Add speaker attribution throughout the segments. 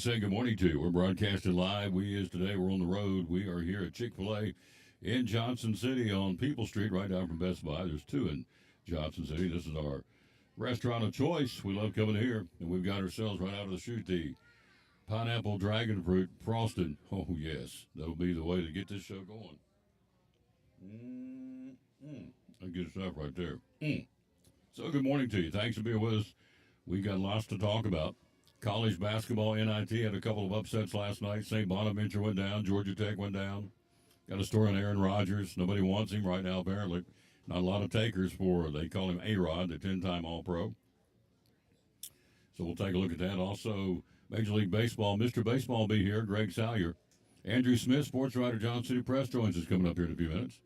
Speaker 1: say good morning to you. We're broadcasting live. Today we're on the road. We are here at Chick-fil-A in Johnson City on People Street, right down from Best Buy. There's two in Johnson City. This is our restaurant of choice. We love coming here, and we've got ourselves right out of the chute the pineapple dragon fruit frosted. Oh, yes. That'll be the way to get this show going. That good stuff right there. So good morning to you. Thanks for being with us. We got lots to talk about. College basketball, NIT had a couple of upsets last night. St. Bonaventure went down. Georgia Tech went down. Got a story on Aaron Rodgers. Nobody wants him right now, apparently. Not a lot of takers for, they call him A-Rod, the 10-time All-Pro. So we'll take a look at that. Also, Major League Baseball, Mr. Baseball will be here, Greg Salyer. Andrew Smith, sports writer, Johnson City Press, joins us coming up here in a few minutes.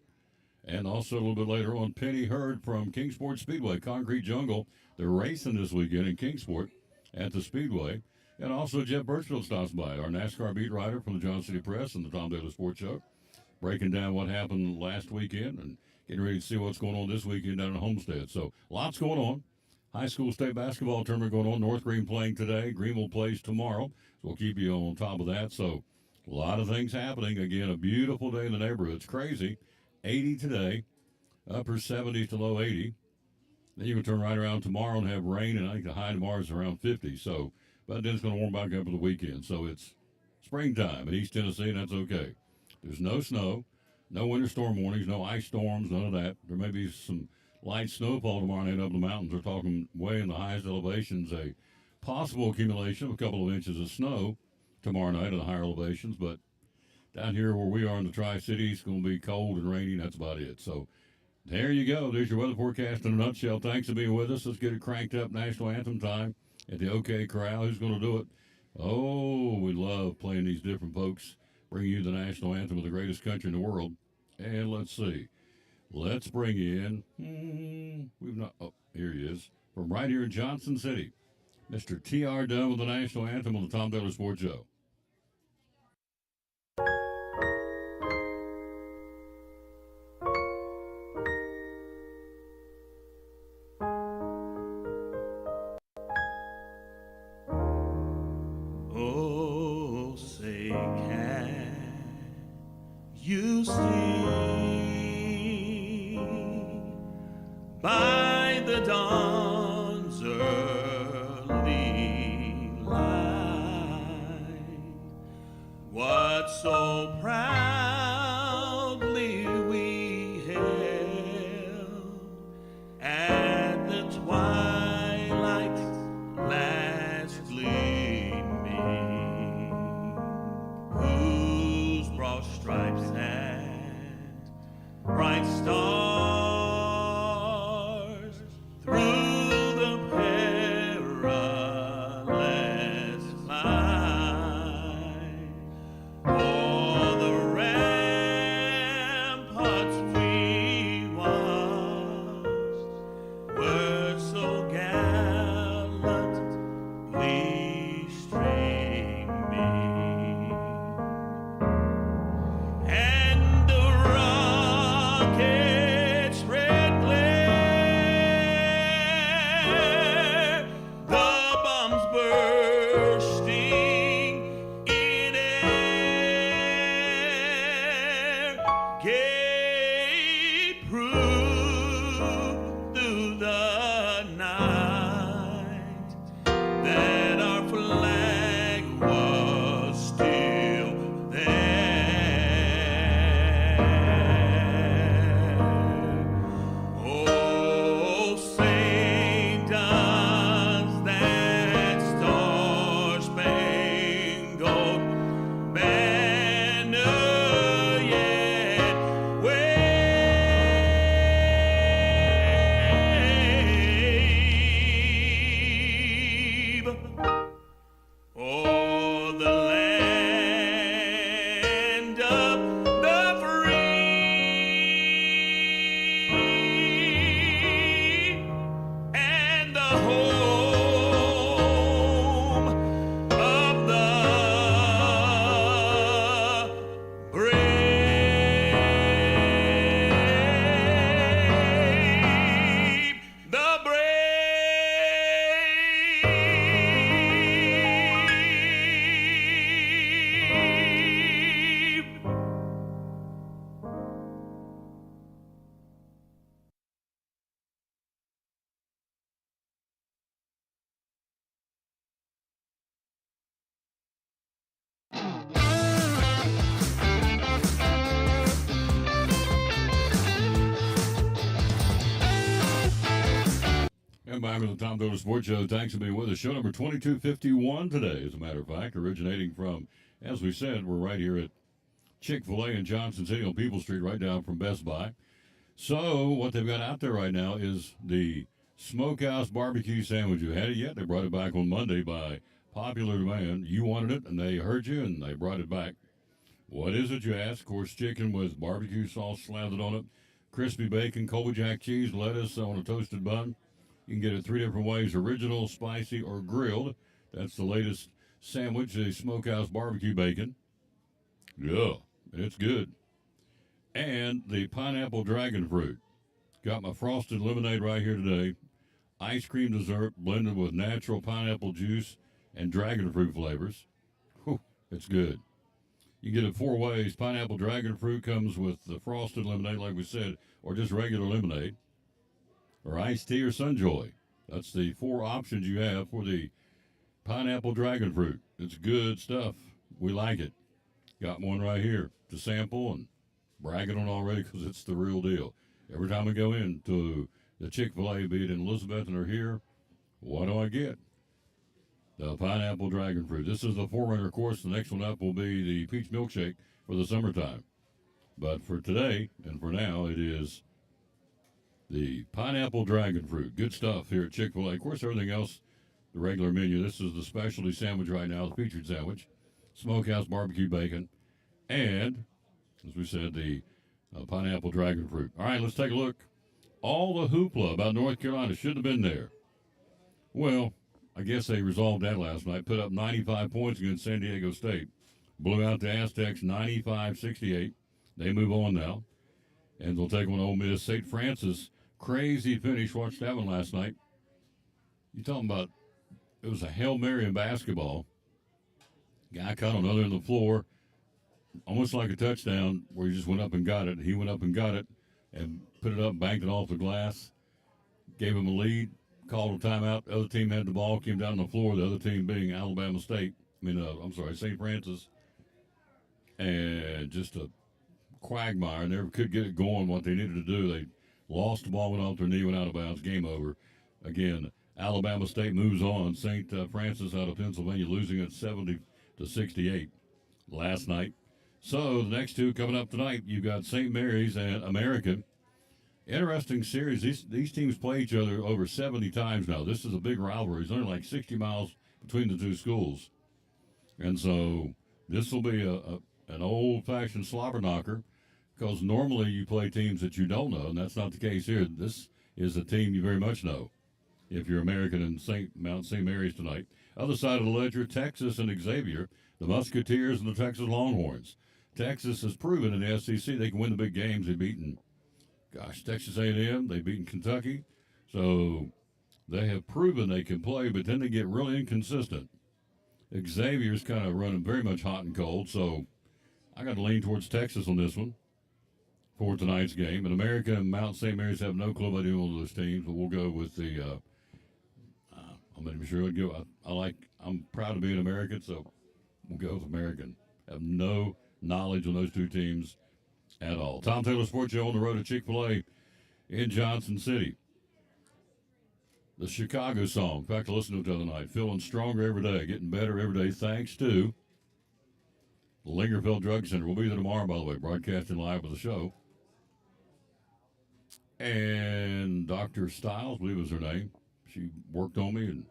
Speaker 1: And also a little bit later on, Penny Hurd from Kingsport Speedway, Concrete Jungle. They're racing this weekend in Kingsport at the Speedway. And also Jeff Birchfield stops by, our NASCAR beat writer from the Johnson City Press and the Tom Daly Sports Show, breaking down what happened last weekend and getting ready to see what's going on this weekend down in Homestead. So lots going on. High school state basketball tournament going on. North Green playing today. Greenville plays tomorrow. So we'll keep you on top of that. So a lot of things happening. Again, a beautiful day in the neighborhood. It's crazy. 80 today, upper 70s to low 80. Then you can turn right around tomorrow and have rain, and I think the high tomorrow is around 50. So, but then it's going to warm back up for the weekend. So it's springtime in East Tennessee, and that's okay. There's no snow, no winter storm warnings, no ice storms, none of that. There may be some light snowfall tomorrow night up in the mountains. We're talking way in the highest elevations, a possible accumulation of a couple of inches of snow tomorrow night in the higher elevations. But down here where we are in the Tri-Cities, it's going to be cold and rainy. That's about it. So there you go. There's your weather forecast in a nutshell. Thanks for being with us. Let's get it cranked up. National Anthem time at the OK Corral. Who's going to do it? Oh, we love playing these different folks. Bring you the National Anthem of the greatest country in the world. And let's see. Let's bring in, here he is, from right here in Johnson City, Mr. T.R. Dunn with the National Anthem on the Tom Daly Sports Show.
Speaker 2: Oh, say can you see by the dawn's early light what so proudly we hailed at the twilight's last gleaming, whose broad stripes and bright stars through the perilous fight o'er the
Speaker 1: And back with the Tom Taylor Sports Show. Thanks for being with us. Show number 2251 today, as a matter of fact, originating from, as we said, we're right here at Chick-fil-A in Johnson City on People Street, right down from Best Buy. So what they've got out there right now is the Smokehouse Barbecue Sandwich. You had it yet? They brought it back on Monday by popular demand. You wanted it, and they heard you, and they brought it back. What is it, you ask? Of course, chicken with barbecue sauce slathered on it, crispy bacon, Colby Jack cheese, lettuce on a toasted bun. You can get it three different ways: original, spicy, or grilled. That's the latest sandwich, the Smokehouse Barbecue Bacon. Yeah, it's good. And the pineapple dragon fruit. Got my frosted lemonade right here today. Ice cream dessert blended with natural pineapple juice and dragon fruit flavors. Whew, it's good. You get it four ways. Pineapple dragon fruit comes with the frosted lemonade, like we said, or just regular lemonade, or iced tea or Sunjoy. That's the four options you have for the pineapple dragon fruit. It's good stuff. We like it. Got one right here to sample and bragging on already because it's the real deal. Every time we go into the Chick-fil-A, be it in Elizabeth or here, what do I get? The pineapple dragon fruit. This is the forerunner, of course. The next one up will be the peach milkshake for the summertime. But for today and for now, it is the pineapple dragon fruit. Good stuff here at Chick-fil-A. Of course, everything else, the regular menu. This is the specialty sandwich right now, the featured sandwich. Smokehouse barbecue bacon. And, as we said, the pineapple dragon fruit. All right, let's take a look. All the hoopla about North Carolina should have been there. Well, I guess they resolved that last night. Put up 95 points against San Diego State. Blew out the Aztecs 95-68. They move on now. And they'll take one Ole Miss. St. Francis, crazy finish. Watched that one last night. You talking about, it was a Hail Mary in basketball. Guy caught on the other end of the floor. Almost like a touchdown where he just went up and got it. He went up and got it and put it up, banked it off the glass. Gave him a lead. Called a timeout. The other team had the ball, came down the floor. The other team being Alabama State. St. Francis. And just a quagmire. Never could get it going what they needed to do. They lost the ball, went off their knee, went out of bounds. Game over. Again, Alabama State moves on. St. Francis out of Pennsylvania losing at 70-68 last night. So the next two coming up tonight, you've got St. Mary's and American. Interesting series. These teams play each other over 70 times now. This is a big rivalry. It's only like 60 miles between the two schools. And so this will be an old-fashioned slobber knocker because normally you play teams that you don't know, and that's not the case here. This is a team you very much know if you're American and Mount St. Mary's tonight. Other side of the ledger, Texas and Xavier, the Musketeers and the Texas Longhorns. Texas has proven in the SEC they can win the big games. They've beaten Texas A&M, they've beaten Kentucky. So they have proven they can play, but then they get really inconsistent. Xavier's kind of running very much hot and cold, so I got to lean towards Texas on this one for tonight's game. And America and Mount St. Mary's have no clue about either one of those teams, but we'll go with the I'm not even sure I'd go. I'm proud to be an American, so we'll go with American. Have no knowledge on those two teams at all. Tom Taylor Sports Show on the road to Chick-fil-A in Johnson City. The Chicago song. In fact, I listened to it the other night. Feeling stronger every day, getting better every day, thanks to the Lingerfeld Drug Center. We'll be there tomorrow, by the way, broadcasting live with the show. And Dr. Stiles, I believe was her name. She worked on me and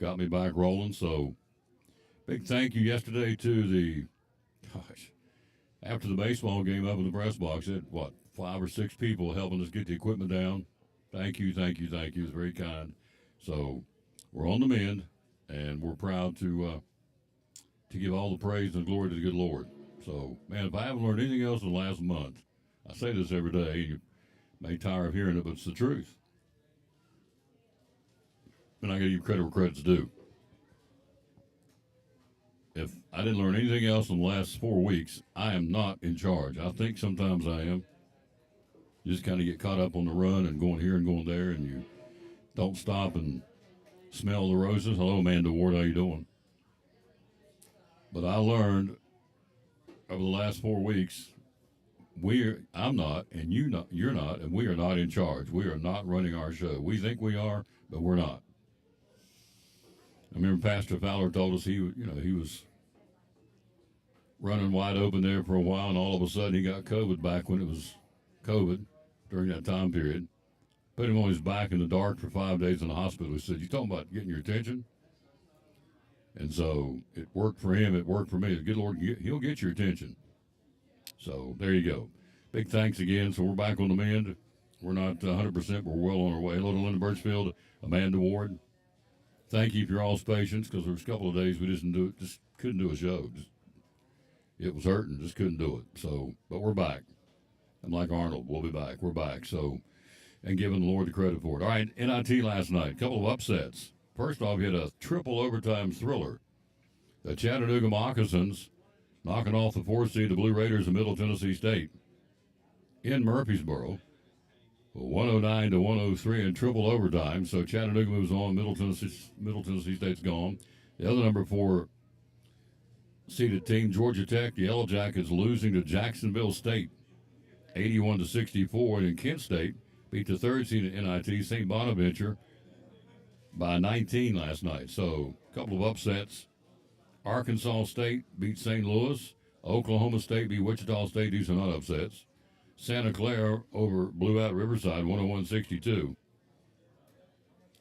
Speaker 1: got me back rolling. So big thank you yesterday to after the baseball game up in the press box, it 5 or 6 people helping us get the equipment down. Thank you. It was very kind. So we're on the mend, and we're proud to give all the praise and glory to the good Lord. So, man, if I haven't learned anything else in the last month, I say this every day, and you may tire of hearing it, but it's the truth. And I got to give credit where credit's due. If I didn't learn anything else in the last 4 weeks, I am not in charge. I think sometimes I am. You just kind of get caught up on the run and going here and going there, and you don't stop and smell the roses. Hello, Amanda Ward, how you doing? But I learned over the last 4 weeks, I'm not, and you're not, and we are not in charge. We are not running our show. We think we are, but we're not. I remember Pastor Fowler told us he was running wide open there for a while, and all of a sudden he got COVID back when it was COVID during that time period. Put him on his back in the dark for 5 days in the hospital. He said, "You talking about getting your attention?" And so it worked for him. It worked for me. The good Lord, He'll get your attention. So there you go. Big thanks again. So we're back on the mend. We're not 100%, but we're well on our way. Hello to Linda Birchfield, Amanda Ward. Thank you for your all's patience, because there was a couple of days we just couldn't do a show. It was hurting, just couldn't do it. So, but we're back. I'm like Arnold. We'll be back. We're back. So, and giving the Lord the credit for it. All right, NIT last night. A couple of upsets. First off, you had a triple overtime thriller. The Chattanooga Moccasins knocking off the 4th seed, the Blue Raiders of Middle Tennessee State in Murfreesboro, 109-103 in triple overtime. So Chattanooga moves on. Middle Tennessee State's gone. The other number 4 seeded team, Georgia Tech, the Yellow Jackets, losing to Jacksonville State, 81-64, and in Kent State beat the 3rd seed at NIT, St. Bonaventure, by 19 last night. So a couple of upsets. Arkansas State beat St. Louis. Oklahoma State beat Wichita State. These are not upsets. Santa Clara blew out Riverside 101-62.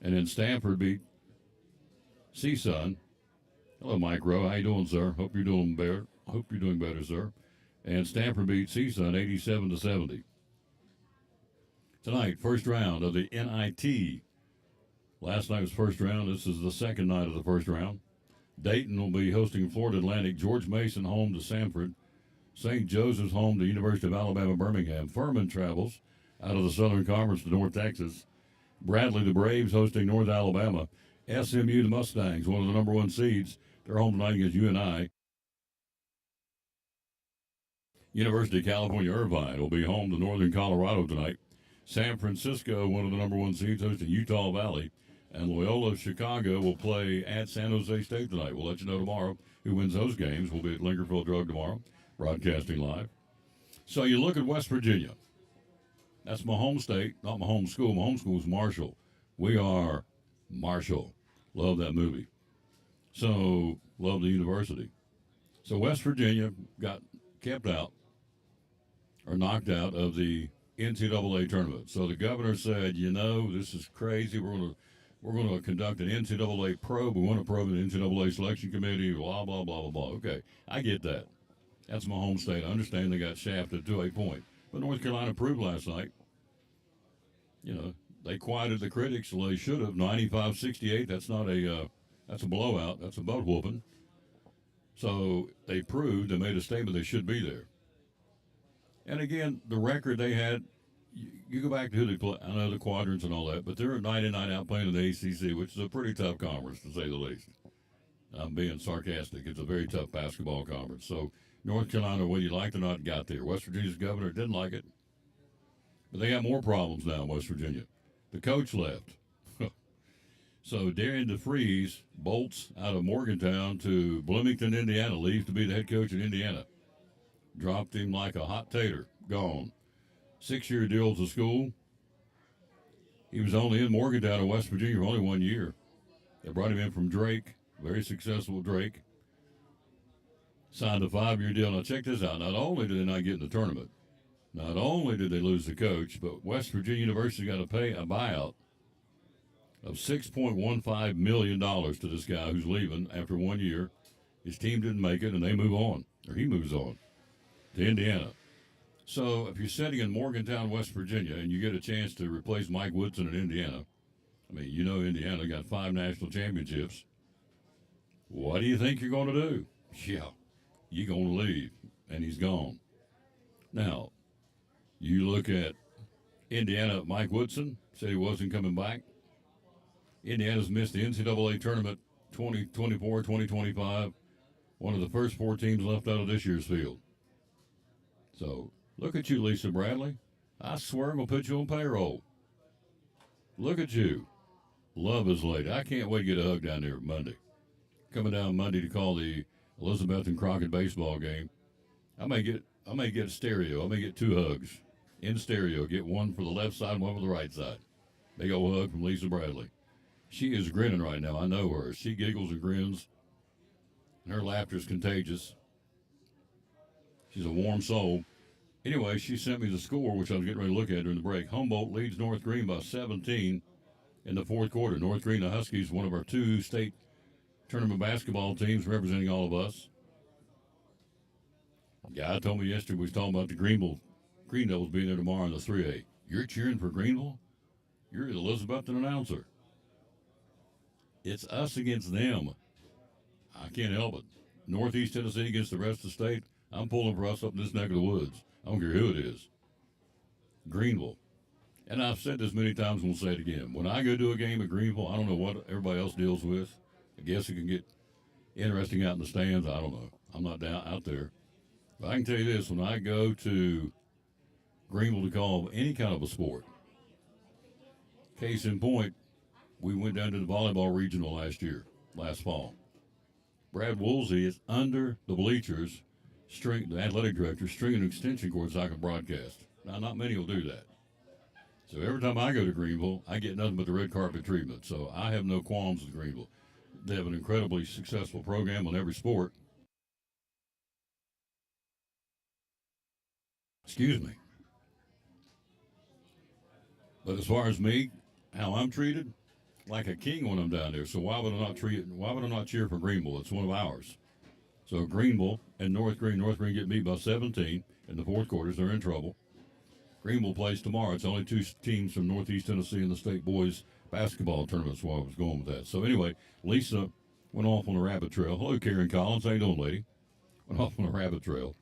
Speaker 1: And then Stanford beat CSUN. Hello, Mike Rowe. How you doing, sir? Hope you're doing better. Hope you're doing better, sir. And Stanford beat CSUN 87-70. Tonight, first round of the NIT. Last night was first round. This is the second night of the first round. Dayton will be hosting Florida Atlantic. George Mason home to Samford. St. Joseph's home to University of Alabama, Birmingham. Furman travels out of the Southern Conference to North Texas. Bradley, the Braves, hosting North Alabama. SMU, the Mustangs, one of the number 1 seeds. They're home tonight against UNI. University of California, Irvine will be home to Northern Colorado tonight. San Francisco, one of the number 1 seeds, hosting Utah Valley. And Loyola Chicago will play at San Jose State tonight. We'll let you know tomorrow who wins those games. We'll be at Lingerfield Drug tomorrow, broadcasting live. So you look at West Virginia. That's my home state, not my home school. My home school is Marshall. We are Marshall. Love that movie. So, love the university. So West Virginia got kept out or knocked out of the NCAA tournament. So the governor said, this is crazy. We're going to conduct an NCAA probe. We want to probe the NCAA selection committee, blah, blah, blah, blah, blah. Okay, I get that. That's my home state. I understand they got shafted to a point. But North Carolina proved last night, they quieted the critics. Well, they should have. 95-68, that's a blowout. That's a butt whooping. So they proved and made a statement they should be there. And again, the record they had, you go back to who they play. I know the quadrants and all that, but they're 99 out playing in the ACC, which is a pretty tough conference, to say the least. I'm being sarcastic. It's a very tough basketball conference. So North Carolina, whether you liked it or not, got there. West Virginia's governor didn't like it. But they got more problems now in West Virginia. The coach left. So Darian DeFries bolts out of Morgantown to Bloomington, Indiana, leaves to be the head coach in Indiana. Dropped him like a hot tater. Gone. 6-year deal to school. He was only in Morgantown in West Virginia for only 1 year. They brought him in from Drake, very successful Drake. Signed a 5-year deal. Now check this out. Not only did they not get in the tournament, not only did they lose the coach, but West Virginia University got to pay a buyout of $6.15 million to this guy who's leaving after 1 year. His team didn't make it, and they move on, or he moves on to Indiana. So if you're sitting in Morgantown, West Virginia, and you get a chance to replace Mike Woodson in Indiana, Indiana got 5 national championships. What do you think you're going to do? Yeah, you're going to leave, and he's gone. Now, you look at Indiana, Mike Woodson said he wasn't coming back. Indiana's missed the NCAA tournament 2024, 2025. One of the first 4 teams left out of this year's field. So, look at you, Lisa Bradley. I swear I'm going to put you on payroll. Look at you. Love is lady. I can't wait to get a hug down there Monday. Coming down Monday to call the Elizabeth and Crockett baseball game. I may get stereo. I may get 2 hugs in stereo. Get one for the left side and one for the right side. Big old hug from Lisa Bradley. She is grinning right now. I know her. She giggles and grins, and her laughter is contagious. She's a warm soul. Anyway, she sent me the score, which I was getting ready to look at during the break. Humboldt leads North Green by 17 in the fourth quarter. North Green, the Huskies, one of our two state tournament basketball teams representing all of us. A guy told me yesterday we was talking about the Green Devils being there tomorrow in the 3A. You're cheering for Greenville? You're the Elizabethton announcer. It's us against them. I can't help it. Northeast Tennessee against the rest of the state. I'm pulling for us up in this neck of the woods. I don't care who it is. Greenville. And I've said this many times and we'll say it again. When I go to a game at Greenville, I don't know what everybody else deals with. I guess it can get interesting out in the stands. I don't know. I'm not down out there. But I can tell you this. When I go to Greenville to call any kind of a sport, case in point, we went down to the volleyball regional last fall. Brad Woolsey is under the bleachers, the athletic director, stringing an extension cord so I can broadcast. Now, not many will do that. So every time I go to Greenville, I get nothing but the red carpet treatment. So I have no qualms with Greenville. They have an incredibly successful program on every sport. Excuse me. But as far as me, how I'm treated, like a king when I'm down there. So why would I not cheer for Greenville? It's one of ours. So Greenville and North Green get beat by 17 in the fourth quarters. They're in trouble. Greenville plays tomorrow. It's only two teams from Northeast Tennessee in the state boys basketball tournament. That's why I was going with that. So anyway, Lisa went off on a rabbit trail. Hello, Karen Collins. How you doing, lady? Went off on a rabbit trail.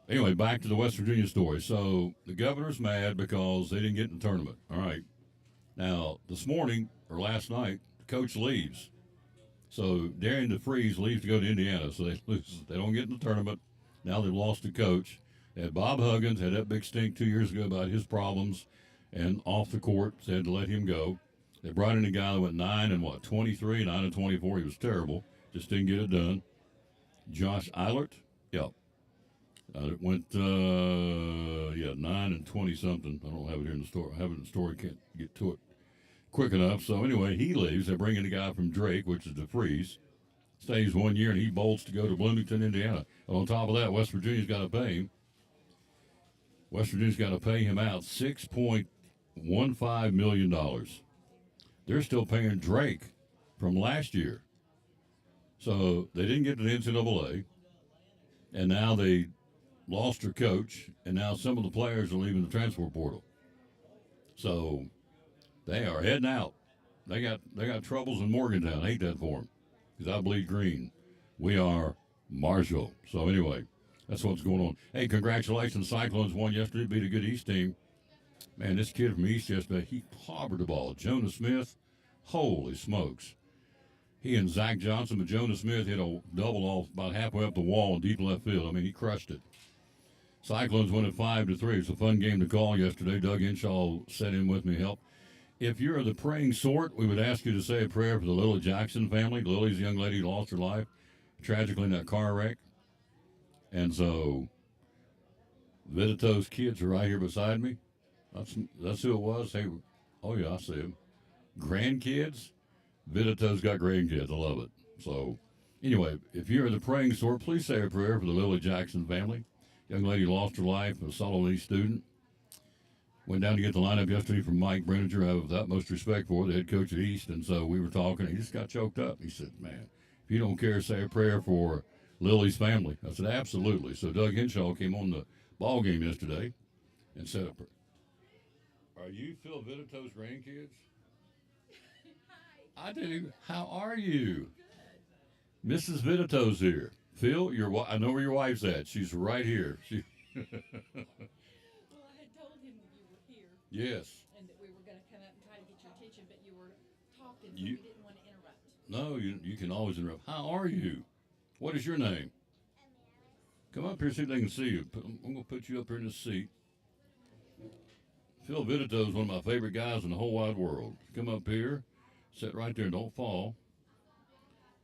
Speaker 1: Anyway, back to the West Virginia story. So the governor's mad because they didn't get in the tournament. All right. Now, this morning or last night, the coach leaves. So Darian DeFries leaves to go to Indiana. So they lose. They don't get in the tournament. Now they've lost a coach. They had Bob Huggins, had that big stink 2 years ago about his problems, and off the court said to let him go. They brought in a guy that went 23, 24. He was terrible. Just didn't get it done. Josh Eilert, yeah. It went, 9 something. I don't have it here in the store. I have it in the store. I can't get to it quick enough. So anyway, he leaves. They bring in a guy from Drake, which is DeFries. Stays 1 year, and he bolts to go to Bloomington, Indiana. And on top of that, West Virginia's got to pay him. West Virginia's got to pay him out $6.15 million. They're still paying Drake from last year. So they didn't get to the NCAA, and now they lost their coach, and now some of the players are leaving the transfer portal. So they are heading out. They got troubles in Morgantown. I hate that for them because I bleed green. We are Marshall. So anyway, that's what's going on. Hey, congratulations. Cyclones won yesterday, beat a good East team. Man, this kid from East yesterday, he clobbered the ball. Jonah Smith, holy smokes. He and Zach Johnson, but Jonah Smith hit a double off about halfway up the wall in deep left field. I mean, he crushed it. Cyclones won at 5-3. It's a fun game to call yesterday. Doug Henshaw sat in with me, help. If you're the praying sort, we would ask you to say a prayer for the Lily Jackson family. Lily's a young lady who lost her life tragically in that car wreck. And so, Vitito's kids are right here beside me. That's who it was. Hey, oh yeah, I see them. Grandkids. Vitito's got grandkids. I love it. So, anyway, if you're the praying sort, please say a prayer for the Lily Jackson family. Young lady lost her life, a Solomon East student. Went down to get the lineup yesterday from Mike Brenninger. I have the utmost respect for the head coach at East. And so we were talking. He just got choked up. He said, man, if you don't care, say a prayer for Lily's family. I said, absolutely. So Doug Henshaw came on the ball game yesterday and said, are you Phil Vitito's grandkids? Hi. I do. How are you? Good. Mrs. Vitito's here. Phil, I know where your wife's at. She's right here.
Speaker 3: Well, I had told him that you were here.
Speaker 1: Yes.
Speaker 3: And that we were going to come up and try to get your attention, but you were talking, so we didn't want to interrupt.
Speaker 1: No, you can always interrupt. How are you? What is your name? Come up here, see if they can see you. I'm going to put you up here in this seat. Phil Vitito is one of my favorite guys in the whole wide world. Come up here, sit right there, don't fall.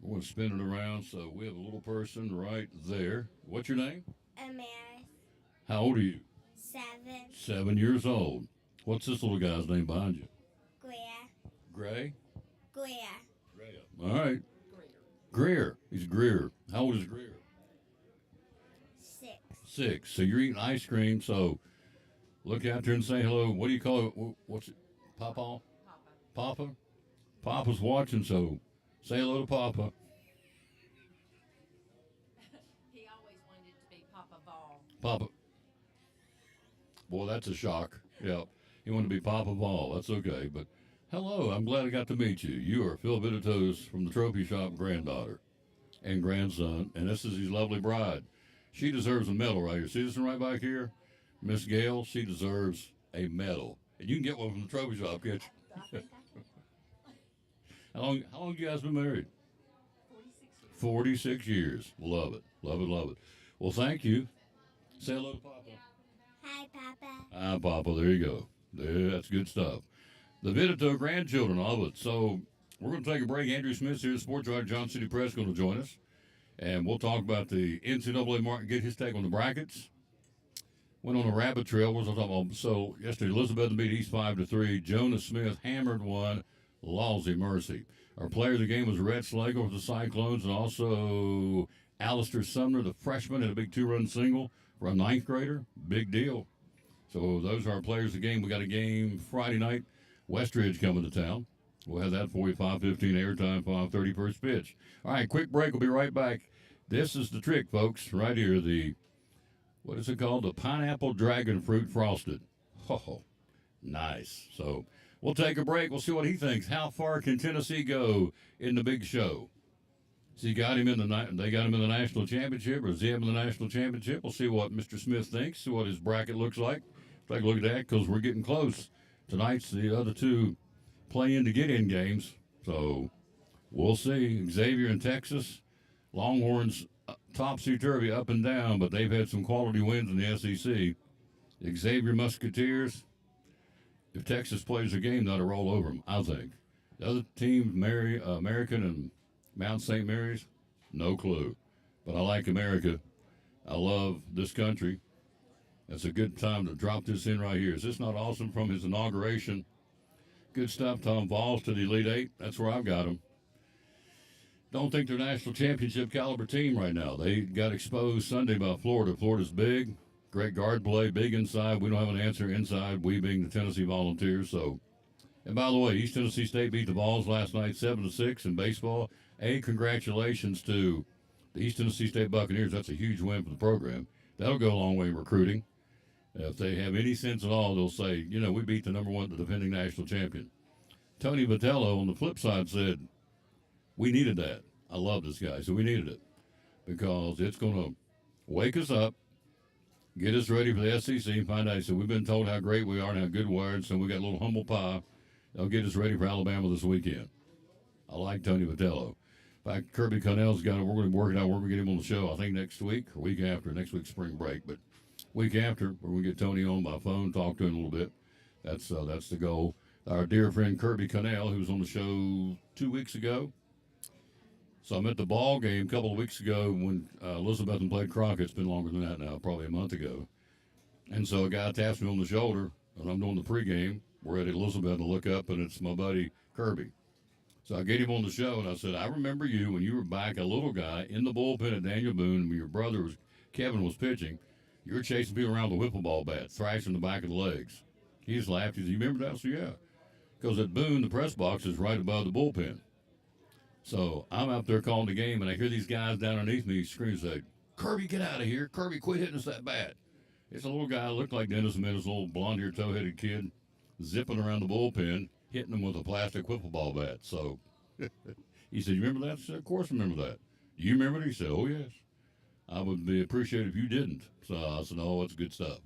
Speaker 1: We're going to spin it around, so we have a little person right there. What's your name?
Speaker 4: Amaris.
Speaker 1: How old are you?
Speaker 4: 7.
Speaker 1: 7 years old. What's this little guy's name behind you?
Speaker 4: Gray.
Speaker 1: Gray? All right. Greer. He's Greer. How old is Greer? 6. So you're eating ice cream. So look out there and say hello. What do you call it? What's it? Papa? Papa? Papa's watching, so say hello to Papa.
Speaker 3: He always wanted to be Papa Ball.
Speaker 1: Papa. Boy, that's a shock. Yeah. He wanted to be Papa Ball. That's okay. But hello, I'm glad I got to meet you. You are Phil Bitato's from the Trophy Shop granddaughter and grandson, and this is his lovely bride. She deserves a medal right here. See this one right back here? Miss Gail, she deserves a medal. And you can get one from the Trophy Shop, can't you? How long you guys been married? 46 years. Love it. Love it, love it. Well, thank you. Say hello to Papa.
Speaker 4: Hi, Papa.
Speaker 1: Ah, Papa, there you go. There, that's good stuff. The Vidito grandchildren, all of it. So we're going to take a break. Andrew Smith here, sports writer, John City Press, going to join us. And we'll talk about the NCAA market, get his take on the brackets. Went on a rabbit trail. What was I talking about? So yesterday, Elizabeth beat East 5-3. Jonas Smith hammered one. Lousy mercy. Our player of the game was Rhett Slagle with the Cyclones, and also Alistair Sumner, the freshman, had a big 2-run single for a 9th grader. Big deal. So those are our players of the game. We got a game Friday night. Westridge coming to town. We'll have that for you, 5:15 airtime, 5:30 first pitch. All right, quick break. We'll be right back. This is the trick, folks, right here. What is it called? The Pineapple Dragon Fruit Frosted. Oh, nice. So we'll take a break. We'll see what he thinks. How far can Tennessee go in the big show? They got him in the national championship, or is he in the national championship? We'll see what Mr. Smith thinks, see what his bracket looks like. Take a look at that because we're getting close. Tonight's the other two play-in to get-in games. So we'll see. Xavier in Texas, Longhorns topsy-turvy up and down, but they've had some quality wins in the SEC. Xavier Musketeers, if Texas plays a game, that'll roll over them, I think. The other team, American and Mount St. Mary's, no clue. But I like America. I love this country. It's a good time to drop this in right here. Is this not awesome from his inauguration? Good stuff. Tom Vols to the Elite Eight. That's where I've got him. Don't think they're a national championship caliber team right now. They got exposed Sunday by Florida. Florida's big. Great guard play. Big inside. We don't have an answer inside. We being the Tennessee Volunteers. So, and by the way, East Tennessee State beat the Vols last night 7-6 in baseball. Congratulations to the East Tennessee State Buccaneers. That's a huge win for the program. That'll go a long way in recruiting. If they have any sense at all, they'll say, we beat the #1, the defending national champion. Tony Vitello on the flip side said, we needed that. I love this guy, so we needed it because it's going to wake us up, get us ready for the SEC, and find out. So we've been told how great we are and how good we are, and so we got a little humble pie. They'll get us ready for Alabama this weekend. I like Tony Vitello. In fact, Kirby Connell's got it. We're going to work it out. We're going to get him on the show, I think, next week or week after. Next week's spring break. But week after, we're going to get Tony on by phone, talk to him a little bit. That's the goal. Our dear friend Kirby Connell, who was on the show 2 weeks ago. So I'm at the ball game a couple of weeks ago when Elizabeth played Crockett. It's been longer than that now, probably a month ago. And so a guy taps me on the shoulder, and I'm doing the pregame. We're at Elizabeth to look up, and it's my buddy Kirby. So I get him on the show, and I said, I remember you when you were back a little guy in the bullpen at Daniel Boone when your brother Kevin was pitching. You were chasing people around with a wiffle ball bat, thrashing the back of the legs. He just laughed. He said, you remember that? I said, yeah. Because at Boone, the press box is right above the bullpen. So I'm out there calling the game, and I hear these guys down underneath me scream and say, Kirby, get out of here. Kirby, quit hitting us that bat. It's a little guy, looked like Dennis Menace, a little blonde-haired, toe-headed kid, zipping around the bullpen, hitting them with a plastic wiffle ball bat. So he said, you remember that? I said, of course I remember that. Do you remember it? He said, oh, yes. I would be appreciated if you didn't. So I said, oh, it's good stuff.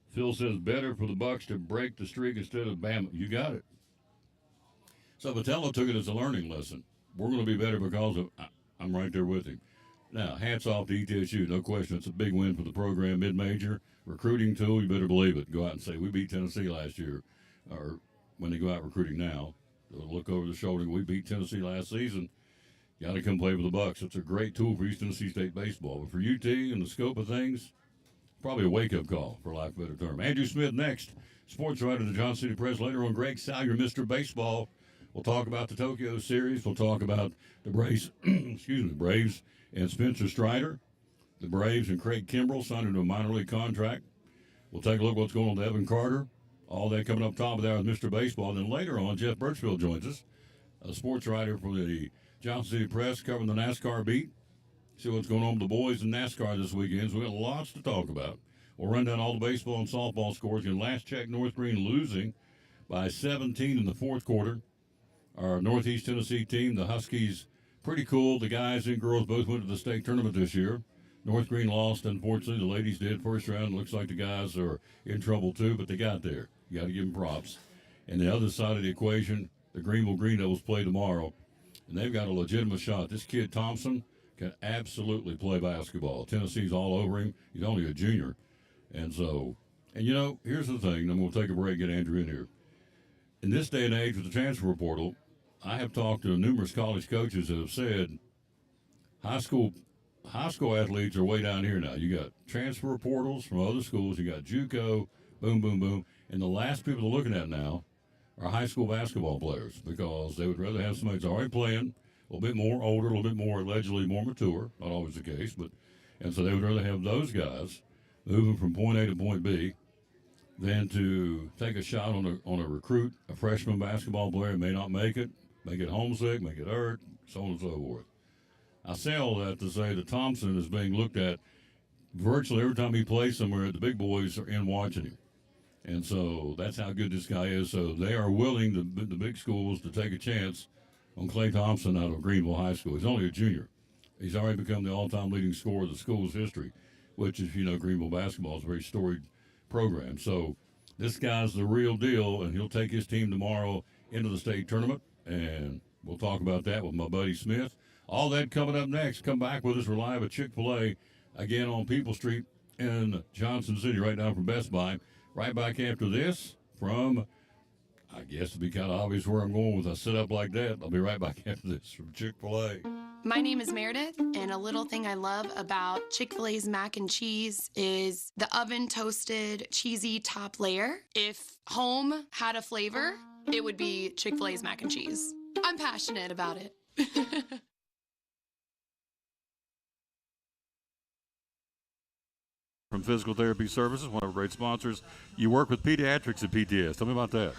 Speaker 1: Phil says, better for the Bucks to break the streak instead of Bama. You got it. So Vitello took it as a learning lesson. We're going to be better because of I'm right there with him. Now, hats off to ETSU, no question. It's a big win for the program, mid-major. Recruiting tool, you better believe it. Go out and say, we beat Tennessee last year. Or when they go out recruiting now, they'll look over the shoulder. We beat Tennessee last season. Got to come play with the Bucks. It's a great tool for East Tennessee State baseball. But for UT and the scope of things, probably a wake-up call, for lack of a better term. Andrew Smith next. Sports writer of the John City Press. Later on, Greg Salyer, Mr. Baseball. We'll talk about the Tokyo series. We'll talk about the Braves, Braves and Spencer Strider. The Braves and Craig Kimbrell signed into a minor league contract. We'll take a look at what's going on with Evan Carter. All that coming up top of that with Mr. Baseball. And then later on, Jeff Birchfield joins us, a sports writer for the Johnson City Press covering the NASCAR beat. See what's going on with the boys in NASCAR this weekend. So we got lots to talk about. We'll run down all the baseball and softball scores. And last check, North Green losing by 17 in the fourth quarter. Our Northeast Tennessee team, the Huskies, pretty cool. The guys and girls both went to the state tournament this year. North Green lost, unfortunately. The ladies did first round. Looks like the guys are in trouble too, but they got there. You got to give them props. And the other side of the equation, the Greenville Green Devils play tomorrow, and they've got a legitimate shot. This kid Thompson can absolutely play basketball. Tennessee's all over him. He's only a junior. And so, and you know, here's the thing. I'm going to take a break and get Andrew in here. In this day and age with the transfer portal, I have talked to numerous college coaches that have said high school athletes are way down here now. You got transfer portals from other schools. You got JUCO, boom, boom, boom. And the last people they're looking at now are high school basketball players because they would rather have somebody that's already playing, a little bit more older, a little bit more allegedly more mature. Not always the case, and so they would rather have those guys moving from point A to point B than to take a shot on a recruit, a freshman basketball player may not make it homesick, make it hurt, so on and so forth. I say all that to say that Thompson is being looked at virtually every time he plays somewhere. The big boys are in watching him. And so that's how good this guy is. So they are willing, the big schools, to take a chance on Klay Thompson out of Greenville High School. He's only a junior. He's already become the all-time leading scorer of the school's history, which, if you know, Greenville basketball is a very storied program. So this guy's the real deal, and he'll take his team tomorrow into the state tournament. And we'll talk about that with my buddy Smith. All that coming up next. Come back with us. We're live at Chick-fil-A again on People Street in Johnson City, right down from Best Buy. Right back after this from, I guess to be kind of obvious where I'm going with a setup like that. I'll be right back after this from Chick-fil-A.
Speaker 5: My name is Meredith, and a little thing I love about Chick-fil-A's mac and cheese is the oven-toasted, cheesy top layer. If home had a flavor, it would be Chick-fil-A's mac and cheese. I'm passionate about it.
Speaker 1: From Physical Therapy Services, one of our great sponsors. You work with pediatrics at PTS. Tell me about that.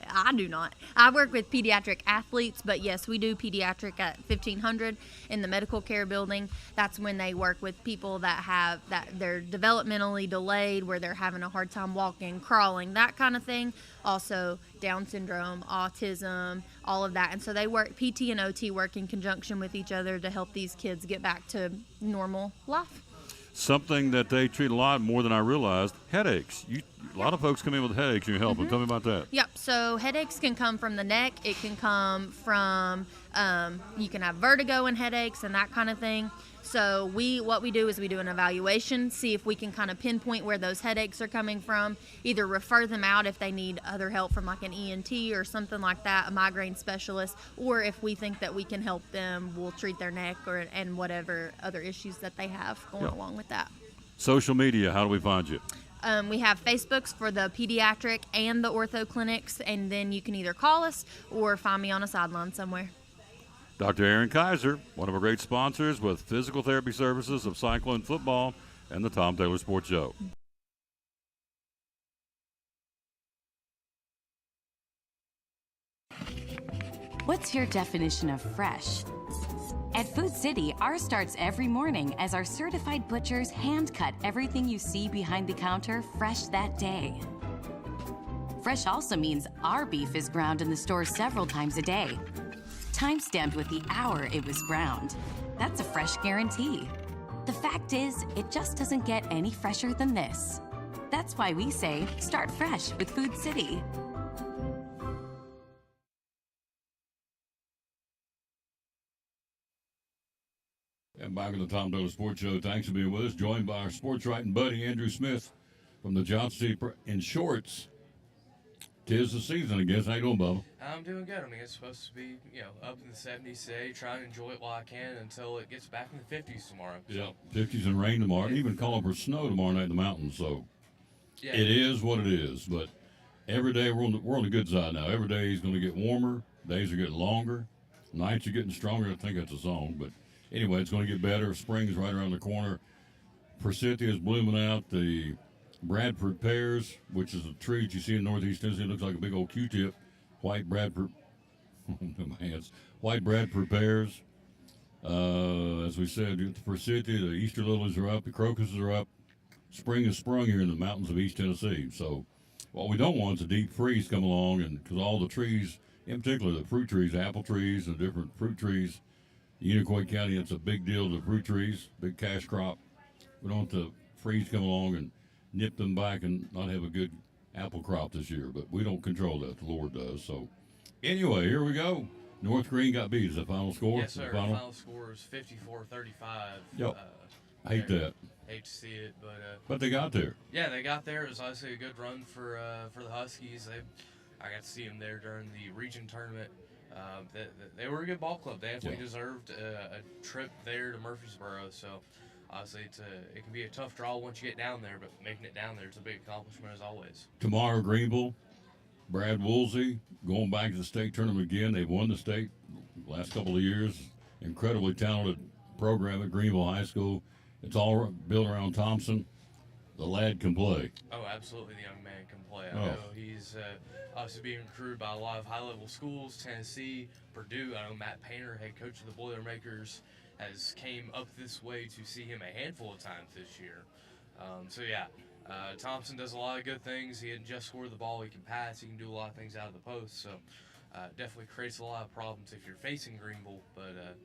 Speaker 6: I do not. I work with pediatric athletes, but yes, we do pediatric at 1500 in the medical care building. That's when they work with people that they're developmentally delayed, where they're having a hard time walking, crawling, that kind of thing. Also, Down syndrome, autism, all of that. And so they work, PT and OT work in conjunction with each other to help these kids get back to normal life.
Speaker 1: Something that they treat a lot more than I realized, headaches. A lot of folks come in with headaches and you help them. Tell me about that.
Speaker 6: Yep. So headaches can come from the neck. It can come from, you can have vertigo and headaches and that kind of thing. So what we do is we do an evaluation, see if we can kind of pinpoint where those headaches are coming from, either refer them out if they need other help from like an ENT or something like that, a migraine specialist, or if we think that we can help them, we'll treat their neck and whatever other issues that they have going along with that.
Speaker 1: Social media, how do we find you?
Speaker 6: We have Facebooks for the pediatric and the ortho clinics, and then you can either call us or find me on a sideline somewhere.
Speaker 1: Dr. Aaron Kaiser, one of our great sponsors with Physical Therapy Services of Cyclone Football and the Tom Taylor Sports Show.
Speaker 7: What's your definition of fresh? At Food City, ours starts every morning as our certified butchers hand cut everything you see behind the counter fresh that day. Fresh also means our beef is ground in the store several times a day, time-stamped with the hour it was ground. That's a fresh guarantee. The fact is, it just doesn't get any fresher than this. That's why we say, start fresh with Food City.
Speaker 1: And back in the Tom Taylor Sports Show, thanks for being with us. Joined by our sports writing buddy, Andrew Smith from the Johnson City in shorts. 'Tis the season, I guess. How you doing, Bubba?
Speaker 8: I'm doing good. I mean, it's supposed to be, up in the 70s today. Trying to enjoy it while I can until it gets back in the 50s tomorrow.
Speaker 1: Yeah, 50s and rain tomorrow. And even calling for snow tomorrow night in the mountains. So it is what it is. But every day we're on the good side now. Every day is going to get warmer, Days are getting longer. Nights are getting stronger. I think that's a song. But anyway, it's going to get better. Spring is right around the corner. Forsythia is blooming out. The Bradford pears, which is a tree that you see in northeast Tennessee, looks like a big old Q-tip. White Bradford, my hands. White Bradford pears. As we said, the Forsythia, the Easter lilies are up. The crocuses are up. Spring has sprung here in the mountains of East Tennessee. So what we don't want is a deep freeze come along, and because all the trees, in particular the fruit trees, apple trees, and different fruit trees, Unicoi County, it's a big deal to the fruit trees, big cash crop. We don't want the freeze come along and nip them back and not have a good apple crop this year. But we don't control that. The Lord does. So anyway, here we go. North Green got beat. Is the final score?
Speaker 8: Yes, sir.
Speaker 1: The
Speaker 8: Final score is 54-35.
Speaker 1: Yep. I hate that.
Speaker 8: Hate to see it,
Speaker 1: But they got there.
Speaker 8: yeah, they got there. It was obviously a good run for the Huskies. I got to see them there during the region tournament. They were a good ball club. They definitely deserved a trip there to Murfreesboro. So obviously it can be a tough draw once you get down there, but making it down there is a big accomplishment as always.
Speaker 1: Tomorrow, Greenville, Brad Woolsey going back to the state tournament again. They've won the state last couple of years. Incredibly talented program at Greenville High School. It's all built around Thompson. The lad can play.
Speaker 8: Oh, absolutely, the young man can play. I
Speaker 1: Oh.
Speaker 8: know he's obviously being recruited by a lot of high-level schools, Tennessee, Purdue. I know Matt Painter, head coach of the Boilermakers, has came up this way to see him a handful of times this year. Thompson does a lot of good things. He didn't just score the ball. He can pass. He can do a lot of things out of the post. So definitely creates a lot of problems if you're facing Greenville. But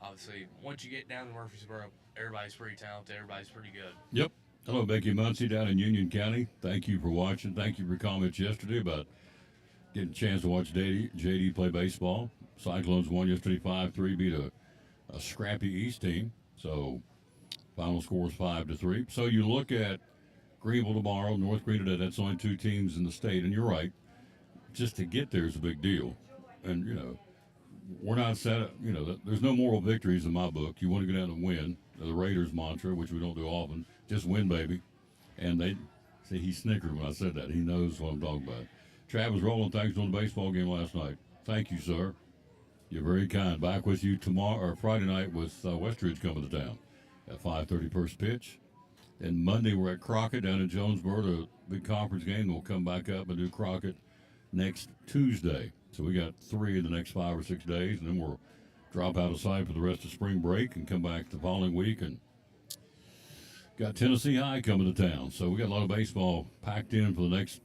Speaker 8: obviously, once you get down to Murfreesboro, everybody's pretty talented. Everybody's pretty good.
Speaker 1: Yep. Hello, Becky Muncie down in Union County. Thank you for watching. Thank you for your comments yesterday about getting a chance to watch JD play baseball. Cyclones won yesterday 5-3, beat a scrappy East team. So final score is 5-3. So you look at Greenville tomorrow, North Green today. That's only two teams in the state, and you're right. Just to get there is a big deal, and we're not set. There's no moral victories in my book. You want to go down and win. The Raiders mantra, which we don't do often, just win, baby. And they see he snickered when I said that. He knows what I'm talking about. Travis Rowland, thanks for the baseball game last night. Thank you, sir. You're very kind. Back with you tomorrow or Friday night with Westridge coming to town at 5:30 first pitch. And Monday we're at Crockett down in Jonesboro, the big conference game. We'll come back up and do Crockett next Tuesday. So we got 3 in the next 5 or 6 days, and then we'll drop out of sight for the rest of spring break and come back the following week. And got Tennessee High coming to town. So we got a lot of baseball packed in for the next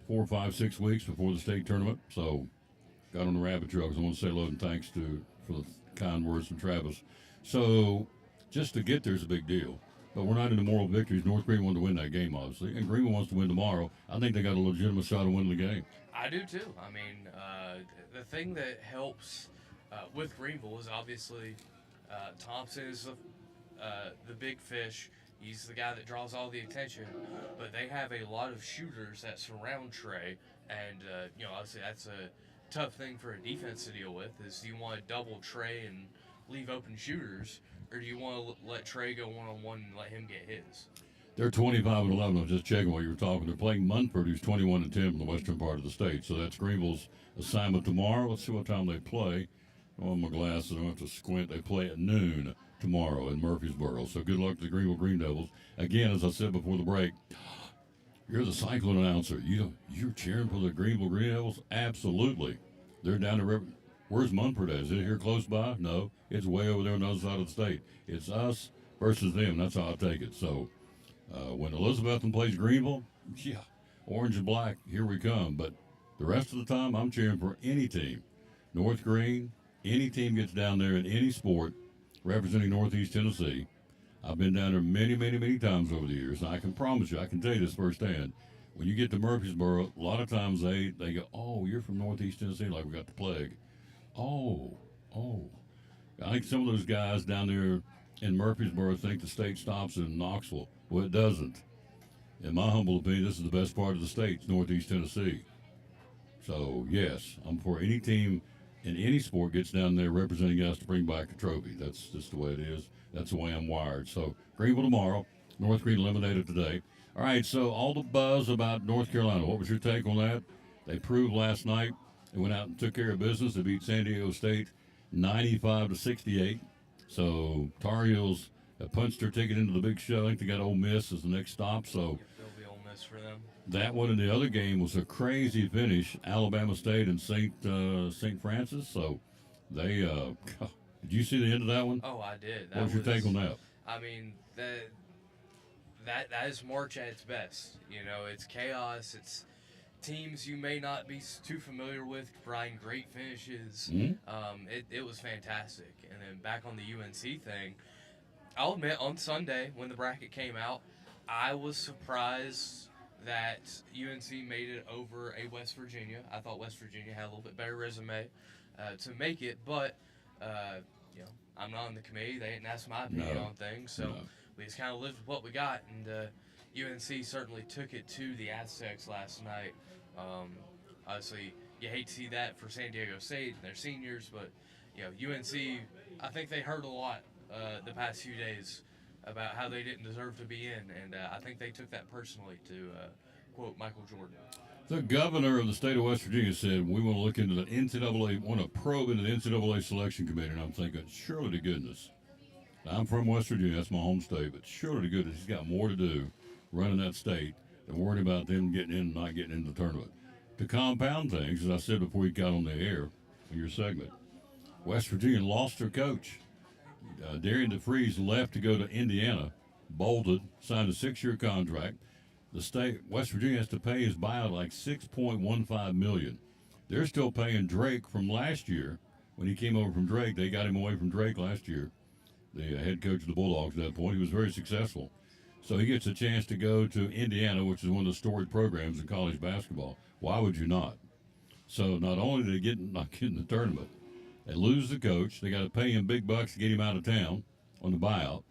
Speaker 1: 4, 5, 6 weeks before the state tournament. So got on the rabbit trail because I want to say hello and thanks for the kind words from Travis. So just to get there is a big deal. But we're not into moral victories. North Green wanted to win that game, obviously, and Greenville wants to win tomorrow. I think they got a legitimate shot of winning the game.
Speaker 8: I do too. I mean, the thing that helps with Greenville is obviously Thompson is the big fish. He's the guy that draws all the attention. But they have a lot of shooters that surround Trey, and obviously that's a tough thing for a defense to deal with. Is do you want to double Trey and leave open shooters, or do you want to let Trey go one-on-one and let him get his?
Speaker 1: They're 25-11. I was just checking while you were talking. They're playing Munford, who's 21-10 from the western part of the state. So that's Greenville's assignment tomorrow. Let's see what time they play. I don't have my glasses. I don't have to squint. They play at noon tomorrow in Murfreesboro. So good luck to the Greenville Green Devils. Again, as I said before the break, you're the Cyclone announcer. You're cheering for the Greenville Green Devils? Absolutely. They're down the river. Where's Munford at? Is it here close by? No. It's way over there on the other side of the state. It's us versus them. That's how I take it. So when Elizabethton plays Greenville, yeah, orange and black, here we come. But the rest of the time, I'm cheering for any team. North Green, any team gets down there in any sport representing Northeast Tennessee. I've been down there many, many, many times over the years, and I can promise you, I can tell you this firsthand. When you get to Murfreesboro, a lot of times they go, oh, you're from Northeast Tennessee, like we got the plague. Oh. I think some of those guys down there in Murfreesboro think the state stops in Knoxville. Well, it doesn't. In my humble opinion, this is the best part of the state, Northeast Tennessee. So, yes, I'm for any team in any sport gets down there representing us to bring back a trophy. That's just the way it is. That's the way I'm wired. So, Greenville tomorrow, North Green eliminated today. All right, so all the buzz about North Carolina, what was your take on that? They proved last night They went out and took care of business. They beat San Diego State 95-68. So Tar Heels punched their ticket into the big show. I think they got Ole Miss as the next stop. So
Speaker 8: There'll be Ole Miss for them.
Speaker 1: that one and the other game was a crazy finish. Alabama State and St. Francis. So they did you see the end of that one?
Speaker 8: Oh, I did.
Speaker 1: What was your take on that?
Speaker 8: I mean, that is March at its best. You know, it's chaos. It's teams you may not be too familiar with providing great finishes. It was fantastic. And then back on the UNC thing, I'll admit on Sunday when the bracket came out, I was surprised that UNC made it over a West Virginia. I thought West Virginia had a little bit better resume to make it, but you know, I'm not on the committee. They didn't ask my opinion on things, so we just kind of lived with what we got. And UNC certainly took it to the Aztecs last night. Obviously, you hate to see that for San Diego State and their seniors, but you know, UNC, I think they heard a lot the past few days about how they didn't deserve to be in, and I think they took that personally, to quote Michael Jordan.
Speaker 1: The governor of the state of West Virginia said, we want to look into the NCAA, want to probe into the NCAA selection committee. And I'm thinking, surely to goodness. I'm from West Virginia, that's my home state, but surely to goodness, he's got more to do running that state than worrying about them getting in and not getting into the tournament. To compound things, as I said before you got on the air in your segment, West Virginia lost their coach. Darian DeFries left to go to Indiana, bolted, signed a 6-year contract. The state, West Virginia, has to pay his buyout like $6.15 million. They're still paying Drake from last year. When he came over from Drake, they got him away from Drake last year. The head coach of the Bulldogs at that point, he was very successful. So he gets a chance to go to Indiana, which is one of the storied programs in college basketball. Why would you not? So not only did they not get in the tournament, they lose the coach. They got to pay him big bucks to get him out of town on the buyout.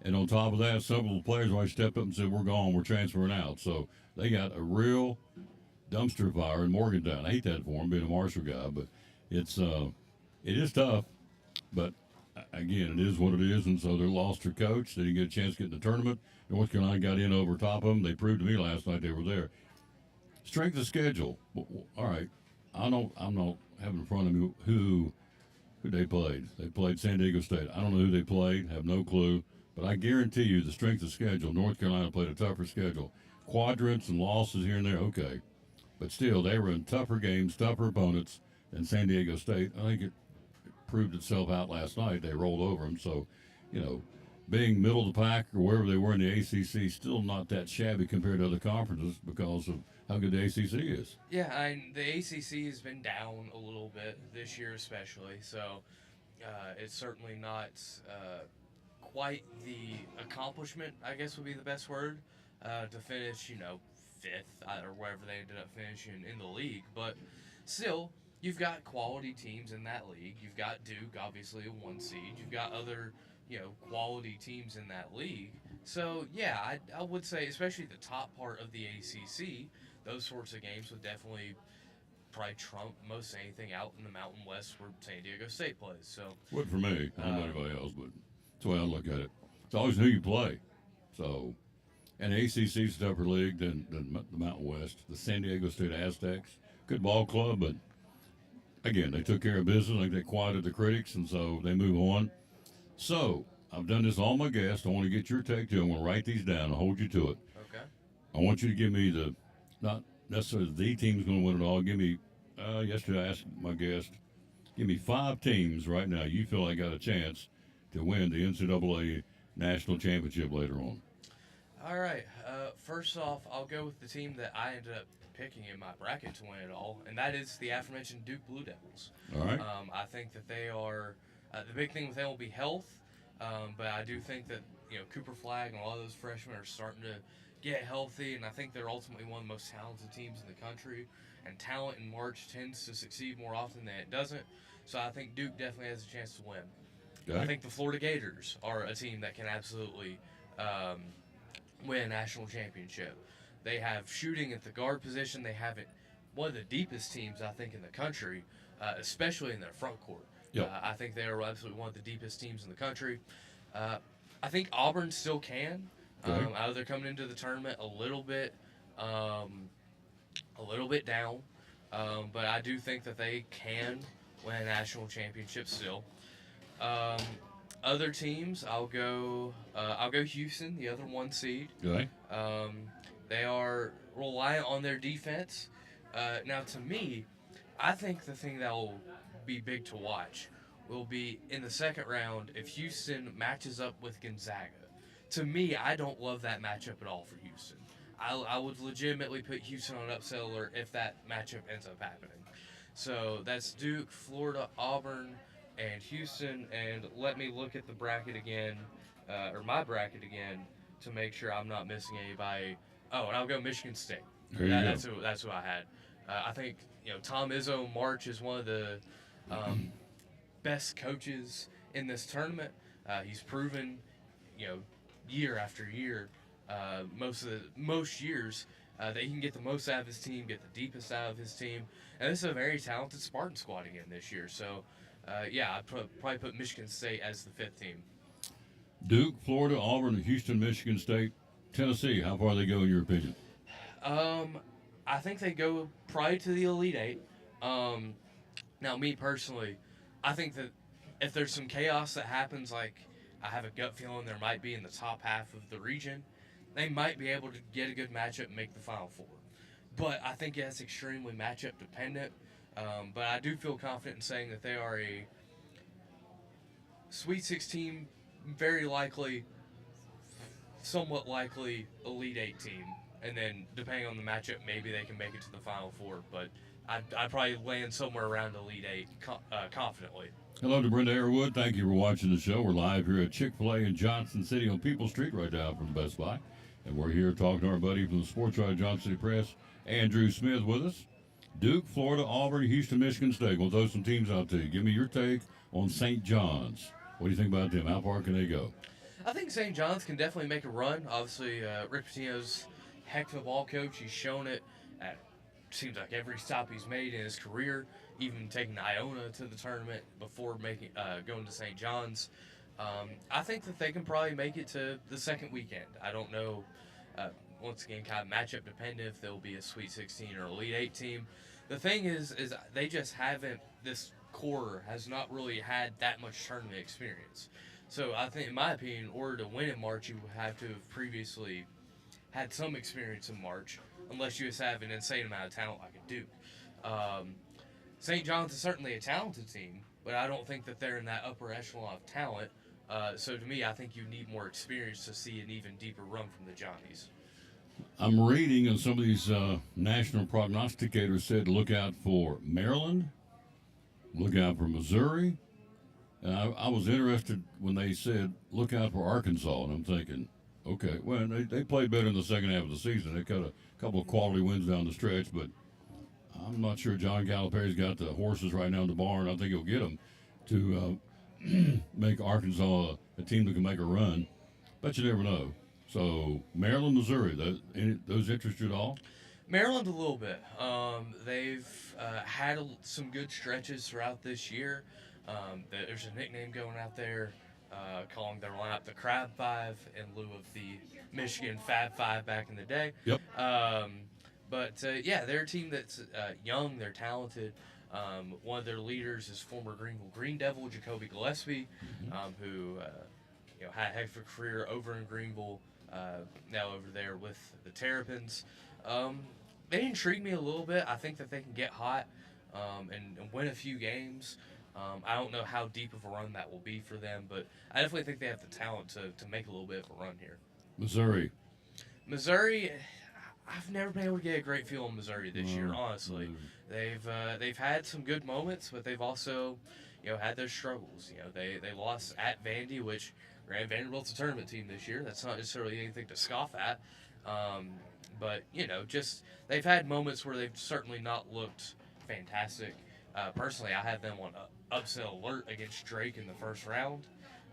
Speaker 1: And on top of that, several of the players already stepped up and said, we're gone, we're transferring out. So they got a real dumpster fire in Morgantown. I hate that for them, being a Marshall guy, but it is tough. But again, it is what it is, and so they lost their coach. They didn't get a chance to get in the tournament. North Carolina got in over top of them. They proved to me last night they were there. Strength of schedule. All right, I'm not having in front of me who they played. They played San Diego State. I don't know who they played. Have no clue. But I guarantee you the strength of schedule, North Carolina played a tougher schedule. Quadrants and losses here and there, okay. But still, they were in tougher games, tougher opponents than San Diego State. I think it proved itself out last night. They rolled over them. So, you know, being middle of the pack or wherever they were in the ACC, still not that shabby compared to other conferences because of how good the ACC is.
Speaker 8: Yeah, the ACC has been down a little bit this year especially. So it's certainly not quite the accomplishment, I guess would be the best word, to finish, you know, 5th or wherever they ended up finishing in the league. But still, you've got quality teams in that league. You've got Duke, obviously a 1 seed. You've got other, you know, quality teams in that league. So, yeah, I would say, especially the top part of the ACC, those sorts of games would definitely probably trump most anything out in the Mountain West where San Diego State plays. So
Speaker 1: Would for me. I don't know anybody else, but that's the way I look at it. It's always who you play. So, and the ACC's a tougher league than the Mountain West. The San Diego State Aztecs, good ball club, but again, they took care of business. I think they quieted the critics, and so they move on. So, I've done this to all my guests. I want to get your take, too. I'm going to write these down and hold you to it.
Speaker 8: Okay.
Speaker 1: I want you to give me not necessarily the team's going to win it all. Give me, yesterday I asked my guest, give me 5 teams right now you feel like got a chance to win the NCAA National Championship later on.
Speaker 8: All right. First off, I'll go with the team that I ended up picking in my bracket to win it all, and that is the aforementioned Duke Blue Devils.
Speaker 1: All right.
Speaker 8: I think that they are the big thing with them will be health, but I do think that, you know, Cooper Flagg and a lot of those freshmen are starting to get healthy, and I think they're ultimately one of the most talented teams in the country. And talent in March tends to succeed more often than it doesn't. So I think Duke definitely has a chance to win.
Speaker 1: Okay.
Speaker 8: I think the Florida Gators are a team that can absolutely win a national championship. They have shooting at the guard position. They have one of the deepest teams, I think, in the country, especially in their front court.
Speaker 1: Yep.
Speaker 8: I think they are absolutely one of the deepest teams in the country. I think Auburn still can. They're coming into the tournament a little bit down. but I do think that they can win a national championship still. Other teams, I'll go Houston, the other 1 seed.
Speaker 1: Okay.
Speaker 8: They are reliant on their defense. Now, to me, I think the thing that will be big to watch will be in the second round if Houston matches up with Gonzaga. To me, I don't love that matchup at all for Houston. I would legitimately put Houston on upset alert if that matchup ends up happening. So that's Duke, Florida, Auburn, and Houston. And let me look at the bracket again, or my bracket again, to make sure I'm not missing anybody. Oh, and I'll go Michigan State.
Speaker 1: There you go.
Speaker 8: That's who I had. I think Tom Izzo March is one of the best coaches in this tournament. He's proven, year after year, most years that he can get the most out of his team, get the deepest out of his team, and this is a very talented Spartan squad again this year. So, I'd probably put Michigan State as the 5th team.
Speaker 1: Duke, Florida, Auburn, Houston, Michigan State, Tennessee. How far they go in your opinion?
Speaker 8: I think they go probably to the Elite 8. Now, me personally, I think that if there's some chaos that happens, like I have a gut feeling there might be in the top half of the region, they might be able to get a good matchup and make the Final Four. But I think that's extremely matchup dependent. But I do feel confident in saying that they are a Sweet 16, very likely, somewhat likely Elite 8 team. And then, depending on the matchup, maybe they can make it to the Final Four. But I'd probably land somewhere around Elite 8 confidently.
Speaker 1: Hello to Brenda Airwood. Thank you for watching the show. We're live here at Chick-fil-A in Johnson City on People Street, right down from Best Buy. And we're here talking to our buddy from the Sports Writer Johnson City Press, Andrew Smith, with us. Duke, Florida, Auburn, Houston, Michigan State. We'll throw some teams out to you. Give me your take on St. John's. What do you think about them? How far can they go?
Speaker 8: I think St. John's can definitely make a run. Obviously, Rick Pitino's heck of a ball coach. He's shown it at seems like every stop he's made in his career, even taking Iona to the tournament before going to St. John's. I think that they can probably make it to the second weekend. I don't know, once again, kind of matchup dependent if they'll be a Sweet 16 or Elite 8 team. The thing is they just haven't, this core has not really had that much tournament experience. So I think, in my opinion, in order to win in March, you would have to have previously had some experience in March, unless you just have an insane amount of talent like a Duke. St. John's is certainly a talented team, but I don't think that they're in that upper echelon of talent. So to me, I think you need more experience to see an even deeper run from the Johnnies.
Speaker 1: I'm reading, and some of these national prognosticators said look out for Maryland, look out for Missouri. And I was interested when they said look out for Arkansas, and I'm thinking, okay, well, they played better in the second half of the season. They got a couple of quality wins down the stretch, but I'm not sure John Calipari's got the horses right now in the barn. I think he'll get them to make Arkansas a team that can make a run. But you never know. So Maryland, Missouri, those interest you at all?
Speaker 8: Maryland a little bit. They've had some good stretches throughout this year. There's a nickname going out there calling their lineup the Crab Five in lieu of the Michigan Fab Five back in the day.
Speaker 1: Yep.
Speaker 8: Yeah, they're a team that's young, they're talented. One of their leaders is former Greenville Green Devil, Jacoby Gillespie, who had a heck of a career over in Greenville, now over there with the Terrapins. They intrigue me a little bit. I think that they can get hot and win a few games. I don't know how deep of a run that will be for them, but I definitely think they have the talent to make a little bit of a run here. Missouri, I've never been able to get a great feel on Missouri this year, honestly. They've had some good moments, but they've also, had their struggles. They lost at Vandy, which Vanderbilt's a tournament team this year. That's not necessarily anything to scoff at. But just they've had moments where they've certainly not looked fantastic. Personally, I had them on upset alert against Drake in the first round.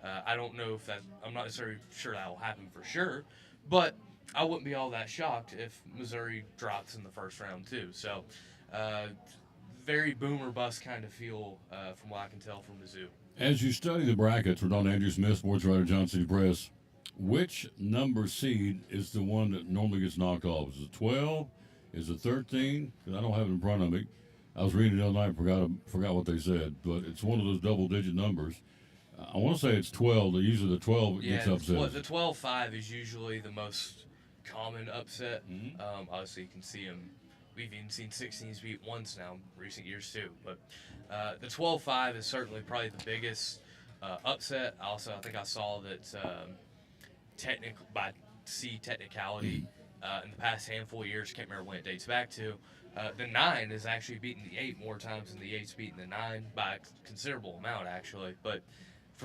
Speaker 8: I don't know if I'm not necessarily sure that will happen for sure, but I wouldn't be all that shocked if Missouri drops in the first round too. So, very boom or bust kind of feel from what I can tell from Mizzou.
Speaker 1: As you study the brackets, we're on Andrew Smith, Sports Writer, Johnson City Press. Which number seed is the one that normally gets knocked off? Is it 12? Is it 13? Because I don't have it in front of me. I was reading it the other night, forgot what they said, but it's one of those double-digit numbers. I want to say it's 12. Usually the 12
Speaker 8: Yeah,
Speaker 1: gets upset.
Speaker 8: the 12-5 is usually the most common upset. Obviously, you can see them. We've even seen 16s beat once now in recent years too. But the 12-5 is certainly probably the biggest upset. Also, I think I saw that by technicality in the past handful of years, can't remember when it dates back to, the 9 is actually beating the 8 more times than the 8's beating the 9 by a considerable amount, actually. But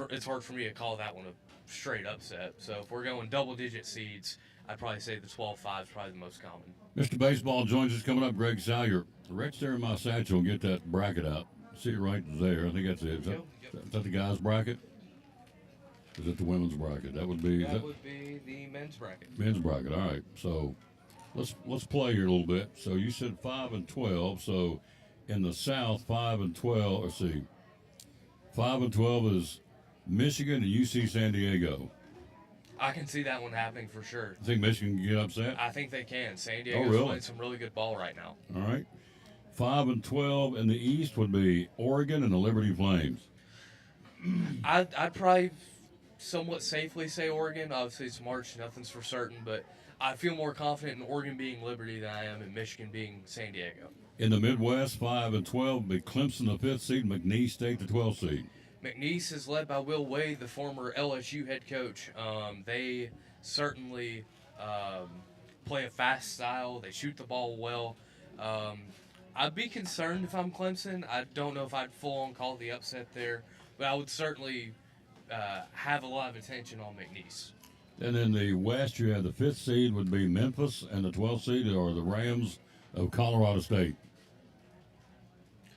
Speaker 8: it's hard for me to call that one a straight upset. So if we're going double-digit seeds, I'd probably say the 12-5 is probably the most common.
Speaker 1: Mr. Baseball joins us coming up. Greg Salyer. Reach there in my satchel and get that bracket out. See it right there. I think that's it. Is that the guys' bracket? Is it the women's bracket? That would be.
Speaker 8: That would be the men's bracket.
Speaker 1: Men's bracket. All right. So let's play here a little bit. So you said 5 and 12. So in the South, 5 and 12. Let's see. 5 and 12 is Michigan and UC San Diego.
Speaker 8: I can see that one happening for sure.
Speaker 1: You think Michigan can get upset?
Speaker 8: I think they can. San Diego's
Speaker 1: really?
Speaker 8: playing some really good ball right now.
Speaker 1: All right. 5 and 12 in the East would be Oregon and the Liberty Flames.
Speaker 8: I'd probably somewhat safely say Oregon. Obviously, it's March, nothing's for certain, but I feel more confident in Oregon being Liberty than I am in Michigan being San Diego.
Speaker 1: In the Midwest, 5 and 12 would be Clemson, the 5th seed, McNeese State, the 12th seed.
Speaker 8: McNeese is led by Will Wade, the former LSU head coach. They certainly play a fast style. They shoot the ball well. I'd be concerned if I'm Clemson. I don't know if I'd full-on call the upset there, but I would certainly have a lot of attention on McNeese.
Speaker 1: And in the West, you have the 5th seed would be Memphis, and the 12th seed are the Rams of Colorado State.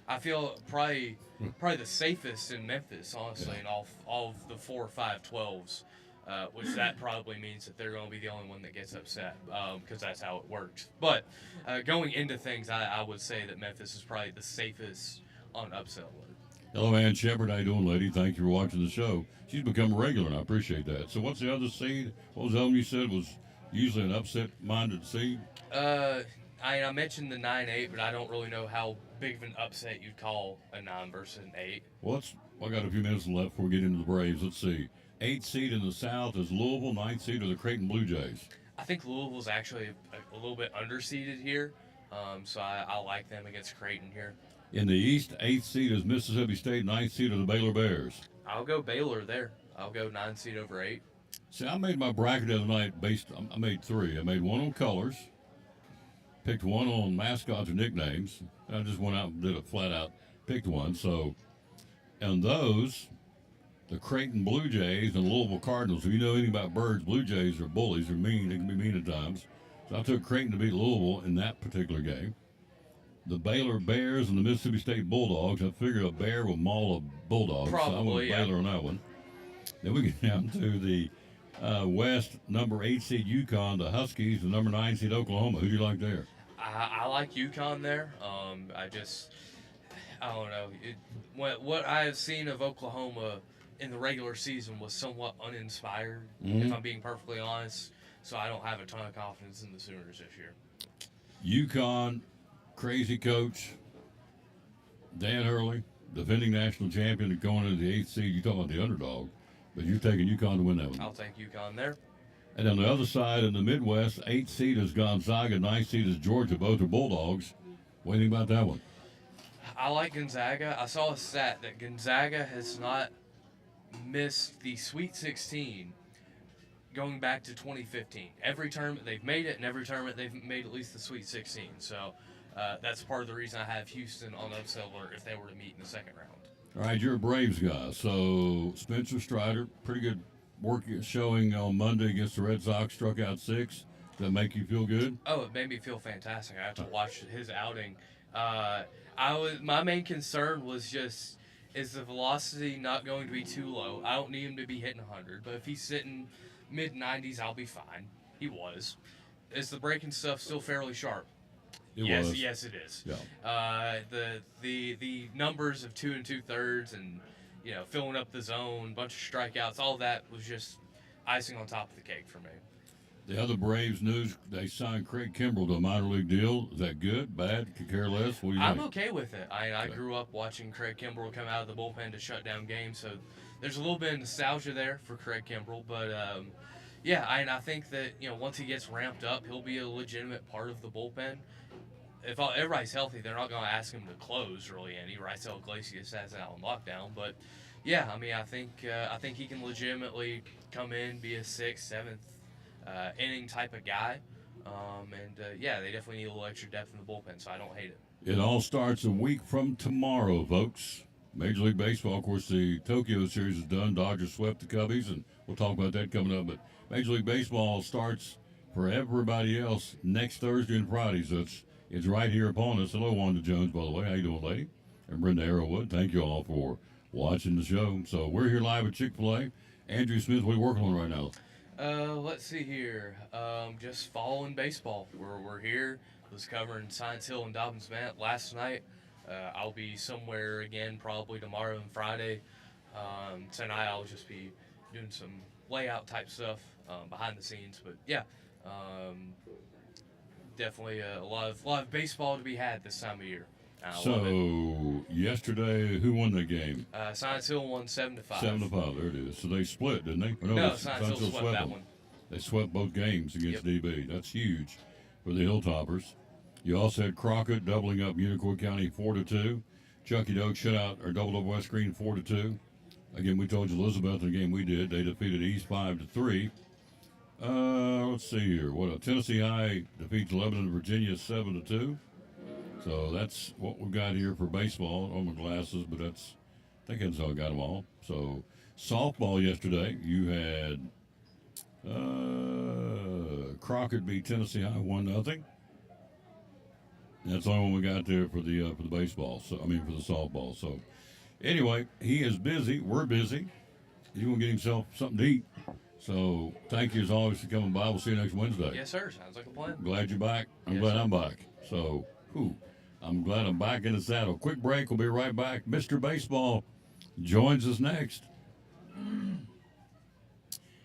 Speaker 8: I feel probably the safest in Memphis, honestly, in all of the 4 or 5 12s, which that probably means that they're going to be the only one that gets upset because that's how it works. But going into things, I would say that Memphis is probably the safest on upset alert.
Speaker 1: Hello, Ann Shepard. How you doing, lady? Thank you for watching the show. She's become a regular, and I appreciate that. So what's the other seed? What was the one you said was usually an upset-minded seed?
Speaker 8: I mentioned the 9-8, but I don't really know how big of an upset you'd call a 9 versus an 8.
Speaker 1: Well, I got a few minutes left before we get into the Braves. Let's see. 8th seed in the South is Louisville. 9th seed are the Creighton Blue Jays.
Speaker 8: I think Louisville's actually a little bit underseeded here, so I like them against Creighton here.
Speaker 1: In the East, 8th seed is Mississippi State. 9th seed are the Baylor Bears.
Speaker 8: I'll go Baylor there. I'll go 9 seed over 8.
Speaker 1: See, I made my bracket the other night I made 3. I made one on colors, picked one on mascots or nicknames. I just went out and did a flat-out, picked one. So, and those, the Creighton Blue Jays and Louisville Cardinals. If you know anything about birds, Blue Jays are bullies. They're mean. They can be mean at times. So I took Creighton to beat Louisville in that particular game. The Baylor Bears and the Mississippi State Bulldogs. I figure a bear will maul a bulldog.
Speaker 8: Probably,
Speaker 1: so I went Baylor on that one. Then we get down to the West, number 8 seed UConn, the Huskies, the number 9 seed Oklahoma. Who do you like there?
Speaker 8: I like UConn there. I don't know. What I have seen of Oklahoma in the regular season was somewhat uninspired, if I'm being perfectly honest. So I don't have a ton of confidence in the Sooners this year.
Speaker 1: UConn, crazy coach, Dan Hurley, defending national champion, going into the 8th seed. You talking about the underdog, but you're taking UConn to win that one.
Speaker 8: I'll take UConn there.
Speaker 1: And on the other side, in the Midwest, 8th seed is Gonzaga, 9th seed is Georgia. Both are Bulldogs. What do you think about that one? I
Speaker 8: like Gonzaga. I saw a stat that Gonzaga has not missed the Sweet 16 going back to 2015. Every tournament they've made it, and every tournament they've made at least the Sweet 16. So that's part of the reason I have Houston on upset alert if they were to meet in the second round.
Speaker 1: All right, you're a Braves guy. So Spencer Strider, pretty good work showing on Monday against the Red Sox, struck out 6. Does that make you feel good?
Speaker 8: Oh, it made me feel fantastic. I have to watch his outing. My main concern was just, is the velocity not going to be too low? I don't need him to be hitting 100, but if he's sitting mid-90s, I'll be fine. He was. Is the breaking stuff still fairly sharp?
Speaker 1: It was.
Speaker 8: Yes, it is.
Speaker 1: Yeah.
Speaker 8: The numbers of 2 2/3 and filling up the zone, bunch of strikeouts, all that was just icing on top of the cake for me.
Speaker 1: The other Braves news, they signed Craig Kimbrell to a minor league deal. Is that good, bad, could care less? What do you
Speaker 8: I'm
Speaker 1: think?
Speaker 8: okay with it. I grew up watching Craig Kimbrell come out of the bullpen to shut down games, so there's a little bit of nostalgia there for Craig Kimbrell. But yeah, I think that once he gets ramped up, he'll be a legitimate part of the bullpen. If everybody's healthy, they're not going to ask him to close really any. Raisel Iglesias has it out on lockdown, but yeah, I mean, I think he can legitimately come in, be a 6th, 7th inning type of guy. Yeah, they definitely need a little extra depth in the bullpen, so I don't hate it.
Speaker 1: It all starts a week from tomorrow, folks. Major League Baseball, of course, the Tokyo series is done. Dodgers swept the Cubbies, and we'll talk about that coming up. But Major League Baseball starts for everybody else next Thursday and Friday, so it's right here upon us. Hello, Wanda Jones, by the way. How you doing, lady? And Brenda Arrowwood. Thank you all for watching the show. So we're here live at Chick-fil-A. Andrew Smith, what are you working on right now?
Speaker 8: Let's see here. Just following baseball. We're here. Was covering Science Hill and Dobbins Bent last night. I'll be somewhere again probably tomorrow and Friday. Tonight I'll just be doing some layout type stuff behind the scenes. But yeah, definitely a lot of baseball to be had this time of year.
Speaker 1: So yesterday, who won the game?
Speaker 8: Science Hill won 7-5.
Speaker 1: 7-5. There it is. So they split, didn't they? Or
Speaker 8: No, Science Hill swept that
Speaker 1: them.
Speaker 8: one.
Speaker 1: They swept both games against DB. That's huge for the Hilltoppers. You also had Crockett doubling up Unicoi County 4-2. Chucky Doak shut out or doubled up West Green 4-2. Again, we told you Elizabeth in the game we did. They defeated East 5-3. Let's see here. Tennessee High defeats Lebanon, Virginia 7-2. So that's what we've got here for baseball. On my glasses, but I think that's all I got them all. So softball yesterday, you had Crockett beat Tennessee High 1-0. That's the only one we got there for the baseball. So for the softball. So anyway, he is busy. We're busy. He's gonna get himself something to eat. So thank you as always for coming by. We'll see you next Wednesday.
Speaker 8: Yes, sir. Sounds like a plan.
Speaker 1: Glad you're back. I'm
Speaker 8: Yes,
Speaker 1: glad
Speaker 8: sir.
Speaker 1: I'm back. So, I'm glad I'm back in the saddle. Quick break. We'll be right back. Mr. Baseball joins us next.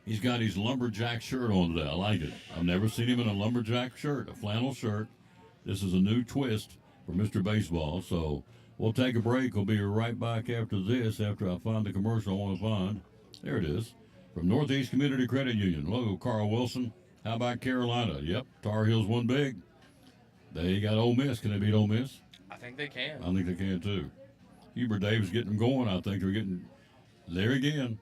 Speaker 1: He's got his lumberjack shirt on today. I like it. I've never seen him in a lumberjack shirt, a flannel shirt. This is a new twist for Mr. Baseball. So we'll take a break. We'll be right back after this, after I find the commercial I want to find. There it is. From Northeast Community Credit Union. Logo, Carl Wilson. How about Carolina? Yep, Tar Heels won big. They got Ole Miss. Can they beat Ole Miss?
Speaker 8: I think they can.
Speaker 1: I think they can, too. Hubert Davis getting them going. I think they're getting there again.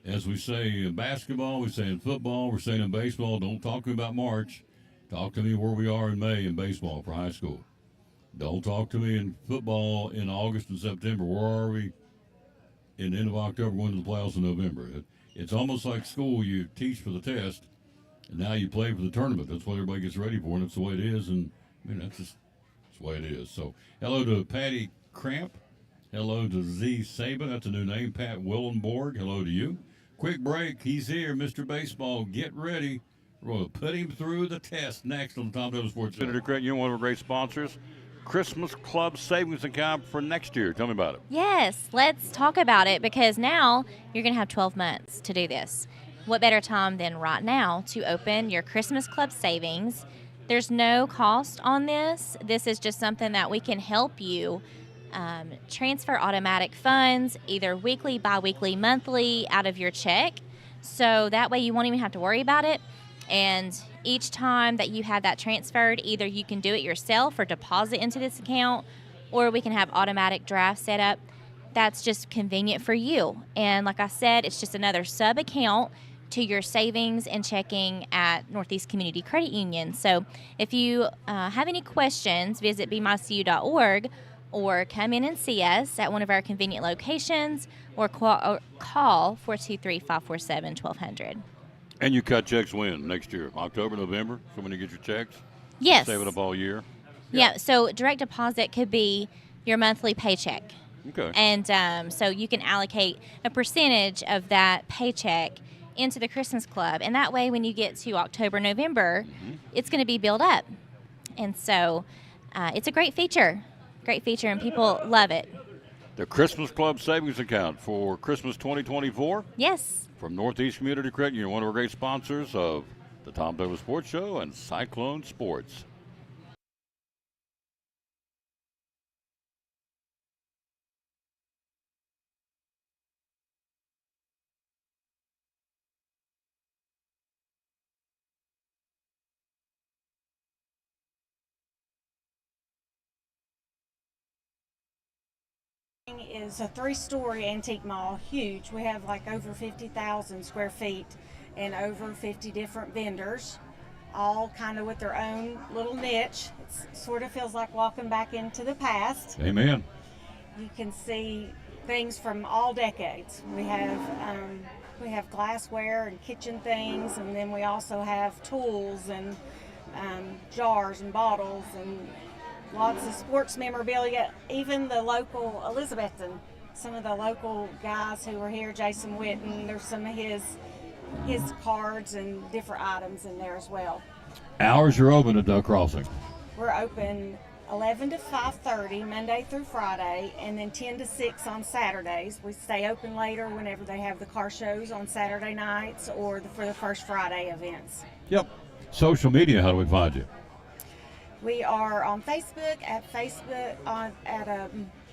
Speaker 1: As we say in basketball, we say in football, we're saying in baseball, don't talk to me about March. Talk to me where we are in May in baseball for high school. Don't talk to me in football in August and September. Where are we in the end of October going to the playoffs in November? It's almost like school. You teach for the test, and now you play for the tournament. That's what everybody gets ready for, and that's the way it is. And that's the way it is. So, hello to Patty Cramp. Hello to Z Saban. That's a new name. Pat Willenborg. Hello to you. Quick break. He's here, Mr. Baseball. Get ready. We're going to put him through the test next on the Tom Taylor Sports Center. Credit Union, one of our great sponsors. Christmas Club Savings Account for next year. Tell me about it.
Speaker 9: Yes, let's talk about it because now you're going to have 12 months to do this. What better time than right now to open your Christmas Club savings? There's no cost on this. This is just something that we can help you transfer automatic funds, either weekly, bi-weekly, monthly, out of your check. So that way you won't even have to worry about it. And each time that you have that transferred, either you can do it yourself or deposit into this account, or we can have automatic draft set up. That's just convenient for you. And like I said, it's just another sub-account to your savings and checking at Northeast Community Credit Union. So if you have any questions, visit bemycu.org or come in and see us at one of our convenient locations or call 423-547-1200.
Speaker 1: And you cut checks when? Next year? October, November? So when you get your checks?
Speaker 9: Yes.
Speaker 1: Save it up all year?
Speaker 9: Yeah, so direct deposit could be your monthly paycheck.
Speaker 1: Okay.
Speaker 9: And so you can allocate a percentage of that paycheck into the Christmas Club. And that way, when you get to October, November, it's going to be built up. And so it's a great feature, and people love it.
Speaker 1: The Christmas Club Savings Account for Christmas 2024?
Speaker 9: Yes.
Speaker 1: From Northeast Community Credit Union, one of our great sponsors of the Tom Dover Sports Show and Cyclone Sports.
Speaker 10: Is a 3-story antique mall, huge. We have like over 50,000 square feet and over 50 different vendors, all kind of with their own little niche. It sort of feels like walking back into the past.
Speaker 1: Amen.
Speaker 10: You can see things from all decades. We have glassware and kitchen things, and then we also have tools and jars and bottles and lots of sports memorabilia, even the local Elizabethton. Some of the local guys who were here, Jason Witten, there's some of his cards and different items in there as well.
Speaker 1: Hours you're open at Duck Crossing?
Speaker 10: We're open 11 to 5:30 Monday through Friday, and then 10 to 6 on Saturdays. We stay open later whenever they have the car shows on Saturday nights or for the First Friday events.
Speaker 1: Yep. Social media, how do we find you?
Speaker 10: We are on Facebook at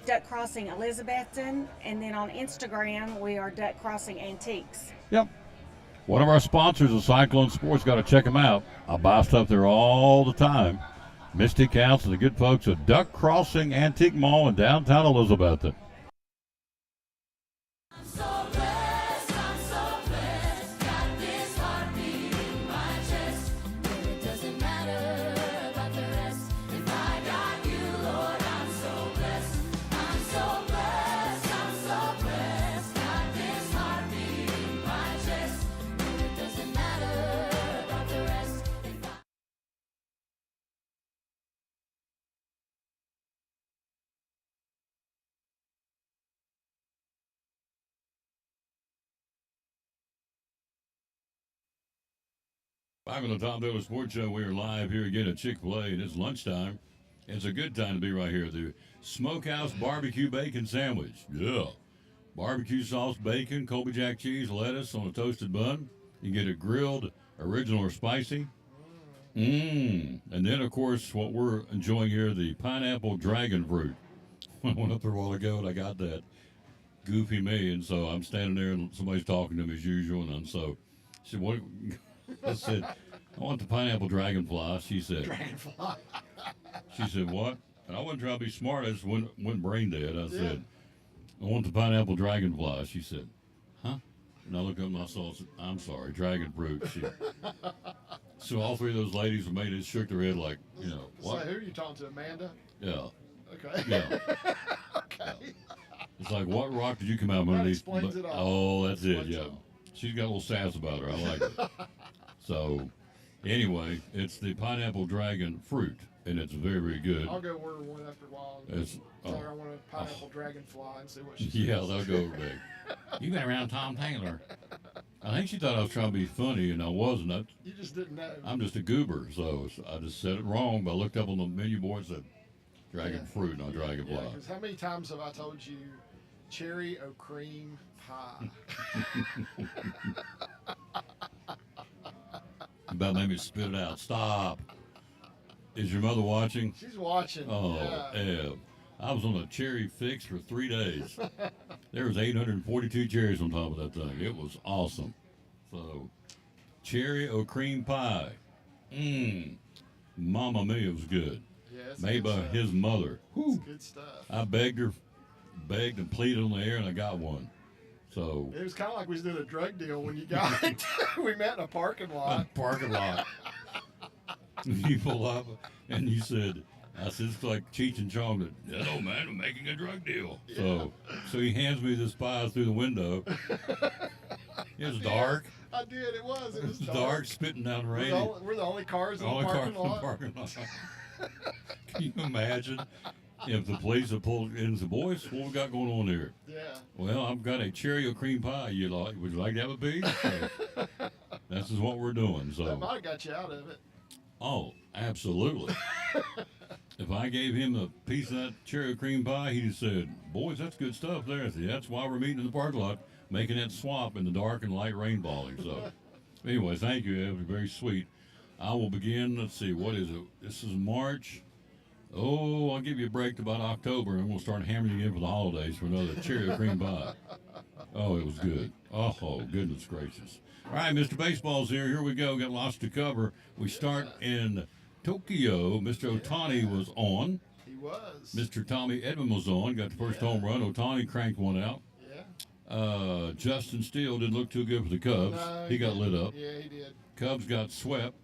Speaker 10: Duck Crossing Elizabethton, and then on Instagram we are Duck Crossing Antiques.
Speaker 1: Yep. One of our sponsors is Cyclone Sports. Got to check them out. I buy stuff there all the time. Misty Counts and the good folks at Duck Crossing Antique Mall in downtown Elizabethton. Back on the Tom Dover Sports Show, we are live here again at Chick-fil-A, and it's lunchtime. It's a good time to be right here. The Smokehouse Barbecue Bacon Sandwich. Yeah. Barbecue sauce, bacon, Colby Jack cheese, lettuce on a toasted bun. You get it grilled, original or spicy. And then, of course, what we're enjoying here, the pineapple dragon fruit. I went up there a while ago, and I got that goofy me, and so I'm standing there, and somebody's talking to me as usual, and so I said, what... I said, I want the pineapple dragonfly. She said,
Speaker 11: Dragonfly.
Speaker 1: She said, what? And I wasn't trying to be smart. I just went brain dead. I said, I want the pineapple dragonfly. She said, huh? And I looked up and I saw, I'm sorry, dragon fruit. So all three of those ladies made it, shook their head like, you know, what?
Speaker 11: So who are you talking to, Amanda?
Speaker 1: Yeah.
Speaker 11: Okay.
Speaker 1: Yeah.
Speaker 11: Okay.
Speaker 1: It's like, what rock did you come out of one of these?
Speaker 11: Explains it all.
Speaker 1: Oh, that's it, yeah. She's got a little sass about her. I like it. So, anyway, it's the pineapple dragon fruit, and it's very, very good.
Speaker 11: I'll go order one after a while.
Speaker 1: It's,
Speaker 11: tell her I want a pineapple dragonfly and see what she says.
Speaker 1: Yeah, that'll go over big. You've been around Tom Taylor. I think she thought I was trying to be funny, and I wasn't.
Speaker 11: You just didn't know.
Speaker 1: I'm just a goober, so I just said it wrong, but I looked up on the menu board and said dragon fruit, not dragonfly.
Speaker 11: Yeah, because how many times have I told you cherry o' cream pie?
Speaker 1: About made me spit it out. Stop. Is your mother watching?
Speaker 11: She's watching.
Speaker 1: Oh,
Speaker 11: yeah.
Speaker 1: I was on a cherry fix for 3 days. There was 842 cherries on top of that thing. It was awesome. So, cherry o' cream pie. Mama mia, it was good.
Speaker 11: Yeah,
Speaker 1: made by
Speaker 11: stuff.
Speaker 1: his mother.
Speaker 11: It's good stuff.
Speaker 1: I begged and pleaded on the air, and I got one. So
Speaker 11: it was kind of like we was doing a drug deal when you got it. We met in a parking lot.
Speaker 1: You pull up, and you said, I said, it's like Cheech and Chong. Hello, man, we're making a drug deal. Yeah. So he hands me this pie through the window. It was dark.
Speaker 11: I did. It was
Speaker 1: dark, spitting down rain.
Speaker 11: We're the only cars in the parking lot.
Speaker 1: Can you imagine if the police had pulled in and said, boys, what we got going on here?
Speaker 11: Yeah.
Speaker 1: Well, I've got a cherry cream pie. Would you like to have a piece? So, this is what we're doing. So
Speaker 11: that might have got you out of it.
Speaker 1: Oh, absolutely. If I gave him a piece of that cherry cream pie, he'd have said, boys, that's good stuff there. I said, that's why we're meeting in the parking lot, making that swap in the dark and light rain falling. So Anyway, thank you, Ev. Very sweet. I will begin. Let's see. What is it? This is March. Oh, I'll give you a break to about October, and we'll start hammering you in for the holidays for another Cheerio cream pie. Oh, it was good. Oh, goodness gracious. All right, Mr. Baseball's here. Here we go. Got lots to cover. We start in Tokyo. Mr. Otani was on.
Speaker 11: He was.
Speaker 1: Mr. Tommy Edman was on. Got the first home run. Otani cranked one out.
Speaker 11: Yeah.
Speaker 1: Justin Steele didn't look too good for the Cubs.
Speaker 11: No,
Speaker 1: he got lit up.
Speaker 11: Yeah, he did.
Speaker 1: Cubs got swept.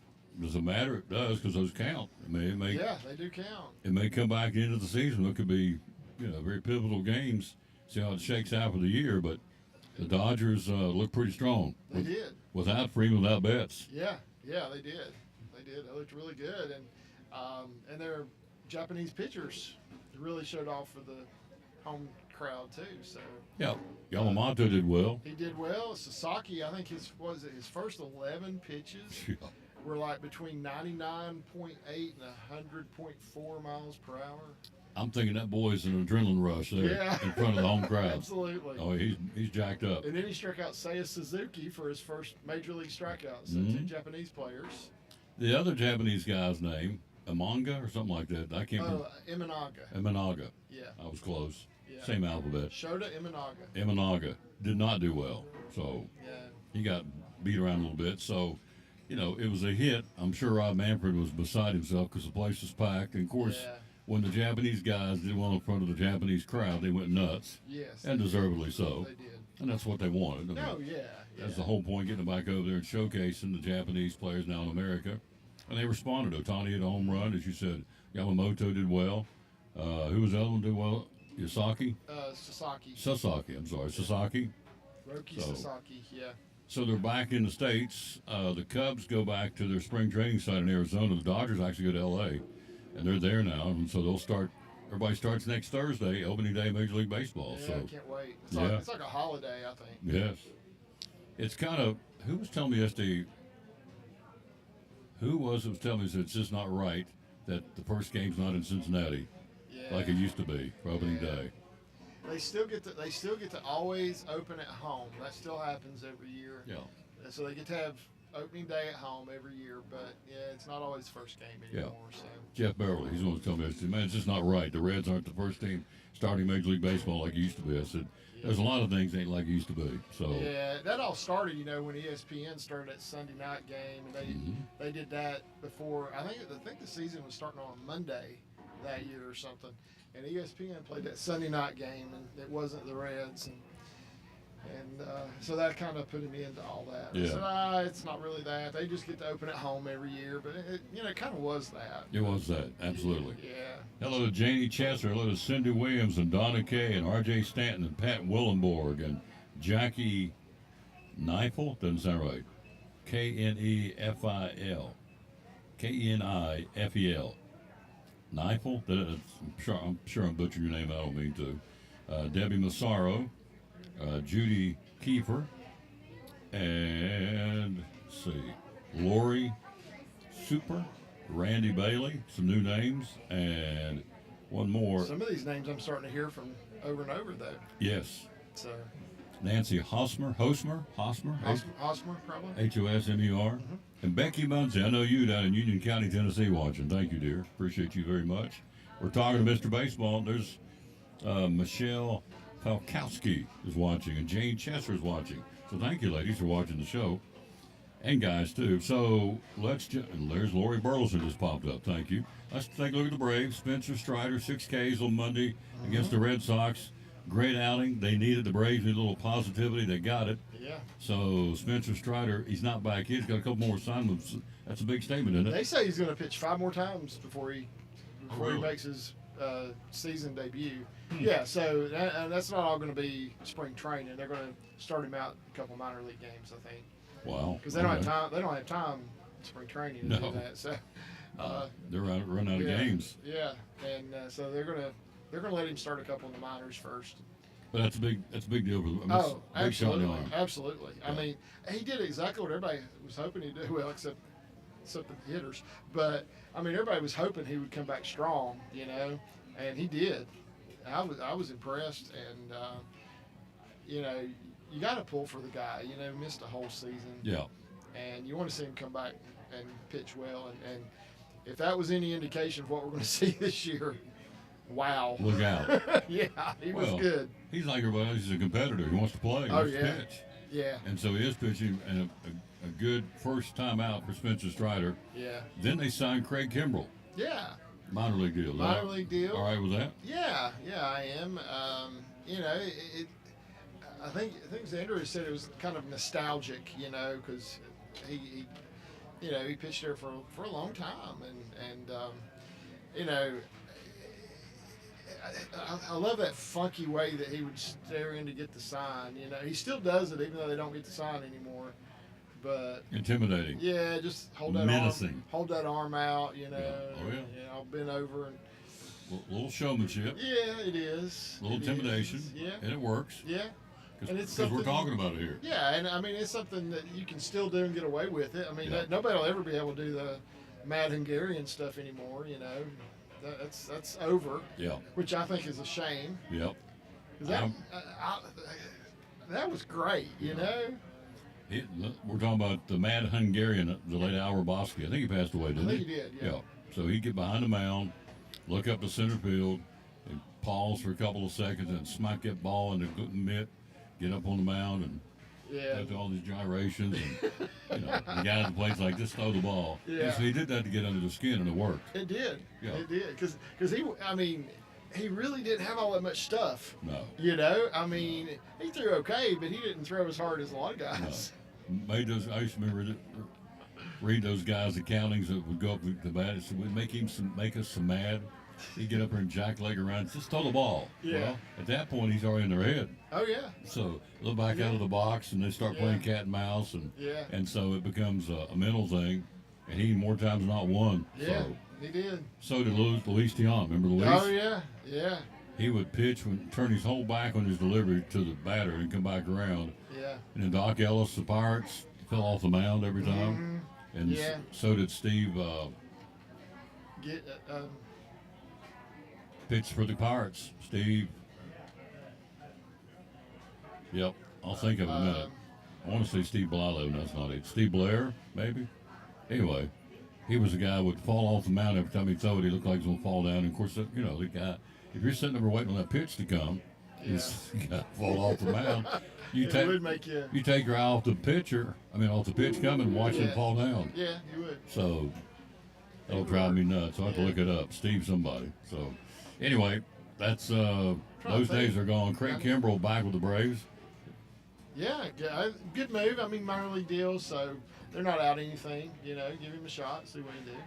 Speaker 1: Doesn't matter. It does because those count. I mean,
Speaker 11: Yeah, they do count.
Speaker 1: it may come back into the season. It could be, very pivotal games. See how it shakes out for the year. But the Dodgers look pretty strong.
Speaker 11: They did.
Speaker 1: Without Freeman, without Betts.
Speaker 11: Yeah, they did. They looked really good, and their Japanese pitchers really showed off for the home crowd too. So
Speaker 1: Yeah, Yamamoto did well.
Speaker 11: he did well. Sasaki, I think his first 11 pitches were like between 99.8 and 100.4 miles per hour.
Speaker 1: I'm thinking that boy's an adrenaline rush there in front of the home crowd.
Speaker 11: Absolutely.
Speaker 1: Oh, he's jacked up.
Speaker 11: And then he struck out Seiya Suzuki for his first major league strikeout. So two Japanese players.
Speaker 1: The other Japanese guy's name, Amanga or something like that. I can't remember.
Speaker 11: Imanaga.
Speaker 1: Imanaga.
Speaker 11: Yeah.
Speaker 1: I was close.
Speaker 11: Yeah.
Speaker 1: Same alphabet.
Speaker 11: Shota Imanaga.
Speaker 1: Imanaga did not do well. So
Speaker 11: Yeah.
Speaker 1: he got beat around a little bit. So, it was a hit. I'm sure Rob Manfred was beside himself because the place was packed. And, of course, when the Japanese guys did well in front of the Japanese crowd, they went nuts.
Speaker 11: Yes.
Speaker 1: And deservedly so.
Speaker 11: They did.
Speaker 1: And that's what they wanted. I mean, that's the whole point, getting them back over there and showcasing the Japanese players now in America. And they responded. Otani had a home run, as you said. Yamamoto did well. Who was the other one did well? Sasaki?
Speaker 11: Sasaki.
Speaker 1: I'm sorry. Sasaki.
Speaker 11: Roki Sasaki, yeah.
Speaker 1: So they're back in the States. The Cubs go back to their spring training site in Arizona. The Dodgers actually go to L.A., and they're there now. And so they'll start. Everybody starts next Thursday, opening day of Major League Baseball.
Speaker 11: Yeah,
Speaker 1: so
Speaker 11: I can't wait. It's like a holiday, I think.
Speaker 1: Yes. It's kind of. Who was telling me yesterday? Who was telling me that it's just not right that the first game's not in Cincinnati like it used to be for opening day?
Speaker 11: They still get to always open at home. That still happens every year.
Speaker 1: Yeah.
Speaker 11: And so they get to have opening day at home every year, but it's not always the first game anymore. So
Speaker 1: Jeff Beverly, he's the one who's telling me, I said, man, it's just not right. The Reds aren't the first team starting Major League Baseball like it used to be. I said, there's a lot of things ain't like it used to be. So
Speaker 11: yeah, that all started, when ESPN started that Sunday night game, and they did that before. I think the season was starting on Monday that year or something, and ESPN played that Sunday night game, and it wasn't the Reds, and so that kind of put me into all that.
Speaker 1: Yeah.
Speaker 11: I said, it's not really that. They just get to open at home every year, but it kind of was that.
Speaker 1: it was that, absolutely.
Speaker 11: Yeah.
Speaker 1: Hello to Janie Chester. Hello to Cindy Williams and Donna Kay and R.J. Stanton and Pat Willenborg and Jackie Kneifel. Doesn't sound right. Knefil. Knifel. Kneifel. I'm sure I'm butchering your name. I don't mean to. Debbie Massaro. Judy Kiefer. And let's see. Lori Super. Randy Bailey, some new names, and one more.
Speaker 11: Some of these names I'm starting to hear from over and over, though.
Speaker 1: Yes.
Speaker 11: So
Speaker 1: Nancy Hosmer,
Speaker 11: Hosmer, probably.
Speaker 1: Hosmer, and Becky Muncy. I know you down in Union County, Tennessee, watching. Thank you, dear. Appreciate you very much. We're talking to Mr. Baseball. There's Michelle Falkowski is watching, and Jane Chester is watching. So thank you, ladies, for watching the show. And guys, too. So and there's Lori Burleson just popped up. Thank you. Let's take a look at the Braves. Spencer Strider, 6 Ks on Monday against the Red Sox. Great outing. They needed the Braves, need a little positivity. They got it.
Speaker 11: Yeah.
Speaker 1: So Spencer Strider, he's not back yet. He's got a couple more assignments. That's a big statement, isn't it?
Speaker 11: They say he's going to pitch 5 more times before he
Speaker 1: Really?
Speaker 11: makes his season debut. Yeah, so that's not all going to be spring training. They're going to start him out a couple minor league games, I think.
Speaker 1: Wow.
Speaker 11: Because they don't have time. They don't have time in spring training to do that. So
Speaker 1: they're running out of games.
Speaker 11: Yeah, and so they're gonna let him start a couple in the minors first.
Speaker 1: But that's a big deal for them.
Speaker 11: Absolutely.
Speaker 1: Yeah.
Speaker 11: I mean, he did exactly what everybody was hoping he'd do. Well, except the hitters. But I mean, everybody was hoping he would come back strong, and he did. I was impressed, and you got to pull for the guy. Missed a whole season.
Speaker 1: Yeah.
Speaker 11: and you want to see him come back and pitch well. And if that was any indication of what we're going to see this year, wow.
Speaker 1: Look out.
Speaker 11: Yeah, he was
Speaker 1: Well,
Speaker 11: good.
Speaker 1: He's like everybody else. He's a competitor. He wants to play. He wants to
Speaker 11: yeah.
Speaker 1: pitch.
Speaker 11: Yeah.
Speaker 1: And so he is pitching, and a good first time out for Spencer Strider.
Speaker 11: Yeah.
Speaker 1: Then they signed Craig Kimbrell.
Speaker 11: Yeah.
Speaker 1: Minor league deal.
Speaker 11: Minor league deal.
Speaker 1: All right with that?
Speaker 11: Yeah, I am. I think Xander said it was kind of nostalgic, because he pitched there for a long time, and I love that funky way that he would stare in to get the sign. He still does it, even though they don't get the sign anymore. But
Speaker 1: intimidating.
Speaker 11: Yeah, just hold that
Speaker 1: menacing.
Speaker 11: Hold that arm out.
Speaker 1: Yeah. Oh yeah.
Speaker 11: I'll bend over and.
Speaker 1: Little showmanship.
Speaker 11: Yeah, it is.
Speaker 1: A little intimidation.
Speaker 11: Yeah.
Speaker 1: And it works.
Speaker 11: Yeah. And it's
Speaker 1: because we're talking about it here.
Speaker 11: Yeah, and I mean it's something that you can still do and get away with it. I mean nobody will ever be able to do the Mad Hungarian stuff anymore. That's over.
Speaker 1: Yeah.
Speaker 11: Which I think is a shame.
Speaker 1: Yep.
Speaker 11: That was great.
Speaker 1: We're talking about the Mad Hungarian, the late Al Roboski. I think he passed away, didn't he?
Speaker 11: I think he did. Yeah.
Speaker 1: So he'd get behind the mound, look up to center field, and pause for a couple of seconds, and smack that ball in the mitt, get up on the mound, and do all these gyrations. And the guy at the plate's like, just throw the ball.
Speaker 11: Yeah.
Speaker 1: So he did that to get under the skin, and it worked.
Speaker 11: It did.
Speaker 1: Yeah.
Speaker 11: It did. Because he really didn't have all that much stuff.
Speaker 1: No.
Speaker 11: He threw okay, but he didn't throw as hard as a lot of guys.
Speaker 1: No. I used to read those guys' accountings that would go up to the bat. It would make us some mad. He'd get up there and jack leg around, just throw the ball.
Speaker 11: Yeah.
Speaker 1: Well, at that point, he's already in their head.
Speaker 11: Oh yeah.
Speaker 1: So they'll back out of the box and they start playing cat and mouse, and so it becomes a mental thing. And he more times than not won.
Speaker 11: Yeah,
Speaker 1: so,
Speaker 11: he did.
Speaker 1: So did Luis Tiant. Remember Luis?
Speaker 11: Oh yeah.
Speaker 1: He would pitch turn his whole back on his delivery to the batter and come back around.
Speaker 11: Yeah.
Speaker 1: And then Doc Ellis, the Pirates, fell off the mound every time.
Speaker 11: Mm-hmm.
Speaker 1: And so did Steve. Pitched for the Pirates. Steve. Yep. I'll think of it in a minute. I want to say Steve Blilo. No, that's not it. Steve Blair, maybe? Anyway, he was the guy who would fall off the mound every time he threw it. He looked like he was going to fall down. And, of course, the guy, if you're sitting there waiting on that pitch to come, he's got to fall off the mound. You take your eye off the pitcher, off the pitch coming and watch it fall down.
Speaker 11: Yeah, you would.
Speaker 1: So that'll drive me nuts. So I have to look it up. Steve somebody. So anyway, that's those days are gone. Craig Kimbrell back with the Braves.
Speaker 11: Yeah, good move. Minor league deal, so they're not out anything. Give him a shot, see what he can do.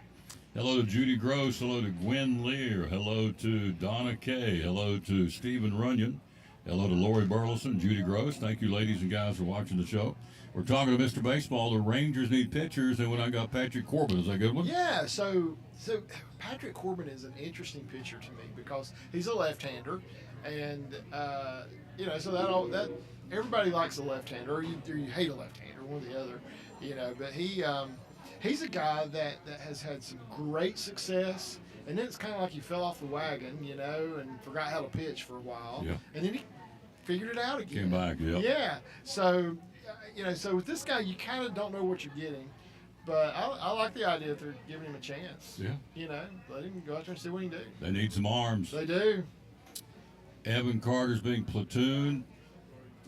Speaker 1: Hello to Judy Gross. Hello to Gwen Lear. Hello to Donna Kay. Hello to Stephen Runyon. Hello to Lori Burleson, Judy Gross. Thank you, ladies and guys, for watching the show. We're talking to Mr. Baseball. The Rangers need pitchers, and when I got Patrick Corbin, is that a good one?
Speaker 11: Yeah, so Patrick Corbin is an interesting pitcher to me because he's a left-hander, and so that everybody likes a left-hander, or you hate a left-hander, one or the other, But he's a guy that has had some great success. And then it's kind of like he fell off the wagon, and forgot how to pitch for a while.
Speaker 1: Yeah.
Speaker 11: And then he figured it out again.
Speaker 1: Came back, yeah.
Speaker 11: Yeah. So, so with this guy, you kind of don't know what you're getting. But I like the idea that they're giving him a chance.
Speaker 1: Yeah.
Speaker 11: Let him go out there and see what he can do.
Speaker 1: They need some arms.
Speaker 11: They do.
Speaker 1: Evan Carter's being platooned.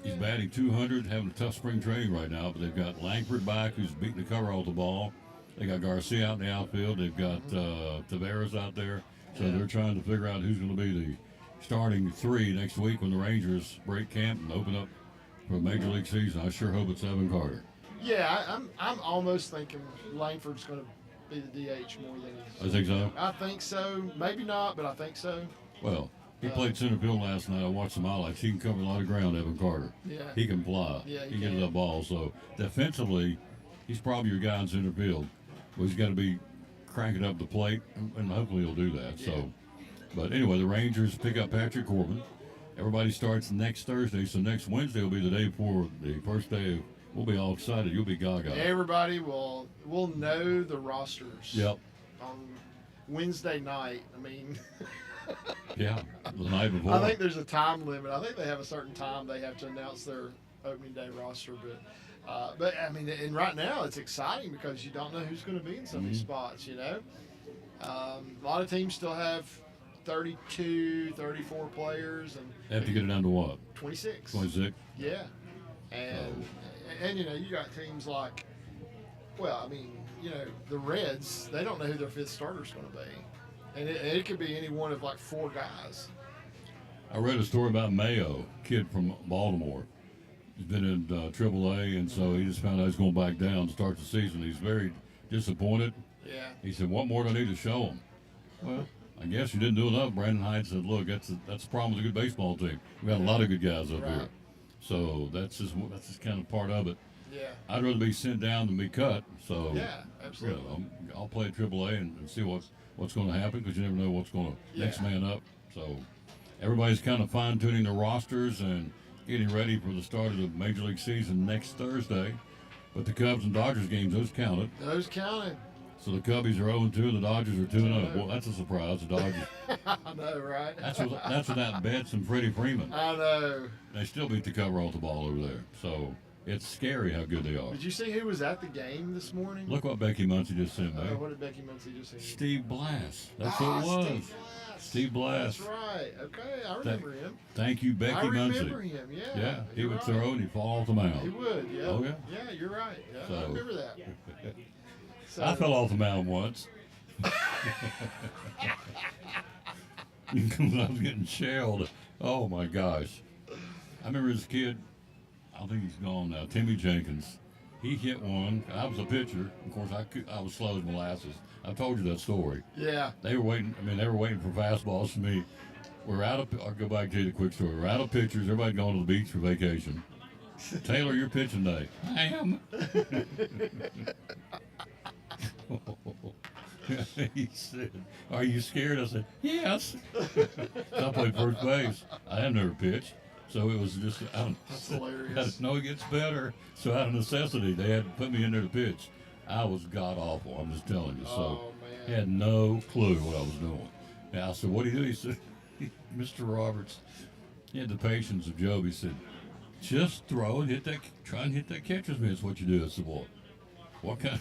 Speaker 1: He's batting 200, having a tough spring training right now. But they've got Langford back, who's beating the cover off the ball. They got Garcia out in the outfield. They've got Taveras out there. So they're trying to figure out who's going to be the starting three next week when the Rangers break camp and open up for a major league season. I sure hope it's Evan Carter.
Speaker 11: Yeah, I'm almost thinking Langford's going to be the DH more than he's.
Speaker 1: I think so.
Speaker 11: I think so. Maybe not, but I think so.
Speaker 1: Well, he played center field last night. I watched some highlights. He can cover a lot of ground, Evan Carter.
Speaker 11: Yeah.
Speaker 1: He can fly.
Speaker 11: Yeah,
Speaker 1: he can get that ball. So defensively, he's probably your guy in center field. Well, he's got to be cranking up the plate, and hopefully he'll do that.
Speaker 11: Yeah.
Speaker 1: So, but anyway, the Rangers pick up Patrick Corbin. Everybody starts next Thursday, so next Wednesday will be the day before the first day. We'll be all excited. You'll be gaga.
Speaker 11: Everybody will know the rosters.
Speaker 1: Yep.
Speaker 11: On Wednesday night.
Speaker 1: Yeah, the night before.
Speaker 11: I think there's a time limit. I think they have a certain time they have to announce their opening day roster, but But I mean, and right now it's exciting because you don't know who's going to be in some of these spots. A lot of teams still have 32, 34 players, and
Speaker 1: Have to get it down to what?
Speaker 11: 26.
Speaker 1: 26.
Speaker 11: Yeah, and you got teams like, well, I mean, the Reds. They don't know who their fifth starter's going to be, and it could be any one of like 4 guys.
Speaker 1: I read a story about Mayo, kid from Baltimore. He's been in AAA, and so he just found out he's going back down to start the season. He's very disappointed.
Speaker 11: Yeah.
Speaker 1: He said, "What more do I need to show him?" Well, I guess you didn't do enough. Brandon Hyde said, "Look, that's the problem with a good baseball team. We got a lot of good guys up here, so that's just kind of part of it."
Speaker 11: Yeah.
Speaker 1: I'd rather be sent down than be cut. So
Speaker 11: yeah, absolutely.
Speaker 1: I'll play AAA and see what's going to happen because you never know what's going to next man up. So everybody's kind of fine tuning their rosters and getting ready for the start of the Major League season next Thursday. But the Cubs and Dodgers games, those counted.
Speaker 11: Those counted.
Speaker 1: So the Cubbies are 0-2 and the Dodgers are 2-0. Well, that's a surprise. The Dodgers.
Speaker 11: I know, right?
Speaker 1: That's without Betts and Freddie Freeman.
Speaker 11: I know.
Speaker 1: They still beat the cover off the ball over there. So it's scary how good they are.
Speaker 11: Did you see who was at the game this morning?
Speaker 1: Look what Becky Muncy just sent me.
Speaker 11: What did Becky Muncy just send you?
Speaker 1: Steve Blass. That's what it was. Steve Blass.
Speaker 11: That's right. Okay, I remember him.
Speaker 1: Thank you, Becky Muncy.
Speaker 11: I remember him, yeah.
Speaker 1: Yeah, he would throw and he'd fall off the mound.
Speaker 11: He would, yeah.
Speaker 1: Oh, yeah?
Speaker 11: Yeah, you're right. Yeah,
Speaker 1: So,
Speaker 11: I remember that. So,
Speaker 1: I fell off the mound once. Because I was getting shelled. Oh, my gosh. I remember this kid, I think he's gone now, Timmy Jenkins. He hit one. I was a pitcher. Of course, I was slow as molasses. I've told you that story.
Speaker 11: Yeah.
Speaker 1: They were waiting for fastballs from me. I'll go back to you the quick story. We're out of pitchers. Everybody going to the beach for vacation. Taylor, you're pitching day. I am. He said, "Are you scared?" I said, "Yes." I played first base. I had never pitched. So it was just,
Speaker 11: that's hilarious.
Speaker 1: No, it gets better. So out of necessity, they had to put me in there to pitch. I was god awful. I'm just telling you. So I had no clue what I was doing. And I said, "What do you do?" He said, "Mr. Roberts," he had the patience of Job. He said, "Just throw and try and hit that catcher's mitt. That's what you do." I said, "What kind?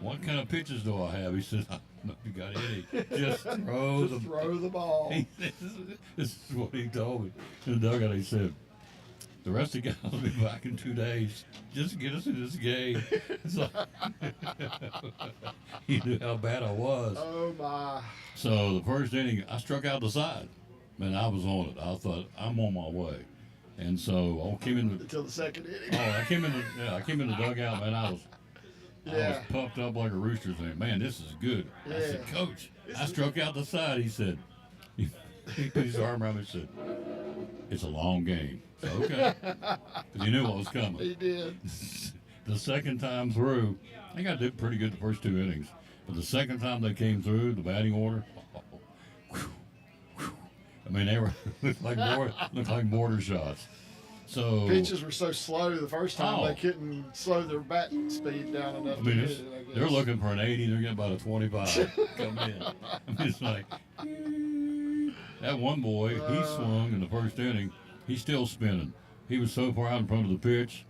Speaker 1: What kind of pitches do I have?" He said, "I don't know if you got any. Just throw
Speaker 11: the ball."
Speaker 1: This is what he told me in the dugout. He said, "The rest of the guys will be back in 2 days. Just get us in this game." So, he knew how bad I was.
Speaker 11: Oh my!
Speaker 1: So the first inning, I struck out the side. Man, I was on it. I thought I'm on my way, and so I came in
Speaker 11: until the second inning.
Speaker 1: I came in the dugout, man. I was puffed up like a rooster saying, "Man, this is good."
Speaker 11: Yeah.
Speaker 1: I said, "Coach, I struck out the side." He said, he put his arm around me and said, "It's a long game." So, okay. Because he knew what was coming.
Speaker 11: He did.
Speaker 1: The second time through, I think I did pretty good the first 2 innings. But the second time they came through, the batting order, I mean, they were looked like mortar shots. So
Speaker 11: pitches were so slow the first time they couldn't slow their batting speed down enough.
Speaker 1: I mean, they're looking for an 80, they're getting about a 25 come in. I mean, it's like that one boy, he swung in the first inning. He's still spinning. He was so far out in front of the pitch.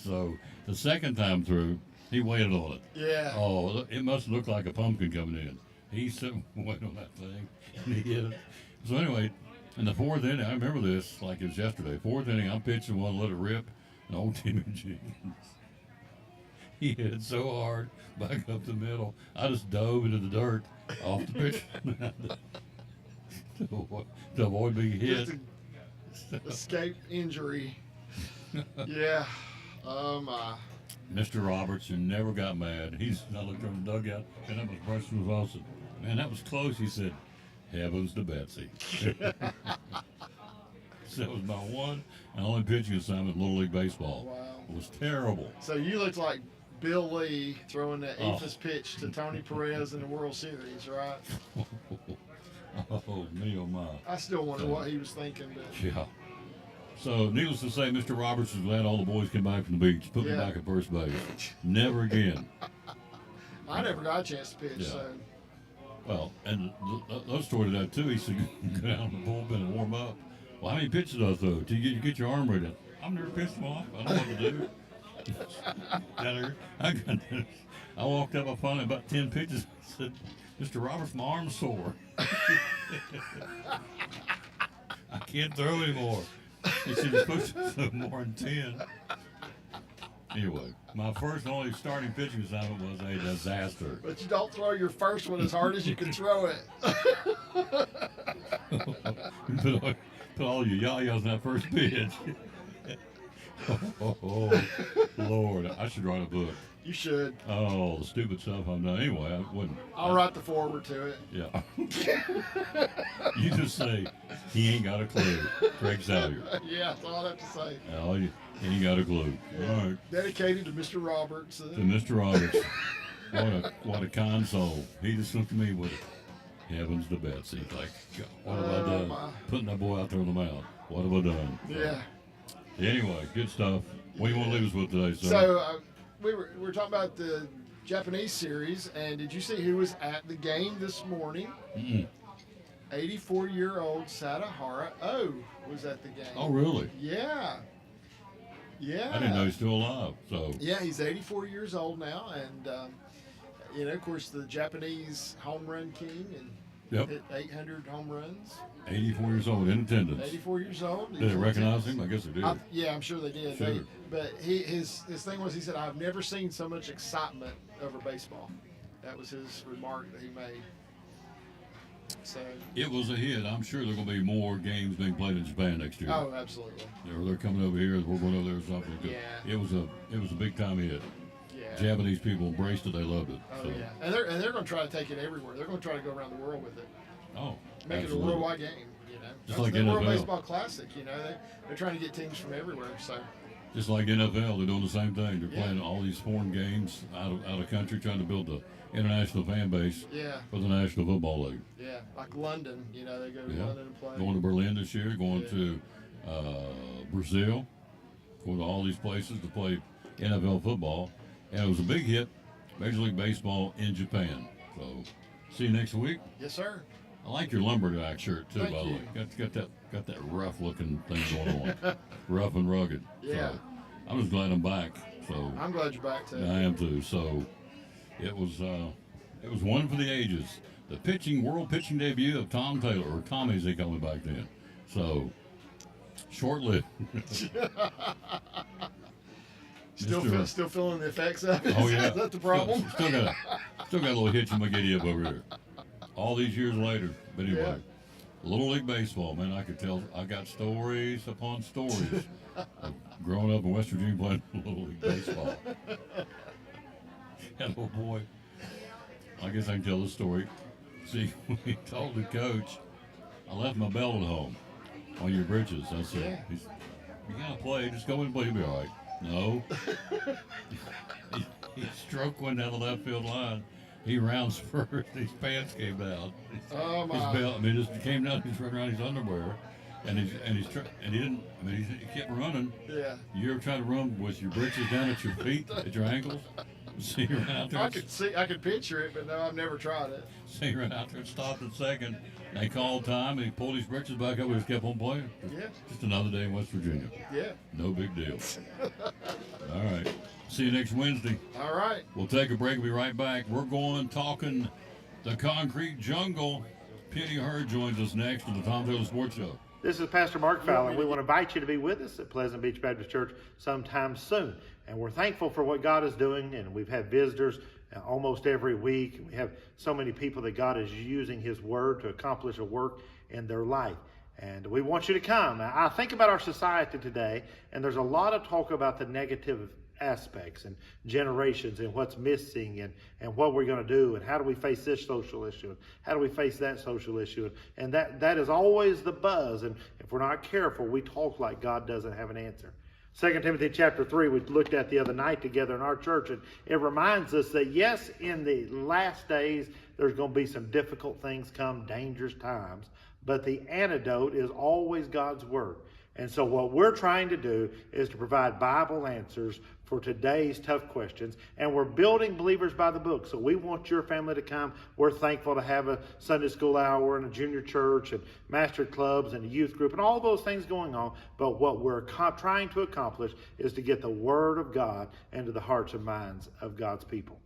Speaker 1: So the second time through, he waited on it.
Speaker 11: Yeah.
Speaker 1: Oh, it must look like a pumpkin coming in. He said, "Wait on that thing," and he hit it. So anyway, in the 4th inning, I remember this like it was yesterday. 4th inning, I'm pitching one, let it rip, and old Timmy Jenkins, he hit it so hard back up the middle. I just dove into the dirt off the pitch to avoid being hit.
Speaker 11: Escape injury. Yeah. Oh my.
Speaker 1: Mr. Roberts, who never got mad. I looked over the dugout, and that was Preston was awesome. Man, that was close. He said, "Heavens to Betsy." So that was my one and only pitching assignment in Little League Baseball.
Speaker 11: Wow.
Speaker 1: It was terrible.
Speaker 11: So you looked like Bill Lee throwing that eephus pitch to Tony Perez in the World Series, right?
Speaker 1: Oh, me oh my.
Speaker 11: I still wonder what he was thinking. But
Speaker 1: yeah. So, needless to say, Mr. Roberts is glad all the boys came back from the beach. Put me back at first base. Never again.
Speaker 11: I never got a chance to pitch, so.
Speaker 1: Well, and those story to that, too. He said, go down to the bullpen and warm up. Well, how many pitches do I throw? Till you get your arm ready? I've never pissed him off. I don't know what to do. I walked up, I found about 10 pitches. I said, Mr. Roberts, my arm's sore. I can't throw anymore. He said, you're supposed to throw more than 10. Anyway, my first and only starting pitching assignment was a disaster.
Speaker 11: But you don't throw your first one as hard as you can throw it.
Speaker 1: Put all your yayas in that first pitch. Oh, Lord, I should write a book.
Speaker 11: You should.
Speaker 1: Oh, the stupid stuff I've done. Anyway, I wouldn't.
Speaker 11: I'll write the foreword to it.
Speaker 1: Yeah. You just say, he ain't got a clue. Craig Salyer.
Speaker 11: Yeah, that's all I have to say.
Speaker 1: Oh, he ain't got a clue.
Speaker 11: Yeah.
Speaker 1: All right.
Speaker 11: Dedicated to Mr. Roberts.
Speaker 1: To Mr. Roberts. What a kind soul. He just looked at me with heavens to Betsy. Like, what have I done? Putting that boy out there on the mound. What have I done?
Speaker 11: Yeah.
Speaker 1: Anyway, good stuff. What do you want to leave us with today, sir?
Speaker 11: So, we were talking about the Japanese series, and did you see who was at the game this morning? 84-year-old Sadahara O was at the game.
Speaker 1: Oh, really?
Speaker 11: Yeah. Yeah.
Speaker 1: I didn't know he's still alive. So.
Speaker 11: Yeah, he's 84 years old now, and of course, the Japanese home run king, and hit 800 home runs.
Speaker 1: 84 years old, in attendance.
Speaker 11: 84 years old.
Speaker 1: Did they recognize him? I guess they did.
Speaker 11: Yeah, I'm sure they did.
Speaker 1: Sure.
Speaker 11: But his thing was, he said, I've never seen so much excitement over baseball. That was his remark that he made. So
Speaker 1: it was a hit. I'm sure there are going to be more games being played in Japan next year.
Speaker 11: Oh, absolutely.
Speaker 1: They're coming over here. We're going over there or something.
Speaker 11: Yeah.
Speaker 1: It was a big time hit.
Speaker 11: Yeah.
Speaker 1: Japanese people embraced it. They loved it.
Speaker 11: Oh
Speaker 1: so.
Speaker 11: yeah, and they're going to try to take it everywhere. They're going to try to go around the world with it.
Speaker 1: Oh,
Speaker 11: make
Speaker 1: absolutely.
Speaker 11: it a worldwide game.
Speaker 1: Just like
Speaker 11: the
Speaker 1: NFL.
Speaker 11: World Baseball Classic. They're trying to get teams from everywhere. So.
Speaker 1: Just like NFL, they're doing the same thing. They're playing all these foreign games out of country, trying to build the international fan base for the National Football League.
Speaker 11: Yeah, like London, they go to London and play.
Speaker 1: Going to Berlin this year, going to Brazil, going to all these places to play NFL football. And it was a big hit, Major League Baseball in Japan. So, see you next week.
Speaker 11: Yes, sir.
Speaker 1: I like your lumberjack shirt too,
Speaker 11: Thank
Speaker 1: by the
Speaker 11: you.
Speaker 1: way. Got that rough looking thing going on, rough and rugged.
Speaker 11: Yeah.
Speaker 1: So, I'm just glad I'm back. So
Speaker 11: I'm glad you're back too.
Speaker 1: I am too. So it was one for the ages. The world pitching debut of Tom Taylor, or Tommy as they called me back then. So short-lived.
Speaker 11: Still feeling the effects of it.
Speaker 1: Oh yeah.
Speaker 11: Is that the problem?
Speaker 1: Still got a little hitch in my giddy up over here. All these years later. But anyway, Little League Baseball, man, I could tell. I got stories upon stories of growing up in West Virginia playing Little League Baseball. And oh boy, I guess I can tell this story. See, we told the coach, I left my belt at home on your britches. I said, you gotta play, just go in and play, you'll be all right. No. he stroked one down the left field line. He rounds first. His pants came down. His belt. I mean, just came down. He's running around his underwear, and he didn't. I mean, he kept running.
Speaker 11: Yeah.
Speaker 1: You ever try to run with your britches down at your feet, at your ankles? See you run out there.
Speaker 11: I could picture it, but no, I've never tried it.
Speaker 1: See you run out there and stopped at second. They called time, and he pulled his britches back up. We just kept on playing.
Speaker 11: Yeah.
Speaker 1: Just another day in West Virginia.
Speaker 11: Yeah.
Speaker 1: No big deal. All right. See you next Wednesday.
Speaker 11: All right.
Speaker 1: We'll take a break. We'll be right back. We're going talking the concrete jungle. Penny Hurd joins us next on the Tom Taylor Sports Show.
Speaker 12: This is Pastor Mark Fowler. We want to invite you to be with us at Pleasant Beach Baptist Church sometime soon. And we're thankful for what God is doing, and we've had visitors almost every week. We have so many people that God is using His Word to accomplish a work in their life. And we want you to come. Now, I think about our society today, and there's a lot of talk about the negative aspects and generations and what's missing and what we're going to do and how do we face this social issue and how do we face that social issue, and that is always the buzz, and if we're not careful we talk like God doesn't have an answer. 2 Timothy chapter 3 we looked at the other night together in our church, and it reminds us that yes, in the last days there's going to be some difficult things come, dangerous times, but the antidote is always God's Word. And so what we're trying to do is to provide Bible answers for today's tough questions. And we're building Believers by the Book. So we want your family to come. We're thankful to have a Sunday school hour and a junior church and master clubs and a youth group and all those things going on. But what we're trying to accomplish is to get the Word of God into the hearts and minds of God's people.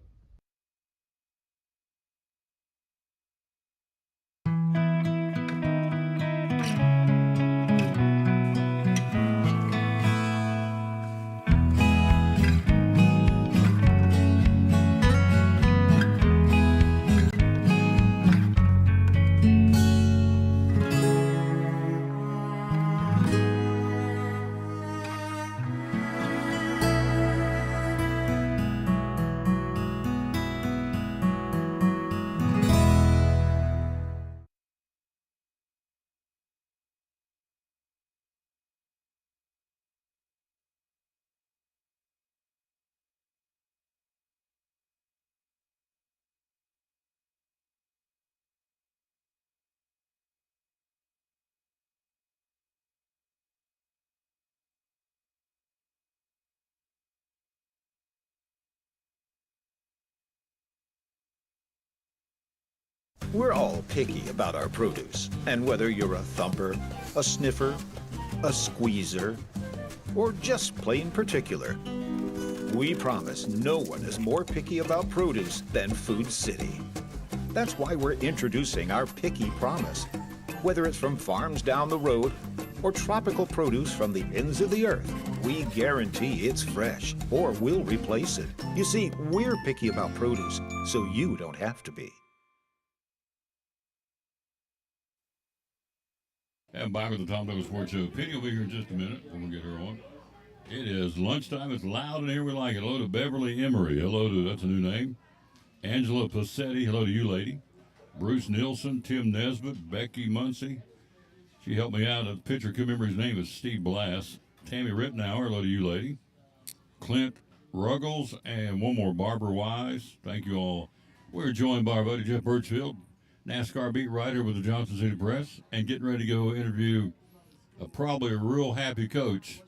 Speaker 13: We're all picky about our produce, and whether you're a thumper, a sniffer, a squeezer, or just plain particular, we promise no one is more picky about produce than Food City. That's why we're introducing our Picky Promise. Whether it's from farms down the road or tropical produce from the ends of the earth, we guarantee it's fresh or we'll replace it. You see, we're picky about produce, so you don't have to be.
Speaker 1: And back with the Tom Douglas Sports Show. Penny will be here in just a minute when we get her on. It is lunchtime. It's loud in here. We like it. Hello to Beverly Emery. Hello to, that's a new name. Angela Passetti. Hello to you, lady. Bruce Nilsson, Tim Nesbitt, Becky Muncie. She helped me out. The pitcher, couldn't remember his name, is Steve Blass. Tammy Rittenauer. Hello to you, lady. Clint Ruggles, and one more, Barbara Wise. Thank you all. We're joined by our buddy Jeff Birchfield, NASCAR beat writer with the Johnson City Press, and getting ready to go interview probably a real happy coach,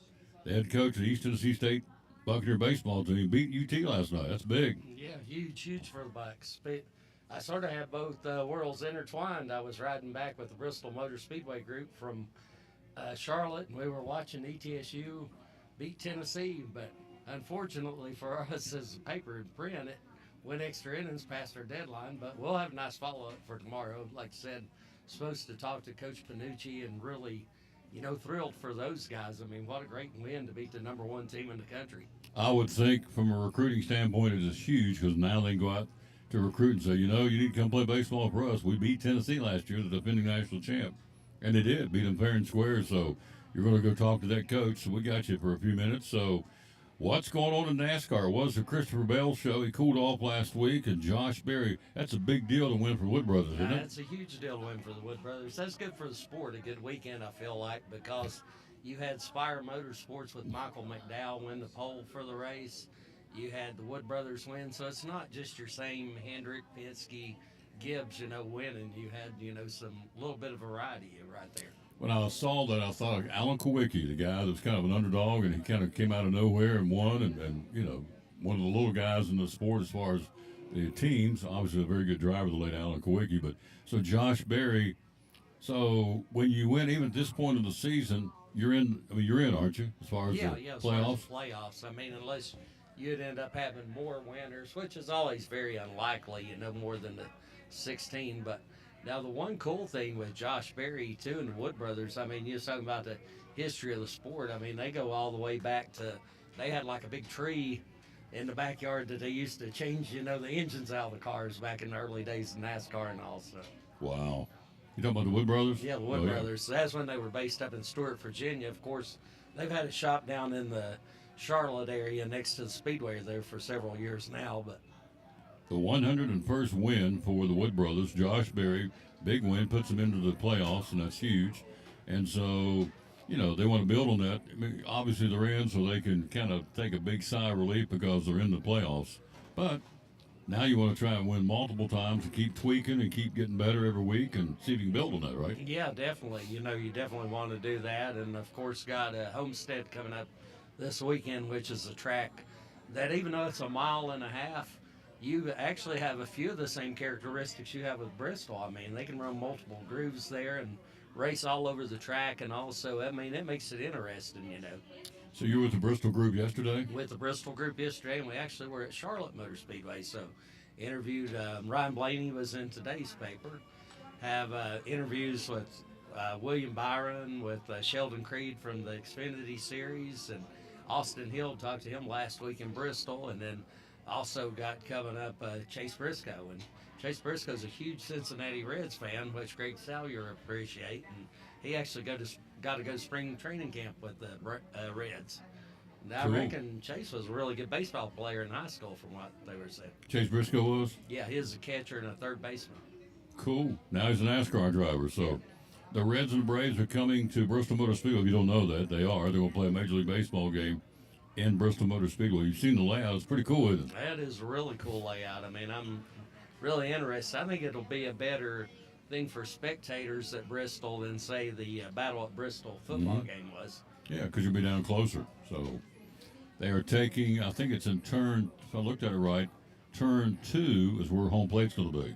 Speaker 1: the head coach of the East Tennessee State Buccaneer baseball team. Beat UT last night. That's big.
Speaker 14: Yeah, huge for the Bucks. But I sort of had both worlds intertwined. I was riding back with the Bristol Motor Speedway group from Charlotte, and we were watching ETSU beat Tennessee. But unfortunately for us as a paper and print, it went extra innings past our deadline, but we'll have a nice follow-up for tomorrow. Like I said, supposed to talk to Coach Panucci and really, thrilled for those guys. I mean, what a great win to beat the number one team in the country.
Speaker 1: I would think from a recruiting standpoint it is huge because now they can go out to recruit and say, you need to come play baseball for us. We beat Tennessee last year, the defending national champ. And they did, beat them fair and square. So you're going to go talk to that coach. So we got you for a few minutes. So what's going on in NASCAR? It was the Christopher Bell show. He cooled off last week, and Josh Berry, that's a big deal to win for Wood Brothers, isn't it?
Speaker 14: It's a huge deal to win for the Wood Brothers. That's good for the sport, a good weekend, I feel like, because you had Spire Motorsports with Michael McDowell win the pole for the race. You had the Wood Brothers win, so it's not just your same Hendrick, Penske, Gibbs, winning. You had, some little bit of variety right there.
Speaker 1: When I saw that, I thought of Alan Kowicki, the guy that was kind of an underdog, and he kind of came out of nowhere and won, and one of the little guys in the sport as far as the teams. Obviously, a very good driver, the late Alan Kowicki. But so Josh Berry. So when you win, even at this point of the season, you're in. I mean, you're in, aren't you? As far as the
Speaker 14: as
Speaker 1: playoffs.
Speaker 14: Far as playoffs. I mean, unless you'd end up having more winners, which is always very unlikely. More than the 16, but. Now, the one cool thing with Josh Berry, too, and the Wood Brothers, I mean, you're talking about the history of the sport. I mean, they go all the way back to, they had like a big tree in the backyard that they used to change, the engines out of the cars back in the early days of NASCAR and all. So.
Speaker 1: Wow. You talking about the Wood Brothers?
Speaker 14: Yeah, the Wood Brothers. So that's when they were based up in Stuart, Virginia. Of course, they've had a shop down in the Charlotte area next to the Speedway there for several years now, but.
Speaker 1: The 101st win for the Wood Brothers. Josh Berry, big win, puts them into the playoffs, and that's huge. And so, they want to build on that. I mean, obviously, they're in so they can kind of take a big sigh of relief because they're in the playoffs. But now you want to try and win multiple times and keep tweaking and keep getting better every week and see if you can build on that, right?
Speaker 14: Yeah, definitely. You definitely want to do that. And, of course, got Homestead coming up this weekend, which is a track that even though it's a mile and a half, you actually have a few of the same characteristics you have with Bristol. I mean, they can run multiple grooves there and race all over the track. And also, I mean, it makes it interesting,
Speaker 1: So you were with the Bristol group yesterday?
Speaker 14: With the Bristol group yesterday, and we actually were at Charlotte Motor Speedway. So interviewed Ryan Blaney was in today's paper. Have interviews with William Byron, with Sheldon Creed from the Xfinity Series, and Austin Hill. Talked to him last week in Bristol, and then also got coming up Chase Briscoe. And Chase Briscoe's a huge Cincinnati Reds fan, which Greg Salyer appreciate, and he actually got to go spring training camp with the Reds. And I reckon Chase was a really good baseball player in high school, from what they were saying.
Speaker 1: Chase Briscoe was?
Speaker 14: Yeah, he was a catcher and a third baseman.
Speaker 1: Cool. Now he's a NASCAR driver. So the Reds and the Braves are coming to Bristol Motor Speedway. If you don't know that, they are. They're going to play a Major League Baseball game in Bristol Motor Speedway. You've seen the layout. It's pretty cool, isn't it?
Speaker 14: That is a really cool layout. I mean, I'm really interested. I think it'll be a better thing for spectators at Bristol than, say, the Battle at Bristol football game was.
Speaker 1: Yeah, because you'll be down closer. So they are taking, I think it's in turn, if I looked at it right, turn 2 is where home plate's going to be.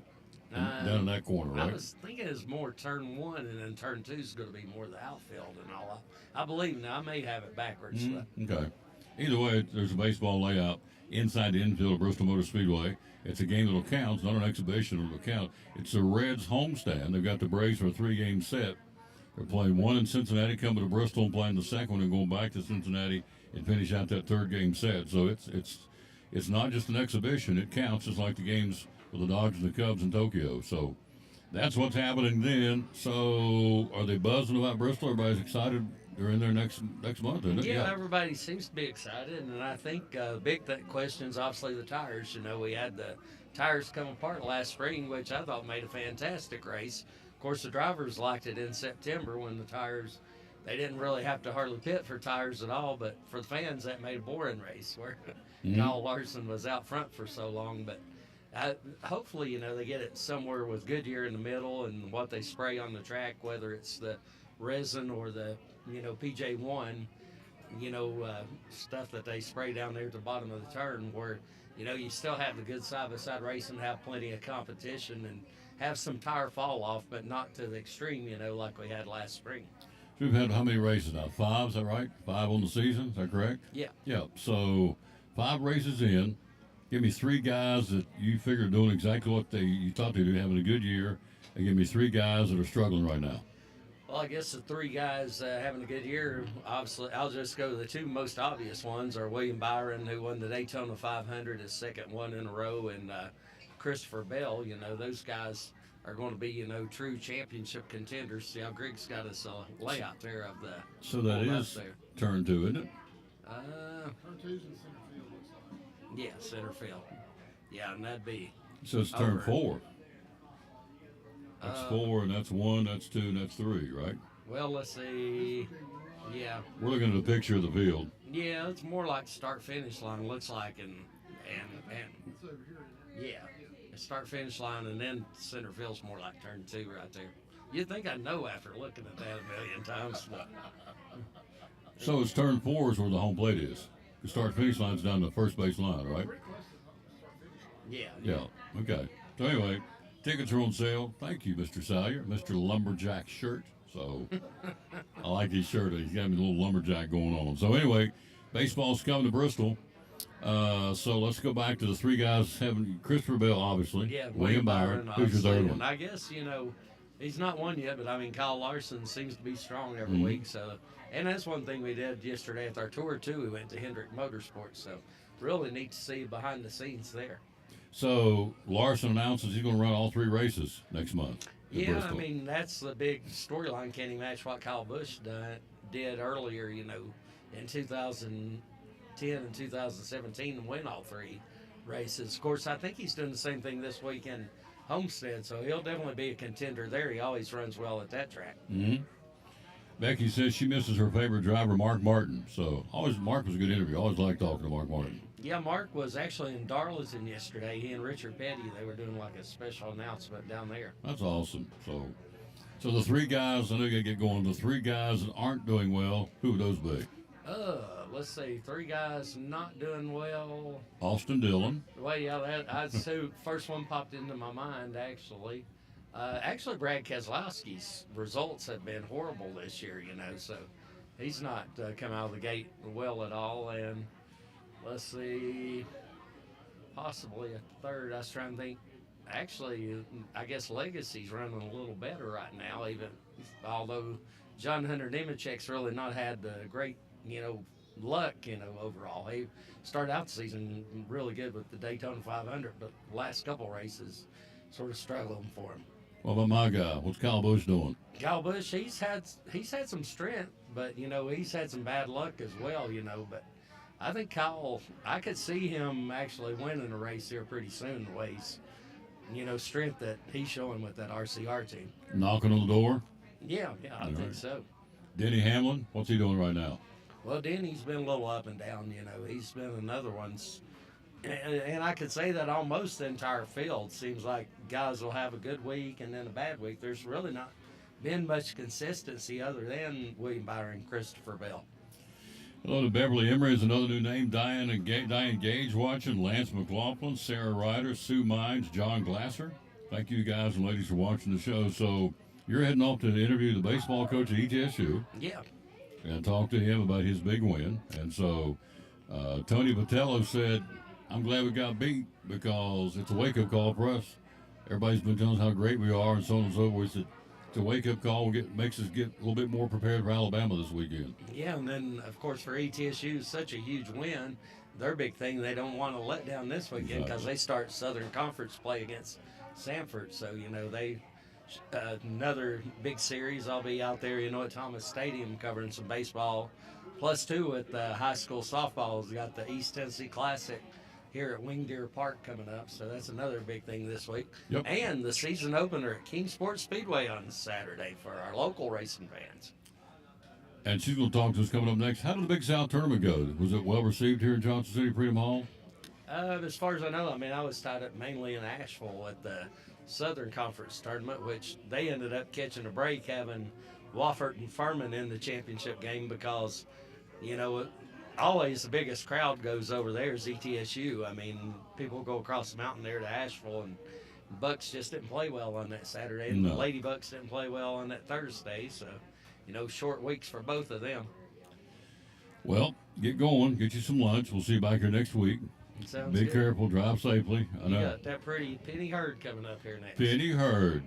Speaker 1: Down in that corner, right?
Speaker 14: I was thinking it's more turn 1, and then turn 2 is going to be more the outfield and all. I believe now. I may have it backwards.
Speaker 1: Okay. Either way, there's a baseball layout inside the infield of Bristol Motor Speedway. It's a game that'll count. It's not an exhibition. It'll count. It's the Reds homestand. They've got the Braves for a 3-game set. They're playing one in Cincinnati, coming to Bristol and playing the second one and going back to Cincinnati and finish out that 3rd-game set. So it's not just an exhibition. It counts just like the games with the Dodgers and the Cubs in Tokyo. So that's what's happening then. So are they buzzing about Bristol? Everybody's excited. They're in there next month, isn't it?
Speaker 14: Yeah, everybody seems to be excited, and I think big question is obviously the tires. We had the tires come apart last spring, which I thought made a fantastic race. Of course, the drivers liked it in September when the tires, they didn't really have to hardly pit for tires at all, but for the fans, that made a boring race where Kyle Larson was out front for so long. But hopefully, they get it somewhere with Goodyear in the middle and what they spray on the track, whether it's the resin or the PJ1, stuff that they spray down there at the bottom of the turn, where, you still have the good side-by-side racing, have plenty of competition, and have some tire fall off, but not to the extreme, like we had last spring.
Speaker 1: We've had how many races now? 5, is that right? 5 on the season, is that correct?
Speaker 14: Yeah.
Speaker 1: Yeah, so 5 races in. Give me 3 guys that you figure are doing exactly what you thought they were doing, having a good year, and give me 3 guys that are struggling right now.
Speaker 14: Well, I guess the 3 guys having a good year, obviously, I'll just go to the 2 most obvious ones are William Byron, who won the Daytona 500, his second one in a row, and Christopher Bell. Those guys are going to be, true championship contenders. See how Greg's got us a layout there of the.
Speaker 1: So that is
Speaker 14: there.
Speaker 1: turn 2, isn't it?
Speaker 11: Turn 2's in center field, looks like.
Speaker 14: Yeah, center field. Yeah, and that'd be.
Speaker 1: So it's turn
Speaker 14: over.
Speaker 1: 4. That's 4, and that's 1, that's 2, and that's 3, right?
Speaker 14: Well, let's see. Yeah.
Speaker 1: We're looking at a picture of the field.
Speaker 14: Yeah, it's more like start-finish line, looks like, and
Speaker 11: It's over here.
Speaker 14: yeah, start-finish line, and then center field's more like turn 2 right there. You'd think I'd know after looking at that a million times. But.
Speaker 1: So it's turn 4 is where the home plate is. The start-finish line's down the first base line, right?
Speaker 14: Yeah.
Speaker 1: Yeah. Okay. So anyway, tickets are on sale. Thank you, Mr. Salyer, Mr. Lumberjack shirt. So I like his shirt. He's got me a little lumberjack going on. So anyway, baseball's coming to Bristol. So let's go back to the 3 guys having Christopher Bell, obviously.
Speaker 14: Yeah,
Speaker 1: William Byron. Who's your third one?
Speaker 14: And I guess, he's not won yet, but I mean, Kyle Larson seems to be strong every week. So, and that's one thing we did yesterday at our tour, too. We went to Hendrick Motorsports. So really neat to see behind the scenes there.
Speaker 1: So Larson announces he's going to run all 3 races next month.
Speaker 14: Yeah,
Speaker 1: Bristol.
Speaker 14: I mean, that's the big storyline. Can he match what Kyle Busch did earlier, in 2010 and 2017 and win all 3 races? Of course, I think he's doing the same thing this week in Homestead, so he'll definitely be a contender there. He always runs well at that track.
Speaker 1: Becky says she misses her favorite driver, Mark Martin. So Mark was a good interview. Always liked talking to Mark Martin.
Speaker 14: Yeah, Mark was actually in Darlington yesterday. He and Richard Petty, they were doing like a special announcement down there.
Speaker 1: That's awesome. So the three guys, I know you got to get going. The three guys that aren't doing well, who would those be?
Speaker 14: Let's see, three guys not doing well.
Speaker 1: Austin Dillon.
Speaker 14: Well, yeah, that's who first one popped into my mind, actually. Actually, Brad Keselowski's results have been horrible this year, so he's not come out of the gate well at all. And let's see, possibly a third. I was trying to think. Actually, I guess Legacy's running a little better right now, even although John Hunter Nemechek's really not had the great, luck, overall. He started out the season really good with the Daytona 500, but the last couple races sort of struggling for him.
Speaker 1: What about my guy? What's Kyle Busch doing?
Speaker 14: Kyle Busch, he's had some strength, but he's had some bad luck as well, But I think Kyle, I could see him actually winning a race here pretty soon. The way he's, strength that he's showing with that RCR team.
Speaker 1: Knocking on the door.
Speaker 14: Yeah, I think so.
Speaker 1: Denny Hamlin, what's he doing right now?
Speaker 14: Well, Denny's been a little up and down. He's been another one. And I could say that almost the entire field seems like guys will have a good week and then a bad week. There's really not been much consistency other than William Byron and Christopher Bell.
Speaker 1: Hello to Beverly Emery is another new name. Diane Gage watching. Lance McLaughlin, Sarah Ryder, Sue Mines, John Glasser. Thank you guys and ladies for watching the show. So you're heading off to interview the baseball coach at ETSU.
Speaker 14: Yeah.
Speaker 1: And talk to him about his big win. And so Tony Vitello said, I'm glad we got beat because it's a wake-up call for us. Everybody's been telling us how great we are and so on and so forth. It's a wake-up call. Makes us get a little bit more prepared for Alabama this weekend.
Speaker 14: Yeah, and then, of course, for ETSU, such a huge win. Their big thing, they don't want to let down this weekend because they start Southern Conference play against Samford. So, they another big series. I'll be out there, at Thomas Stadium covering some baseball. Plus, too, with high school softball, we got the East Tennessee Classic here at Wing Deer Park coming up, so that's another big thing this week.
Speaker 1: Yep.
Speaker 14: And the season opener at Kingsport Speedway on Saturday for our local racing fans.
Speaker 1: And she's going to talk to us coming up next. How did the Big South tournament go? Was it well received here in Johnson City Freedom Hall?
Speaker 14: As far as I know, I was tied up mainly in Asheville at the Southern Conference tournament, which they ended up catching a break having Wofford and Furman in the championship game because, always the biggest crowd goes over there is ETSU. People go across the mountain there to Asheville, and Bucks just didn't play well on that Saturday, and the Lady Bucks didn't play well on that Thursday. So, short weeks for both of them.
Speaker 1: Well, get going. Get you some lunch. We'll see you back here next week.
Speaker 14: Sounds
Speaker 1: Be
Speaker 14: good.
Speaker 1: careful. Drive safely. I know.
Speaker 14: You got that pretty Penny Hurd coming up here next.
Speaker 1: Penny Hurd.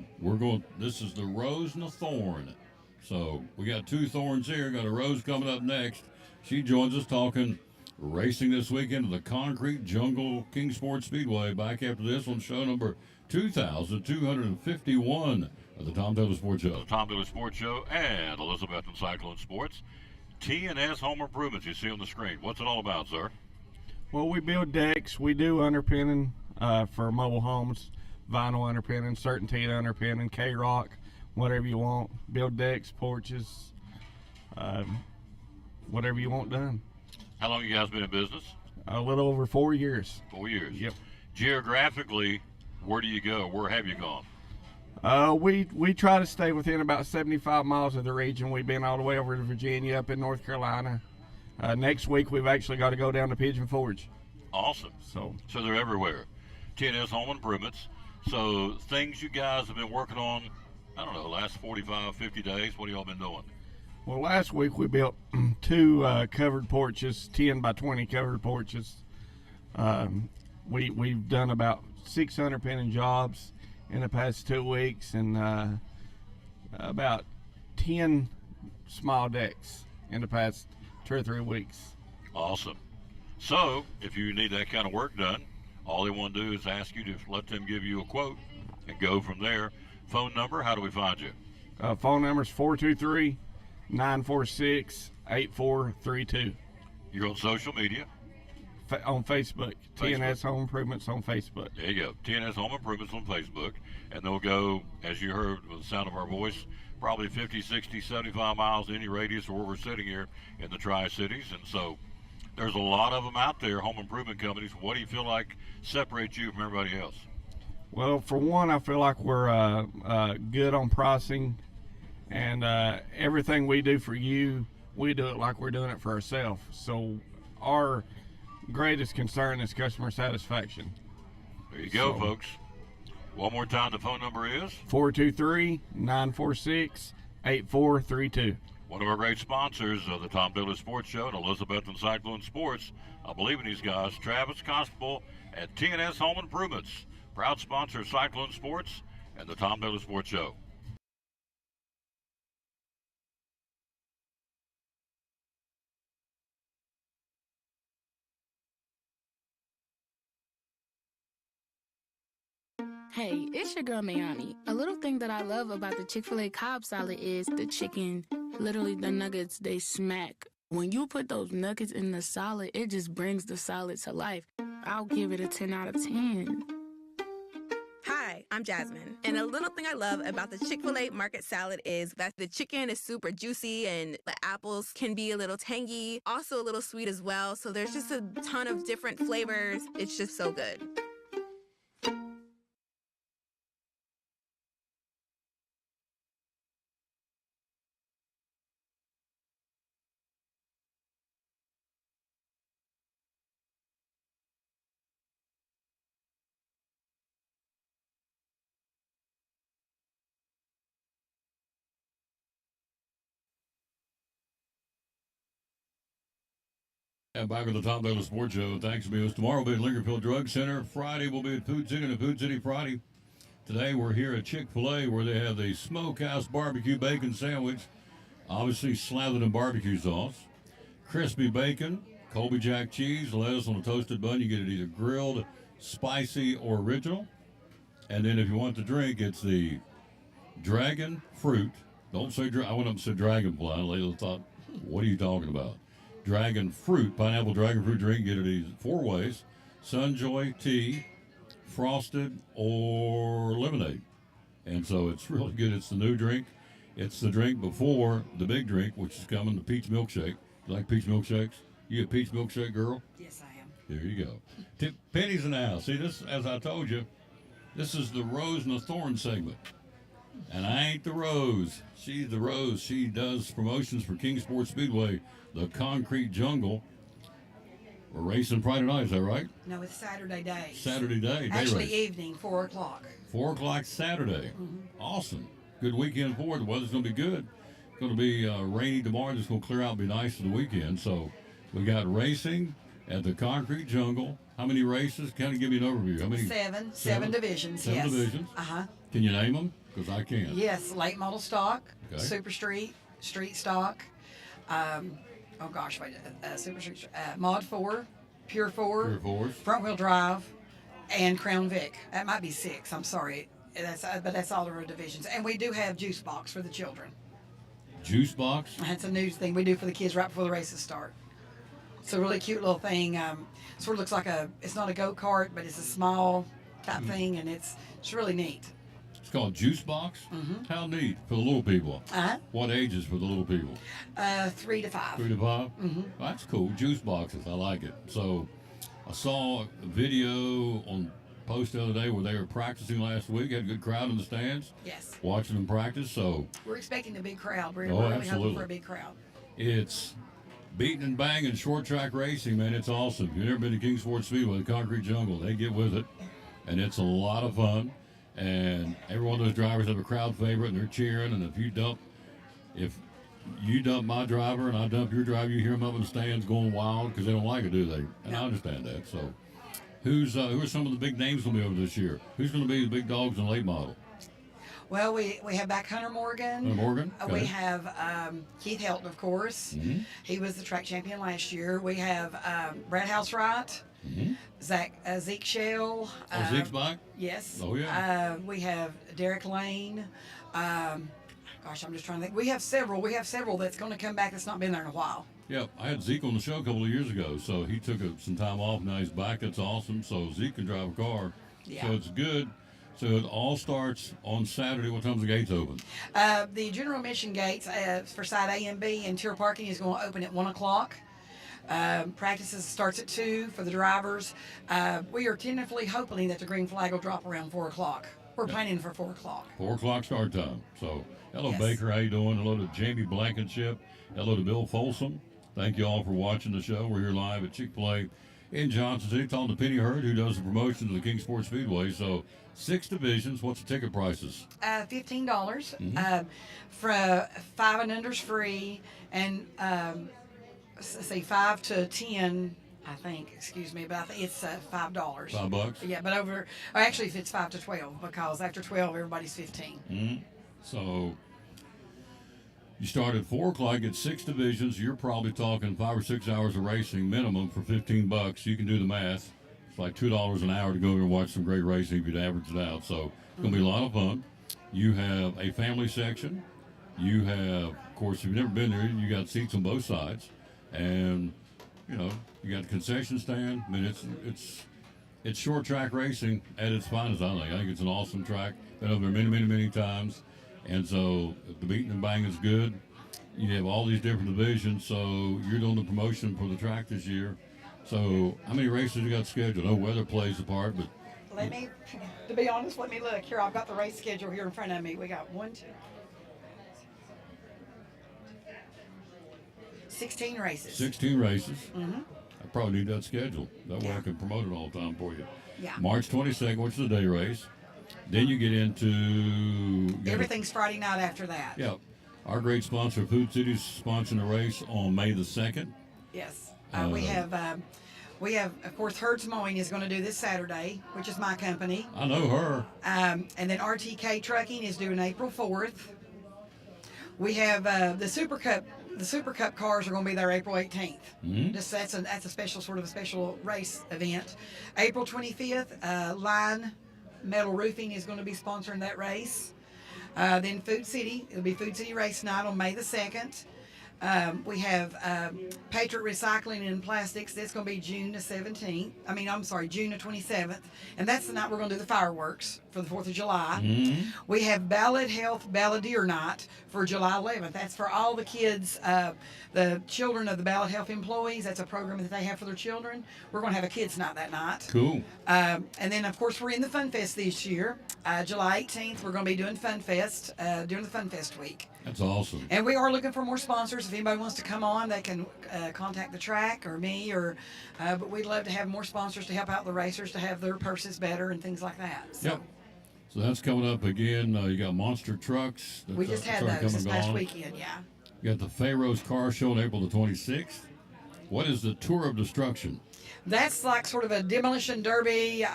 Speaker 1: This is the Rose and the Thorn. So we got two thorns here. Got a rose coming up next. She joins us talking racing this weekend at the Concrete Jungle Kingsport Speedway. Back after this on show number 2,251 of the Tom Taylor Sports Show. The Tom Taylor Sports Show and Elizabethton Cyclone Sports. T&S Home Improvements you see on the screen. What's it all about, sir?
Speaker 15: Well, we build decks. We do underpinning for mobile homes, vinyl underpinning, CertainTeed underpinning, K-Rock, whatever you want. Build decks, porches, whatever you want done.
Speaker 1: How long you guys been in business?
Speaker 15: A little over 4 years.
Speaker 1: 4 years.
Speaker 15: Yep.
Speaker 1: Geographically, where do you go? Where have you gone?
Speaker 15: We try to stay within about 75 miles of the region. We've been all the way over to Virginia, up in North Carolina. Next week, we've actually got to go down to Pigeon Forge.
Speaker 1: Awesome.
Speaker 15: So
Speaker 1: they're everywhere. T&S Home Improvements. So things you guys have been working on, I don't know, last 45, 50 days. What have y'all been doing?
Speaker 15: Well, last week we built two covered porches, 10 by 20 covered porches. We've done about 600 pinning jobs in the past 2 weeks and about 10 small decks in the past 2 or 3 weeks.
Speaker 1: Awesome. So if you need that kind of work done, all they want to do is ask you to let them give you a quote and go from there. Phone number, how do we find you?
Speaker 15: Phone number is 423-946-8432.
Speaker 1: You're on social media?
Speaker 15: on Facebook. TNS Home Improvements on Facebook.
Speaker 1: There you go. TNS Home Improvements on Facebook. And they'll go, as you heard with the sound of our voice, probably 50, 60, 75 miles any radius of where we're sitting here in the Tri-Cities. And so there's a lot of them out there, home improvement companies. What do you feel like separates you from everybody else?
Speaker 15: Well, for one, I feel like we're good on pricing, and everything we do for you, we do it like we're doing it for ourselves. So our greatest concern is customer satisfaction.
Speaker 1: There you go, folks. One more time, the phone number is
Speaker 15: 423-946-8432.
Speaker 1: One of our great sponsors of the Tom Dillard Sports Show and Elizabeth and Cyclone Sports. I believe in these guys. Travis Constable at TNS Home Improvements, proud sponsor of Cyclone Sports and the Tom Dillard Sports Show.
Speaker 16: Hey, it's your girl Mayani. A little thing that I love about the Chick-fil-A Cobb salad is the chicken. Literally, the nuggets, they smack. When you put those nuggets in the salad, it just brings the salad to life. I'll give it a 10 out of 10.
Speaker 17: Hi, I'm Jasmine. And a little thing I love about the Chick-fil-A market salad is that the chicken is super juicy and the apples can be a little tangy, also a little sweet as well. So there's just a ton of different flavors. It's just so good.
Speaker 1: And back with the Tom Dillard Sports Show. Thanks to us. Tomorrow we'll be at Lingerfield Drug Center. Friday we'll be at Food City and Food City Friday. Today we're here at Chick-fil-A where they have the Smokehouse Barbecue Bacon Sandwich, obviously slathered in barbecue sauce, crispy bacon, Colby Jack cheese, lettuce on a toasted bun. You get it either grilled, spicy, or original. And then if you want the drink, it's the dragon fruit. Don't say, I went up and said dragonfly. Layla thought, what are you talking about? Dragon fruit, pineapple dragon fruit drink. Get it 4 ways: Sunjoy, tea, frosted, or lemonade. And so it's really good. It's the new drink. It's the drink before the big drink, which is coming, the peach milkshake. You like peach milkshakes? You a peach milkshake girl?
Speaker 18: Yes, I am.
Speaker 1: There you go. Penny's in the house. See, this, as I told you, this is the Rose and the Thorn segment. And I ain't the Rose. She's the Rose. She does promotions for Kingsport Speedway, the Concrete Jungle. We're racing Friday night, is that right?
Speaker 18: No, it's Saturday days.
Speaker 1: Saturday day
Speaker 18: Actually,
Speaker 1: race.
Speaker 18: evening, 4 o'clock.
Speaker 1: 4 o'clock Saturday.
Speaker 18: Mm-hmm.
Speaker 1: Awesome. Good weekend for it. The weather's going to be good. It's going to be rainy tomorrow. It's going to clear out and be nice for the weekend. So we got racing at the Concrete Jungle. How many races? Kind of give me an overview. How many?
Speaker 18: Seven divisions,
Speaker 1: Seven
Speaker 18: yes.
Speaker 1: divisions.
Speaker 18: Uh-huh.
Speaker 1: Can you name them? Because I can't.
Speaker 18: Yes, late model stock,
Speaker 1: Okay.
Speaker 18: super street, street stock, super street, mod 4, pure 4,
Speaker 1: Pure 4s.
Speaker 18: front wheel drive, and Crown Vic. That might be 6, I'm sorry. But that's all of our divisions. And we do have juice box for the children.
Speaker 1: Juice box?
Speaker 18: That's a new thing we do for the kids right before the races start. It's a really cute little thing. Sort of looks like it's not a go-kart, but it's a small type thing, and it's really neat.
Speaker 1: It's called Juice Box?
Speaker 18: Mm-hmm.
Speaker 1: How neat for the little people.
Speaker 18: Uh-huh.
Speaker 1: What ages for the little people?
Speaker 18: 3 to 5.
Speaker 1: 3 to 5?
Speaker 18: Mm-hmm.
Speaker 1: That's cool. Juice boxes. I like it. So I saw a video on post the other day where they were practicing last week. Had a good crowd in the stands.
Speaker 18: Yes.
Speaker 1: Watching them practice. So
Speaker 18: We're expecting a big crowd. We're
Speaker 1: Oh,
Speaker 18: really
Speaker 1: absolutely.
Speaker 18: hoping for a big crowd.
Speaker 1: it's beating and banging short track racing, man. It's awesome. If you've never been to Kingsport Speedway, the Concrete Jungle, they get with it. And it's a lot of fun. And every one of those drivers have a crowd favorite, and they're cheering. And if you dump my driver and I dump your driver, you hear them up in the stands going wild because they don't like it, do they? And I understand that. So who are some of the big names going to be over this year? Who's going to be the big dogs in late model?
Speaker 18: Well, we have back Hunter Morgan.
Speaker 1: Hunter Morgan?
Speaker 18: We
Speaker 1: Okay.
Speaker 18: have Keith Helton, of course.
Speaker 1: Mm-hmm.
Speaker 18: He was the track champion last year. We have Brad Housewright,
Speaker 1: Mm-hmm.
Speaker 18: Zeke Shell.
Speaker 1: Zeke's bike?
Speaker 18: Yes.
Speaker 1: Oh, yeah.
Speaker 18: We have Derek Lane. I'm just trying to think. We have several. That's going to come back that's not been there in a while.
Speaker 1: Yep, I had Zeke on the show a couple of years ago, so he took some time off. Now he's back. That's awesome. So Zeke can drive a car.
Speaker 18: Yeah.
Speaker 1: So it's good. So it all starts on Saturday. What time's the gates open?
Speaker 18: The general admission gates for side A and B and tier parking is going to open at 1 o'clock. Practices starts at 2 for the drivers. We are tentatively hoping that the green flag will drop around 4 o'clock. We're planning for 4 o'clock.
Speaker 1: 4 o'clock start time. So hello,
Speaker 18: Yes.
Speaker 1: Baker. How you doing? Hello to Jamie Blankenship. Hello to Bill Folsom. Thank you all for watching the show. We're here live at Chick-fil-A in Johnson City. Talking to Penny Hurd, who does the promotion to the King Sports Speedway. So 6 divisions. What's the ticket prices?
Speaker 18: $15.
Speaker 1: Mm-hmm.
Speaker 18: For 5 and under's free, and let's see, 5 to 10. I think, excuse me, but I think it's $5.
Speaker 1: $5?
Speaker 18: Yeah, but or actually, if it's 5 to 12, because after 12, everybody's 15.
Speaker 1: Mm-hmm. So you start at 4 o'clock, get 6 divisions. You're probably talking 5 or 6 hours of racing minimum for $15. You can do the math. It's like $2 an hour to go over and watch some great racing if you'd average it out. So it's going to be a lot of fun. You have a family section. You have, of course, if you've never been there, you got seats on both sides. And, you know, you got the concession stand. I mean, it's short track racing at its finest, I think. I think it's an awesome track. Been over there many times. And so the beating and bang is good. You have all these different divisions, so you're doing the promotion for the track this year. So how many races you got scheduled? No weather plays a part, but
Speaker 18: To be honest, let me look. Here, I've got the race schedule here in front of me. We got 16 races.
Speaker 1: 16 races.
Speaker 18: Mm-hmm.
Speaker 1: I probably need that schedule. That way I can promote it all the time for you.
Speaker 18: Yeah.
Speaker 1: March 22nd, which is a day race. Then you get into...
Speaker 18: Everything's Friday night after that.
Speaker 1: Yeah. Our great sponsor, Food City, is sponsoring the race on May the 2nd.
Speaker 18: Yes. We have, of course, Herd's Mowing is going to do this Saturday, which is my company.
Speaker 1: I know her.
Speaker 18: And then RTK Trucking is doing April 4th. We have the Super Cup. The Super Cup cars are going to be there April 18th.
Speaker 1: Mm-hmm.
Speaker 18: That's a special sort of a special race event. April 25th, Line Metal Roofing is going to be sponsoring that race. Then Food City, it'll be Food City Race Night on May the 2nd. We have Patriot Recycling and Plastics. That's going to be June the 17th. June the 27th. And that's the night we're going to do the fireworks for the 4th of July.
Speaker 1: Mm-hmm.
Speaker 18: We have Ballad Health Balladeer Night for July 11th. That's for all the kids, the children of the Ballad Health employees. That's a program that they have for their children. We're going to have a kids' night that night.
Speaker 1: Cool.
Speaker 18: And then, of course, we're in the Fun Fest this year. July 18th, we're going to be doing Fun Fest during the Fun Fest week.
Speaker 1: That's awesome.
Speaker 18: And we are looking for more sponsors. If anybody wants to come on, they can contact the track or me. But we'd love to have more sponsors to help out the racers to have their purses better and things like that. So.
Speaker 1: Yep. So that's coming up again. You got Monster Trucks.
Speaker 18: We just had those this past weekend, yeah.
Speaker 1: You got the Pharaoh's Car Show on April the 26th. What is the Tour of Destruction?
Speaker 18: That's like sort of a demolition derby,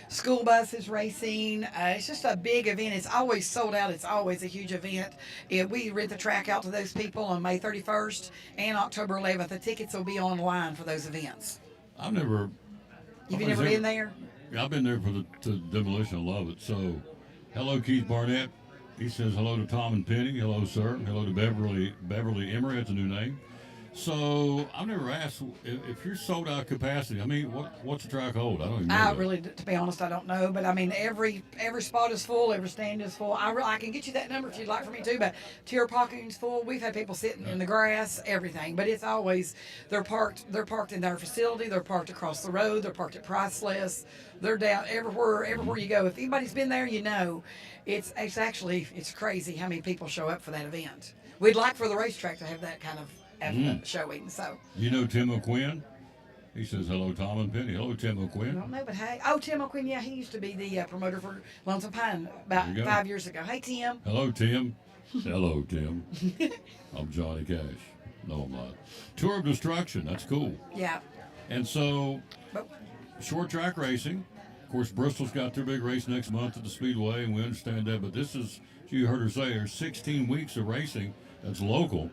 Speaker 18: school buses racing. It's just a big event. It's always sold out. It's always a huge event. We rent the track out to those people on May 31st and October 11th. The tickets will be online for those events.
Speaker 1: I've never...
Speaker 18: You've never been there?
Speaker 1: Yeah, I've been there for the demolition. I love it. So, hello, Keith Barnett. He says hello to Tom and Penny. Hello, sir. Hello to Beverly Emery. That's a new name. So I've never asked if you're sold out capacity. I mean, what's the track hold? I don't even know.
Speaker 18: Really, to be honest, I don't know. But I mean, every spot is full. Every stand is full. I can get you that number if you'd like for me to. But tier parking is full. We've had people sitting in the grass, everything. But it's always they're parked in their facility. They're parked across the road. They're parked at Priceless. They're down everywhere you go. If anybody's been there, you know, it's crazy how many people show up for that event. We'd like for the racetrack to have that kind of showing. So
Speaker 1: you know Tim O'Quinn? He says hello, Tom and Penny. Hello, Tim O'Quinn.
Speaker 18: I don't know, but hey, Tim O'Quinn. Yeah, he used to be the promoter for Lonesome Pine about 5 years ago. Hey, Tim.
Speaker 1: Hello, Tim. Hello, Tim. I'm Johnny Cash. No, I'm not. Tour of Destruction. That's cool.
Speaker 18: Yeah.
Speaker 1: And so, short track racing. Of course, Bristol's got their big race next month at the Speedway, and we understand that. But this is, you heard her say, there's 16 weeks of racing that's local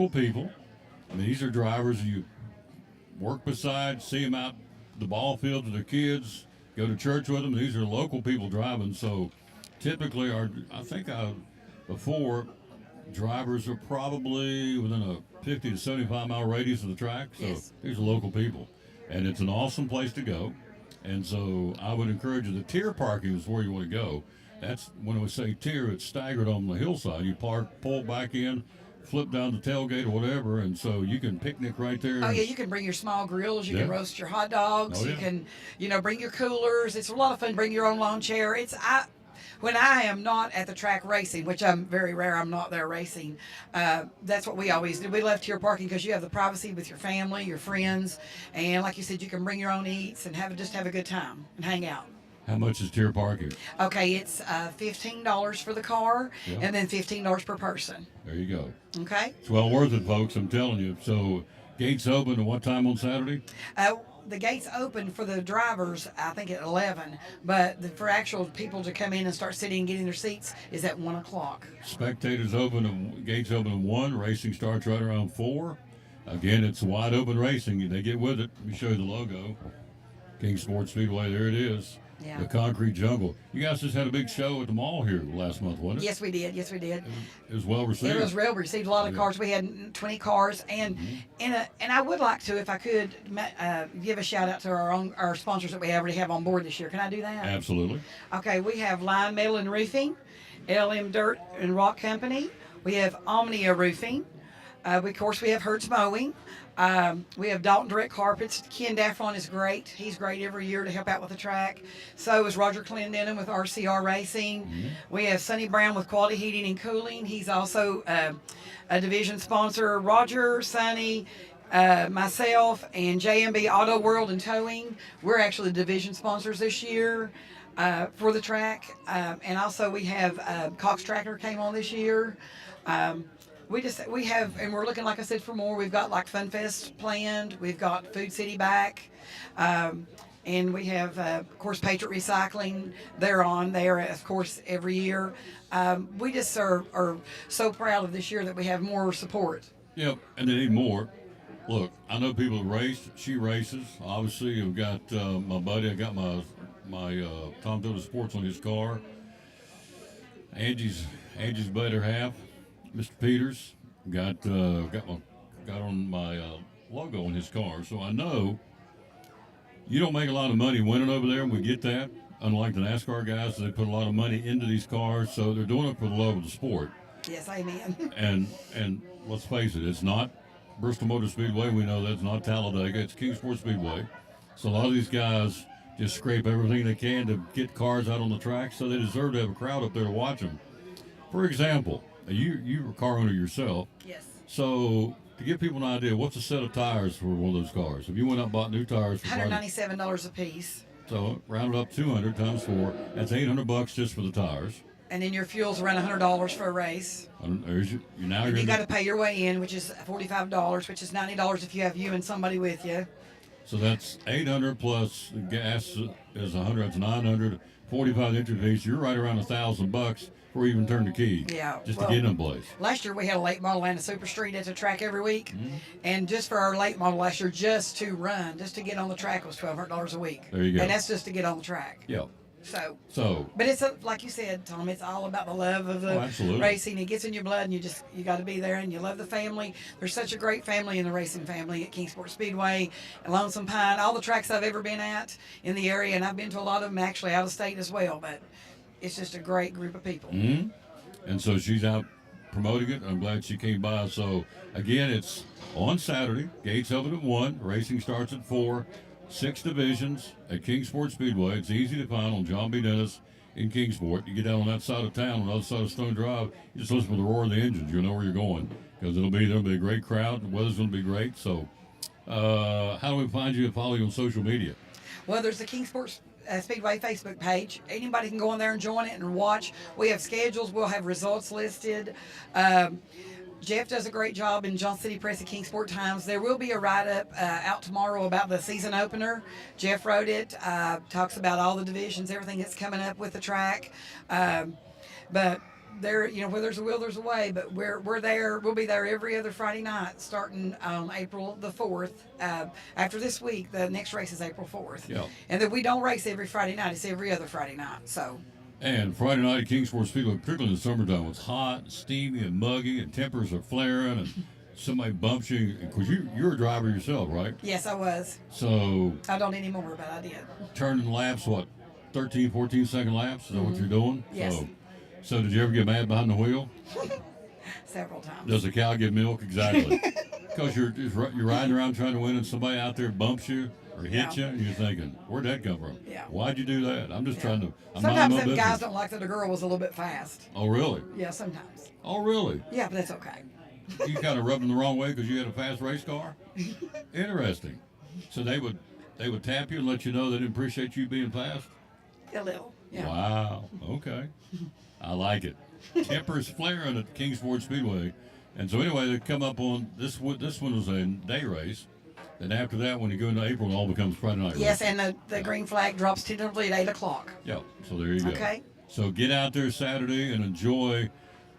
Speaker 1: people. I mean, these are drivers you work beside, see them out the ball field with their kids, go to church with them. These are local people driving. So typically, before drivers are probably within a 50 to 75 mile radius of the track. So these are local people. And it's an awesome place to go. And so I would encourage you, the tier parking is where you want to go. That's when we say tier, it's staggered on the hillside. You park, pull back in, flip down the tailgate or whatever, and so you can picnic right there.
Speaker 18: Oh yeah, you can bring your small grills. You
Speaker 1: Yeah.
Speaker 18: can roast your hot dogs.
Speaker 1: Oh,
Speaker 18: You
Speaker 1: yeah.
Speaker 18: can, bring your coolers. It's a lot of fun. Bring your own lawn chair. When I am not at the track racing, which I'm very rare, I'm not there racing. That's what we always do. We love tier parking because you have the privacy with your family, your friends, and like you said, you can bring your own eats and just have a good time and hang out.
Speaker 1: How much is tier parking?
Speaker 18: Okay, it's $15 for the car,
Speaker 1: Yeah.
Speaker 18: and then $15 per person.
Speaker 1: There you go.
Speaker 18: Okay.
Speaker 1: It's well worth it, folks. I'm telling you. So gates open at what time on Saturday?
Speaker 18: The gates open for the drivers, I think, at 11, but for actual people to come in and start sitting and getting their seats is at 1 o'clock.
Speaker 1: Spectators open, gates open at 1. Racing starts right around 4. Again, it's wide open racing. They get with it. Let me show you the logo. King Sports Speedway, there it is.
Speaker 18: Yeah.
Speaker 1: The concrete jungle. You guys just had a big show at the mall here last month, wasn't it?
Speaker 18: Yes, we did. Yes, we did.
Speaker 1: It was well received.
Speaker 18: It was well received. A lot of
Speaker 1: Yeah.
Speaker 18: cars. We had 20 cars, and I would like to, if I could, give a shout out to our sponsors that we already have on board this year. Can I do that?
Speaker 1: Absolutely.
Speaker 18: Okay, we have Line Metal and Roofing, LM Dirt and Rock Company. We have Omnia Roofing. Of course, we have Hertz Mowing. We have Dalton Direct Carpets. Ken Daffron is great. He's great every year to help out with the track. So is Roger Clendenin with RCR Racing. We have Sonny Brown with Quality Heating and Cooling. He's also a division sponsor. Roger, Sonny, myself, and JMB Auto World and Towing. We're actually the division sponsors this year for the track. And also we have Cox Tractor came on this year. We have, and we're looking, like I said, for more. We've got like Fun Fest planned. We've got Food City back. And we have, of course, Patriot Recycling. They're on there, of course, every year. We just are so proud of this year that we have more support.
Speaker 1: Yep, and they need more. Look, I know people have raced. She races. Obviously, I've got my buddy. I got my Tom Toda Sports on his car. Angie's better half. Mr. Peters got on my logo on his car, so I know you don't make a lot of money winning over there, and we get that. Unlike the NASCAR guys, they put a lot of money into these cars, so they're doing it for the love of the sport.
Speaker 18: Yes, amen.
Speaker 1: And let's face it, it's not Bristol Motor Speedway. We know that's not Talladega. It's King Sports Speedway. So a lot of these guys just scrape everything they can to get cars out on the track, so they deserve to have a crowd up there to watch them. For example, you're a car owner yourself.
Speaker 18: Yes.
Speaker 1: So to give people an idea, what's a set of tires for one of those cars? If you went out and bought new tires for
Speaker 18: $197 a piece.
Speaker 1: So round it up 200 times 4. That's $800 just for the tires.
Speaker 18: And then your fuel's around $100 for a race.
Speaker 1: And
Speaker 18: You got to pay your way in, which is $45, which is $90 if you have you and somebody with you.
Speaker 1: So that's 800 plus the gas is 100. That's 900. 45 entry fees. You're right around $1,000 before you even turn the key.
Speaker 18: Yeah,
Speaker 1: Just to get in place.
Speaker 18: Last year we had a late model and a super street at the track every week, and just for our late model last year, just to get on the track was $1,200 a week.
Speaker 1: There you go.
Speaker 18: And that's just to get on the track.
Speaker 1: Yeah.
Speaker 18: So, but it's like you said, Tom. It's all about the love of the
Speaker 1: absolutely.
Speaker 18: racing. It gets in your blood, and you got to be there, and you love the family. There's such a great family in the racing family at Kingsport Speedway, and Lonesome Pine, all the tracks I've ever been at in the area, and I've been to a lot of them actually out of state as well. But it's just a great group of people.
Speaker 1: And so she's out promoting it. I'm glad she came by. So again, it's on Saturday. Gates open at 1. Racing starts at 4. 6 divisions at Kingsport Speedway. It's easy to find on John B. Dennis in Kingsport. You get down on that side of town, on the other side of Stone Drive, you just listen to the roar of the engines. You'll know where you're going because there'll be a great crowd. The weather's going to be great. So how do we find you and follow you on social media?
Speaker 18: Well, there's the Kingsport Speedway Facebook page. Anybody can go on there and join it and watch. We have schedules. We'll have results listed. Jeff does a great job in Johnson City Press at Kingsport Times. There will be a write-up out tomorrow about the season opener. Jeff wrote it, talks about all the divisions, everything that's coming up with the track. But there, where there's a will, there's a way. But we're there. We'll be there every other Friday night, starting on April the 4th. After this week, the next race is April 4th.
Speaker 1: Yeah.
Speaker 18: And then we don't race every Friday night. It's every other Friday night. So.
Speaker 1: And Friday night at Kingsport Speedway, particularly in the summertime, it's hot, steamy, and muggy, and tempers are flaring, and somebody bumps you. Because you're a driver yourself, right?
Speaker 18: Yes, I was.
Speaker 1: So
Speaker 18: I don't anymore, but I did.
Speaker 1: turning laps, what, 13, 14-second laps? Is that what you're doing?
Speaker 18: Yes.
Speaker 1: So did you ever get mad behind the wheel?
Speaker 18: Several times.
Speaker 1: Does the cow get milk? Exactly. Because you're riding around trying to win, and somebody out there bumps you or hits you, and you're thinking, where'd that come from?
Speaker 18: Yeah.
Speaker 1: Why'd you do that? I'm just trying to. I'm minding
Speaker 18: Sometimes
Speaker 1: my
Speaker 18: them
Speaker 1: business.
Speaker 18: guys don't like that a girl was a little bit fast.
Speaker 1: Oh, really?
Speaker 18: Yeah, sometimes.
Speaker 1: Oh, really?
Speaker 18: Yeah, but that's okay.
Speaker 1: You kind of rubbed them the wrong way because you had a fast race car? Interesting. So they would tap you and let you know they didn't appreciate you being fast?
Speaker 18: A little. Yeah.
Speaker 1: Wow. Okay. I like it. Tempers flaring at Kingsport Speedway. And so anyway, they come up on this one was a day race. Then after that, when you go into April, it all becomes Friday night
Speaker 18: Yes,
Speaker 1: race.
Speaker 18: and the green flag drops tentatively at 8 o'clock.
Speaker 1: Yeah. So there you go.
Speaker 18: Okay.
Speaker 1: So get out there Saturday and enjoy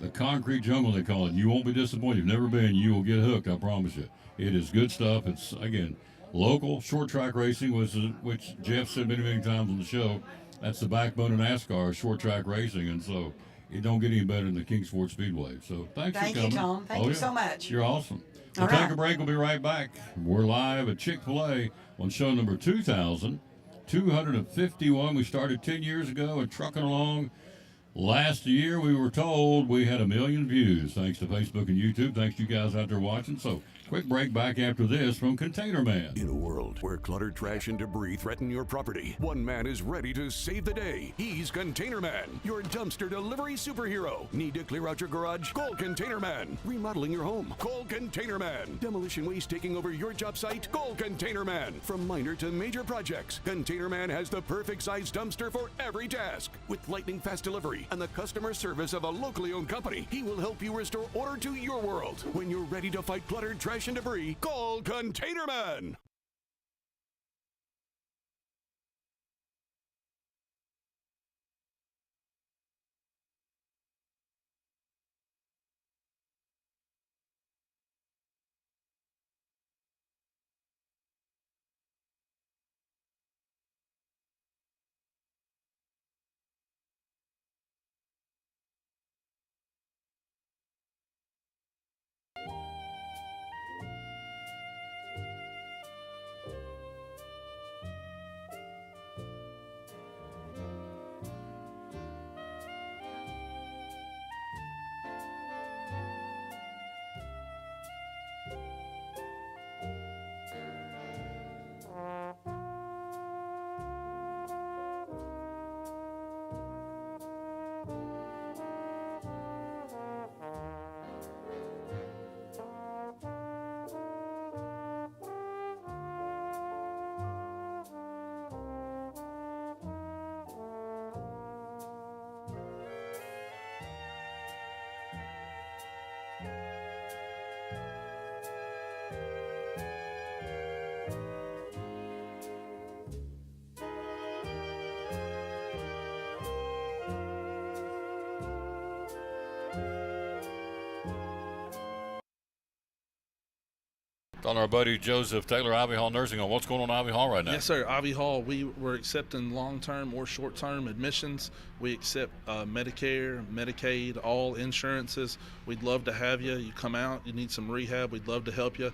Speaker 1: the concrete jungle, they call it. You won't be disappointed. You've never been. You will get hooked, I promise you. It is good stuff. It's, again, local short track racing, which Jeff said many, many times on the show. That's the backbone of NASCAR, short track racing. And so it don't get any better than the Kingsport Speedway. So thanks for
Speaker 18: Thank
Speaker 1: coming.
Speaker 18: you, Tom. Thank you so much.
Speaker 1: You're awesome.
Speaker 18: All
Speaker 1: We'll take
Speaker 18: right.
Speaker 1: a break. We'll be right back. We're live at Chick-fil-A on show number 2,251. We started 10 years ago and trucking along. Last year, we were told we had 1 million views, thanks to Facebook and YouTube. Thanks to you guys out there watching. So, quick break back after this from Container Man.
Speaker 19: In a world where cluttered trash and debris threaten your property, one man is ready to save the day. He's Container Man, your dumpster delivery superhero. Need to clear out your garage? Call Container Man. Remodeling your home? Call Container Man. Demolition waste taking over your job site? Call Container Man. From minor to major projects, Container Man has the perfect size dumpster for every task. With lightning fast delivery and the customer service of a locally owned company, he will help you restore order to your world. When you're ready to fight cluttered trash and debris, call Container Man.
Speaker 1: On our buddy Joseph Taylor, Ivy Hall Nursing Home. What's going on at Ivy Hall right now?
Speaker 20: Yes, sir. Ivy Hall, we're accepting long-term or short-term admissions. We accept Medicare, Medicaid, all insurances. We'd love to have you. You come out, you need some rehab, we'd love to help you.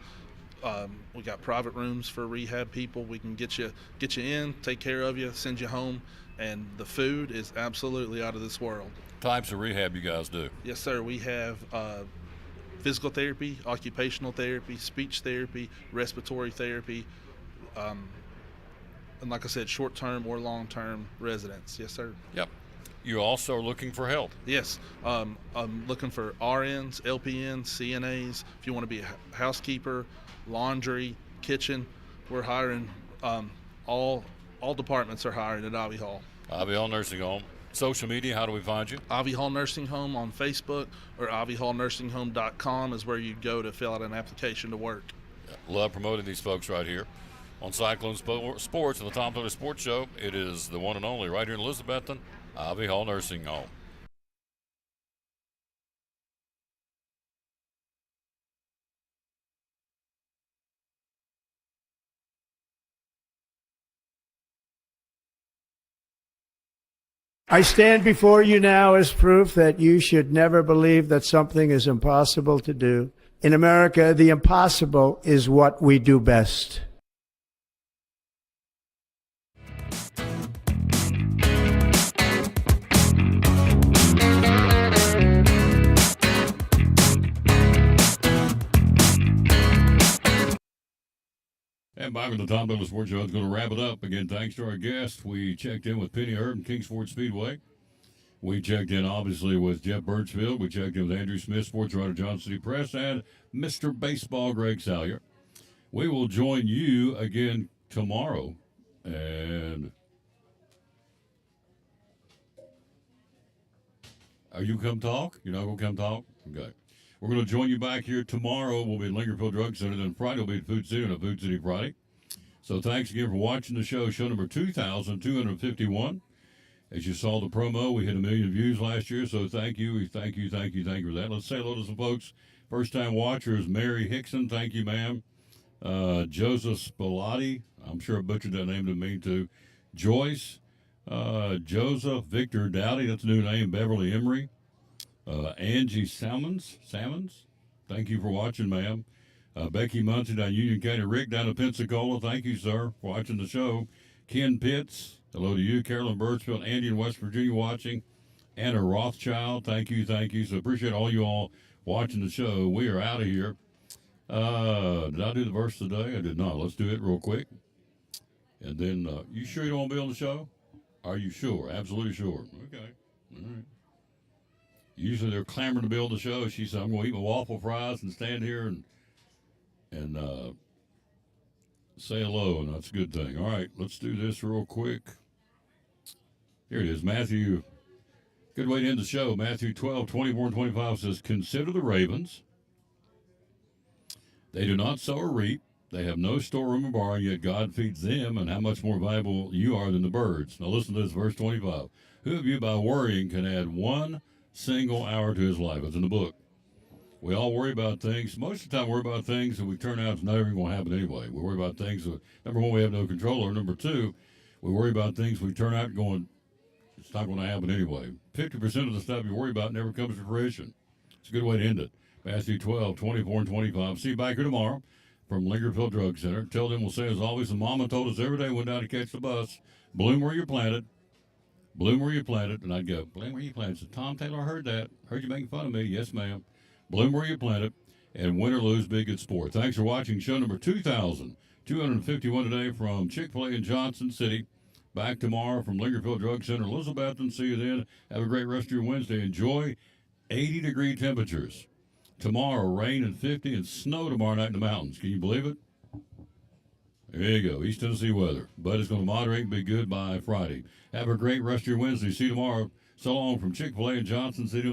Speaker 20: We got private rooms for rehab people. We can get you in, take care of you, send you home, and the food is absolutely out of this world.
Speaker 1: Types of rehab you guys do?
Speaker 20: Yes, sir. We have physical therapy, occupational therapy, speech therapy, respiratory therapy, and like I said, short-term or long-term residents. Yes, sir.
Speaker 1: Yep. You also are looking for help?
Speaker 20: Yes. I'm looking for RNs, LPNs, CNAs. If you want to be a housekeeper, laundry, kitchen, we're hiring. All departments are hiring at Ivy Hall.
Speaker 1: Ivy Hall Nursing Home. Social media, how do we find you?
Speaker 20: Ivy Hall Nursing Home on Facebook, or ivyhallnursinghome.com is where you go to fill out an application to work.
Speaker 1: Love promoting these folks right here on Cyclone Sports and the Tom Taylor Sports Show. It is the one and only right here in Elizabethton, Ivy Hall Nursing Home.
Speaker 21: I stand before you now as proof that you should never believe that something is impossible to do. In America, the impossible is what we do best.
Speaker 1: And back with the Tom Douglas Sports Show, it's going to wrap it up. Again, thanks to our guests. We checked in with Penny Herb and Kingsport Speedway. We checked in, obviously, with Jeff Birchfield. We checked in with Andrew Smith, sports writer, Johnson City Press, and Mr. Baseball, Greg Salyer. We will join you again tomorrow. And are you come talk? You're not going to come talk? Okay. We're going to join you back here tomorrow. We'll be at Lingerfield Drug Center. Then Friday we'll be at Food City on a Food City Friday. So thanks again for watching the show number 2,251. As you saw the promo, we hit 1 million views last year. So thank you for that. Let's say hello to some folks. First-time watchers, Mary Hickson. Thank you, ma'am. Joseph Spilati. I'm sure I butchered that name, didn't mean to. Joyce. Joseph Victor Dowdy. That's a new name. Beverly Emery. Angie Salmons, thank you for watching, ma'am. Becky Muncie down Union County. Rick down in Pensacola, thank you, sir, for watching the show. Ken Pitts, hello to you. Carolyn Birchfield, Andy in West Virginia watching. Anna Rothschild, thank you. So appreciate all you all watching the show. We are out of here. Did I do the verse today? I did not. Let's do it real quick. And then, you sure you don't want to be on the show? Are you sure? Absolutely sure. Okay. All right. Usually they're clamoring to be on the show. She said, I'm going to eat my waffle fries and stand here and say hello, and that's a good thing. All right, let's do this real quick. Here it is, Matthew. Good way to end the show. Matthew 12, 24 and 25 says, consider the ravens. They do not sow or reap. They have no storeroom or barn, yet God feeds them, and how much more valuable you are than the birds. Now listen to this, verse 25. Who of you by worrying can add one single hour to his life? It's in the book. We all worry about things. Most of the time we worry about things that we turn out it's never even going to happen anyway. We worry about things that, number one, we have no control over. Number two, we worry about things we turn out going, it's not going to happen anyway. 50% of the stuff you worry about never comes to fruition. It's a good way to end it. Matthew 12, 24 and 25. See you back here tomorrow from Lingerfield Drug Center. Till then, we'll say as always, the mama told us every day went down to catch the bus, bloom where you're planted. Bloom where you planted, and I'd go, bloom where you planted. So Tom Taylor, I heard that. Heard you making fun of me. Yes, ma'am. Bloom where you planted, and win or lose, be a good sport. Thanks for watching show number 2,251 today from Chick-fil-A in Johnson City. Back tomorrow from Lingerfield Drug Center, Elizabethton. See you then. Have a great rest of your Wednesday. Enjoy 80-degree temperatures. Tomorrow, rain and 50 and snow tomorrow night in the mountains. Can you believe it? There you go, East Tennessee weather. But it's going to moderate and be good by Friday. Have a great rest of your Wednesday. See you tomorrow. So long from Chick-fil-A in Johnson City.